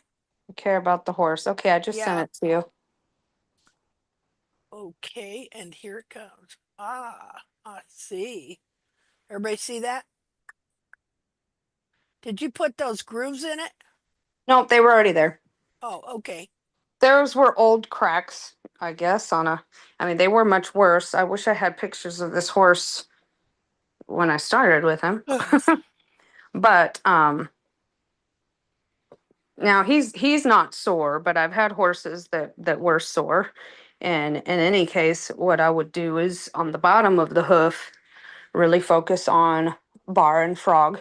You care about the horse. Okay, I just sent Yeah. it to you. Okay, and here it comes. Ah, I see. Everybody see that? Did you put those grooves in it? Nope, they were already there. Oh, okay. Those were old cracks, I guess, I mean, they were much worse. I wish I had pictures of this horse when I started with him. But now he's not sore, but I've had horses that were sore. And in any case, what I would do is on the bottom of the hoof, really focus on bar and frog,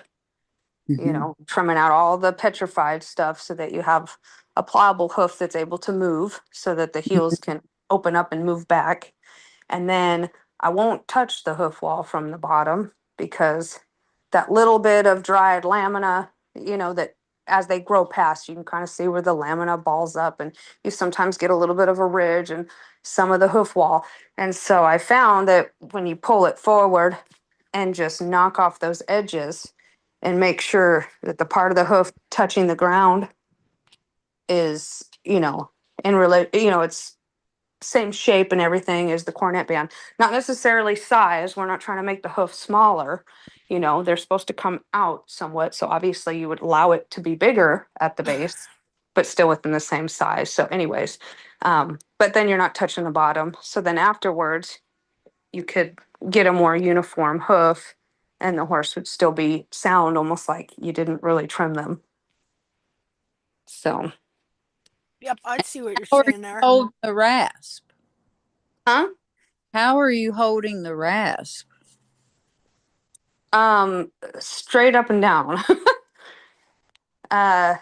Mhm. trimming out all the petrified stuff so that you have a pliable hoof that's able to move so that the heels can open up and move back. And then I won't touch the hoof wall from the bottom because that little bit of dried lamina, that as they grow past, you can kind of see where the lamina balls up and you sometimes get a little bit of a ridge and some of the hoof wall. And so I found that when you pull it forward and just knock off those edges and make sure that the part of the hoof touching the ground is, it's same shape and everything as the cornet band. Not necessarily size. We're not trying to make the hoof smaller. They're supposed to come out somewhat. So obviously you would allow it to be bigger at the base, but still within the same size. So, anyways, but then you're not touching the bottom. So then afterwards, you could get a more uniform hoof and the horse would still be sound, almost like you didn't really trim them. So, Yep, I see what you're How are you saying there. holding the rasp? huh? How are you holding the rasp? Um, Straight up and down. uh,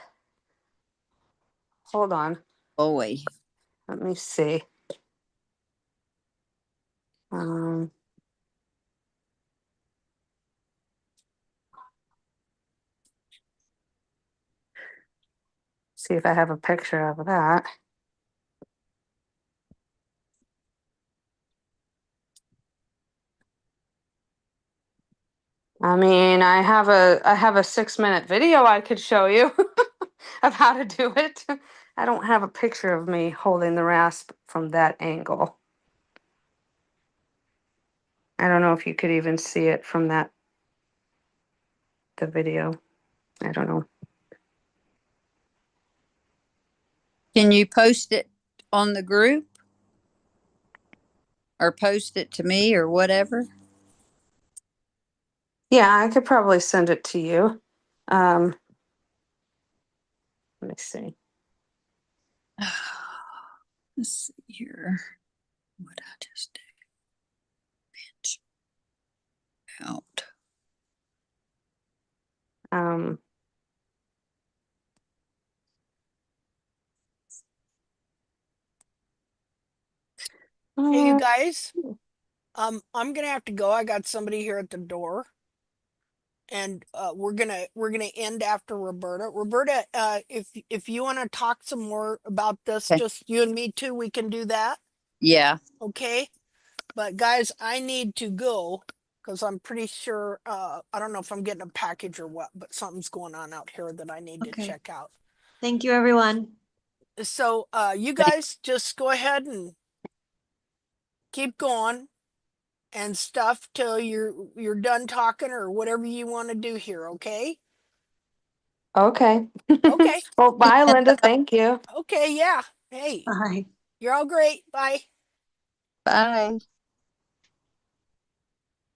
Hold on. Boy. Let me see. Um, See if I have a picture of that. I mean, I have a 6-minute video I could show you of how to do it. I don't have a picture of me holding the rasp from that angle. I don't know if you could even see it from the video. I don't know. Can you post it on the group or post it to me or whatever? Yeah, I could probably send it to you. Um, Let me see. Let's see here. What I just did. Out. Um, Hey, you uh, guys. I'm gonna have to go. I got somebody here at the door, and we're gonna end after Roberta. Roberta, if you want to talk some more about this, Okay. just you and me too, we can do that. Yeah. Okay. But guys, I need to go because I'm pretty sure I don't know if I'm getting a package or what, but something's going on out here that I need to Okay. check out. Thank you, everyone. So you guys just go ahead and keep going and stuff till you're done talking or whatever you want to do here, okay? Okay. Okay. Well, bye, Linda. Thank you. Okay, yeah. Hey, Bye. you're all great. Bye. Bye.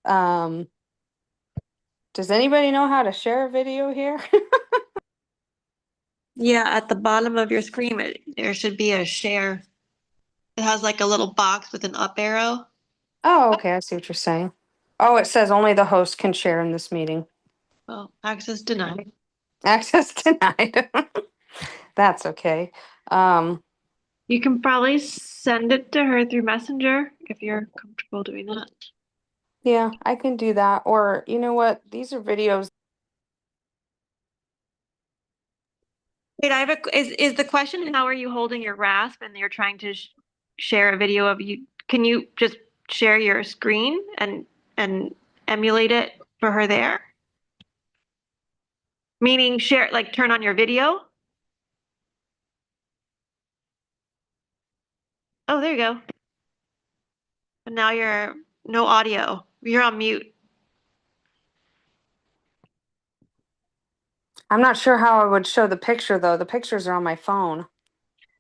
Um, does anybody know how to share a video here? Yeah, at the bottom of your screen, there should be a share. It has like a little box with an up arrow. Oh, okay. I see what you're saying. Oh, it says only the host can share in this meeting. Well, access denied. Access denied. That's okay. Um, You can probably send it to her through Messenger if you're comfortable doing that. yeah, I can do that. Or you know what? These are videos. Wait, I have is the question how are you holding your rasp and you're trying to share a video of you? Can you just share your screen and emulate it for her there? Meaning share, like turn on your video? Oh, there you go. But now you're no audio. You're on mute. I'm not sure how I would show the picture though. The pictures are on my phone.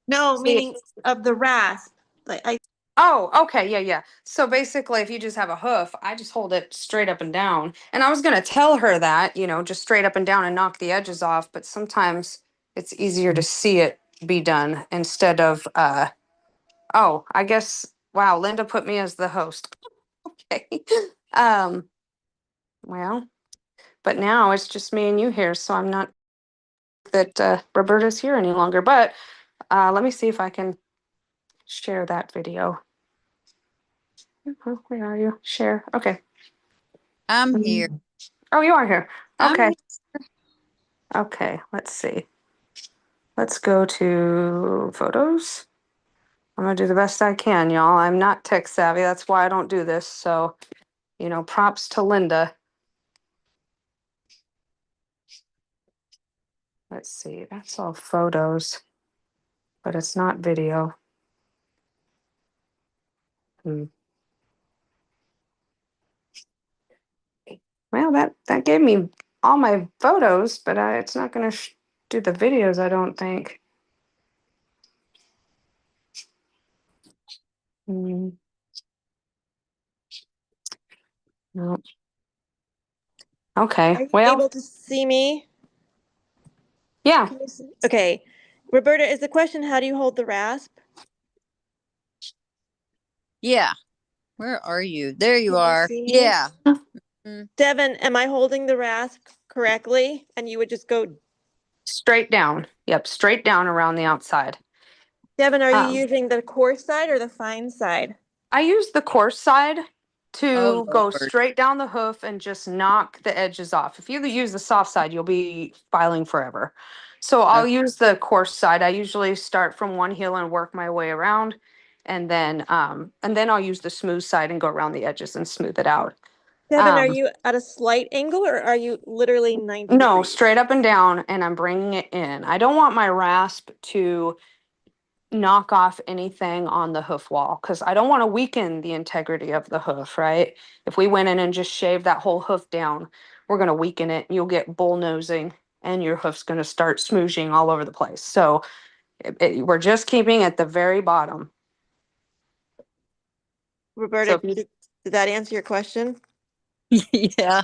No, See, meaning of the rasp. Like I oh, okay, yeah, yeah. So basically, if you just have a hoof, I just hold it straight up and down. And I was gonna tell her that, just straight up and down and knock the edges off, but sometimes it's easier to see it be done instead of oh, I guess wow, Linda put me as the host. Okay. Um, well, but now it's just me and you here, so I'm not that Roberta's here any longer. But let me see if I can share that video. Oh, where are you? Share. Okay. I'm here. Oh, you are here. I'm Okay. here. Okay. Let's see. Let's go to photos. I'm gonna do the best I can, y'all. I'm not tech savvy. That's why I don't do this. So, props to Linda. Let's see. That's all photos, but it's not video. Hmm. Well, that gave me all my photos, but it's not gonna do the videos, I don't think. Hmm. No. Are Okay. you Well, able to see me? yeah. Can you see? Okay. Roberta, is the question how do you hold the rasp? Yeah. Where are you? There you Can you are. see me? Yeah. Mm. Devin, am I holding the rasp correctly? And you would just go, Straight down. Yep, straight down around the outside. Devin, are you Um, using the coarse side or the fine side? I use the coarse side Oh to go Lord. straight down the hoof and just knock the edges off. If you use the soft side, you'll be filing forever. So I'll Okay. use the coarse side. I usually start from one heel and work my way around, and then I'll use the smooth side and go around the edges and smooth it out. Devin, are Um, you at a slight angle or are you literally 90 no, degrees? straight up and down, and I'm bringing it in. I don't want my rasp to knock off anything on the hoof wall because I don't want to weaken the integrity of the hoof, right? If we went in and just shaved that whole hoof down, we're going to weaken it. You'll get bull nosing and your hoof's going to start smooshing all over the place. So we're just keeping at the very bottom. So Roberta, if you did that answer your question? Yeah.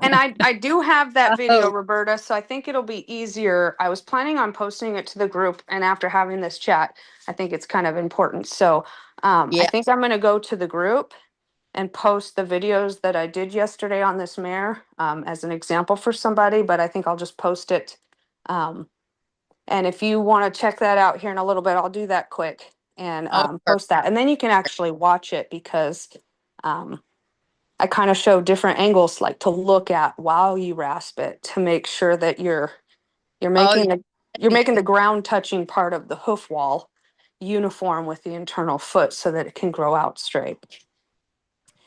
and I do have that video, Oh, Roberta, so I think it'll be easier. I was planning on posting it to the group, and after having this chat, I think it's kind of important. So I yeah. think I'm going to go to the group and post the videos that I did yesterday on this mare as an example for somebody, but I think I'll just post it. Um, and if you want to check that out here in a little bit, I'll do that quick and Oh, post that. And then you can actually watch it because um, I kind of show different angles like to look at while you rasp it to make sure that you're oh, yeah. making the That'd you're be making cool. the ground touching part of the hoof wall uniform with the internal foot so that it can grow out straight.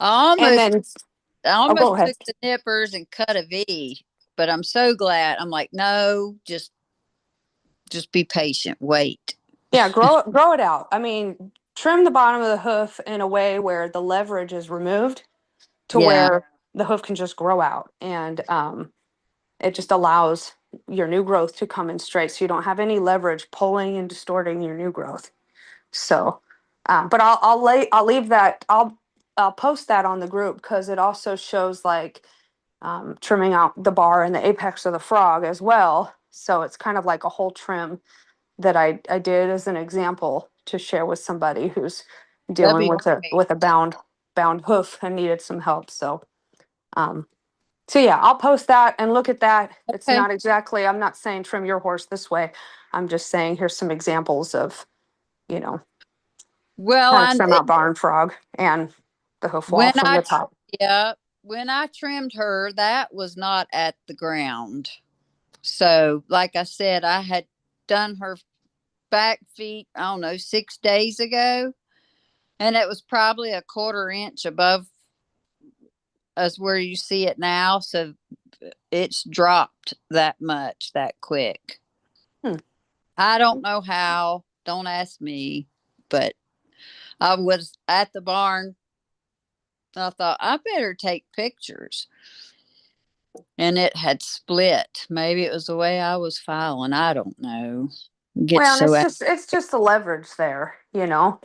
I And almost, then, I oh, go almost ahead. took the nippers and cut a V, but I'm so glad. I'm like, no, just be patient. Wait. Yeah, grow it out. I mean, trim the bottom of the hoof in a way where the leverage is removed to Yeah, where the hoof can just grow out, and it just allows your new growth to come in straight, so you don't have any leverage pulling and distorting your new growth. So, but I'll leave that. I'll post that on the group because it also shows like trimming out the bar and the apex of the frog as well. So it's kind of like a whole trim that I did as an example to share with somebody who's that'd dealing be with a great. bound hoof and needed some help. Um, so yeah, I'll post that and look at that. It's Okay. not exactly, I'm not saying trim your horse this way. I'm just saying here's some examples of, you know, Well, how to trim out barn frog and the hoof wall when from I, the top. yeah, when I trimmed her, that was not at the ground. So, like I said, I had done her back feet, I don't know, 6 days ago. And it was probably a 1/4 inch above us where you see it now. So it's dropped that much that quick. Hmm. I don't know how. Don't ask me. But I was at the barn. I thought I better take pictures. And it had split. Maybe it was the way I was filing. I don't know. Get Well, and so it's just the leverage there, you know.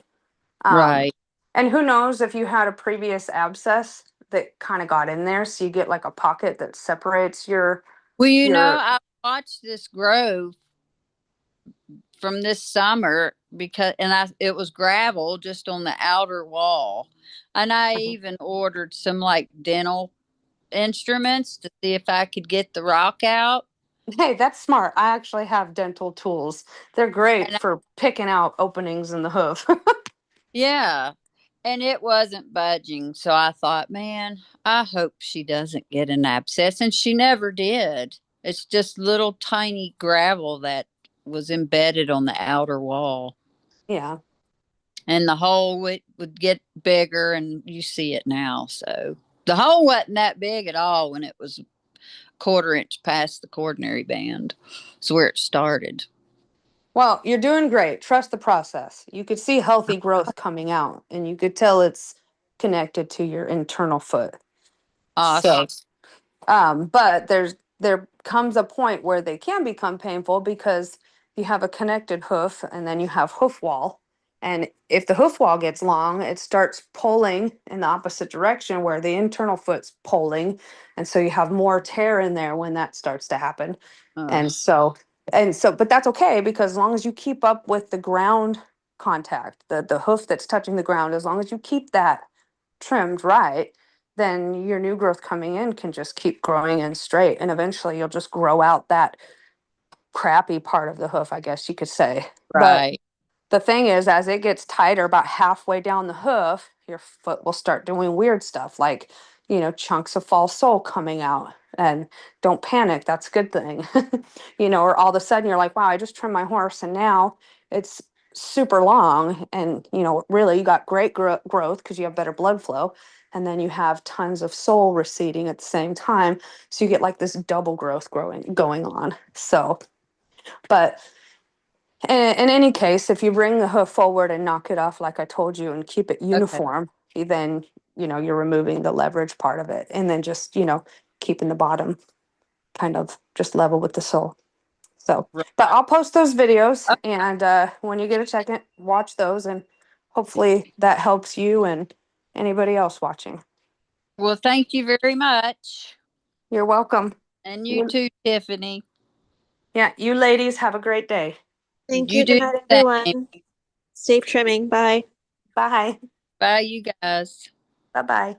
Um, right. and who knows if you had a previous abscess that kind of got in there, so you get like a pocket that separates Well, your I watched this grow from this summer because it was gravel just on the outer wall. And I even ordered some like dental instruments to see if I could get the rock out. Hey, that's smart. I actually have dental tools. They're great And for picking out openings in the hoof. yeah, and it wasn't budging. So I thought, man, I hope she doesn't get an abscess. And she never did. It's just little tiny gravel that was embedded on the outer wall. Yeah. And the hole would get bigger, and you see it now. So the hole wasn't that big at all when it was 1/4 inch past the coronary band. It's where it started. Well, you're doing great. Trust the process. You could see healthy growth coming out, and you could tell it's connected to your internal foot. Awesome. So, but there comes a point where they can become painful because you have a connected hoof and then you have hoof wall. And if the hoof wall gets long, it starts pulling in the opposite direction where the internal foot's pulling. And so you have more tear in there when that starts to happen. Ugh, And so but that's okay because as long as you keep up with the ground contact, the hoof that's touching the ground, as long as you keep that trimmed right, then your new growth coming in can just keep growing in straight, and eventually you'll just grow out that crappy part of the hoof, I guess you could say. But right. the thing is, as it gets tighter, about halfway down the hoof, your foot will start doing weird stuff like, chunks of false sole coming out. And don't panic, that's a good thing. Or all of a sudden you're like, wow, I just trimmed my horse and now it's super long. And, really you got great growth because you have better blood flow. And then you have tons of sole receding at the same time. So you get like this double growth going on. So, but in any case, if you bring the hoof forward and knock it off like I told you and keep it Okay. uniform, then you're removing the leverage part of it and then just keeping the bottom kind of just level with the sole. So, Right. but I'll post those videos, and when you get a second, watch those, and hopefully that helps you and anybody else watching. Well, thank you very much. You're welcome. And you too, Tiffany. Yeah, you ladies have a great day. Thank You you. Good do night, the same. everyone. Safe trimming. Bye. Bye. Bye, you guys. Bye-bye.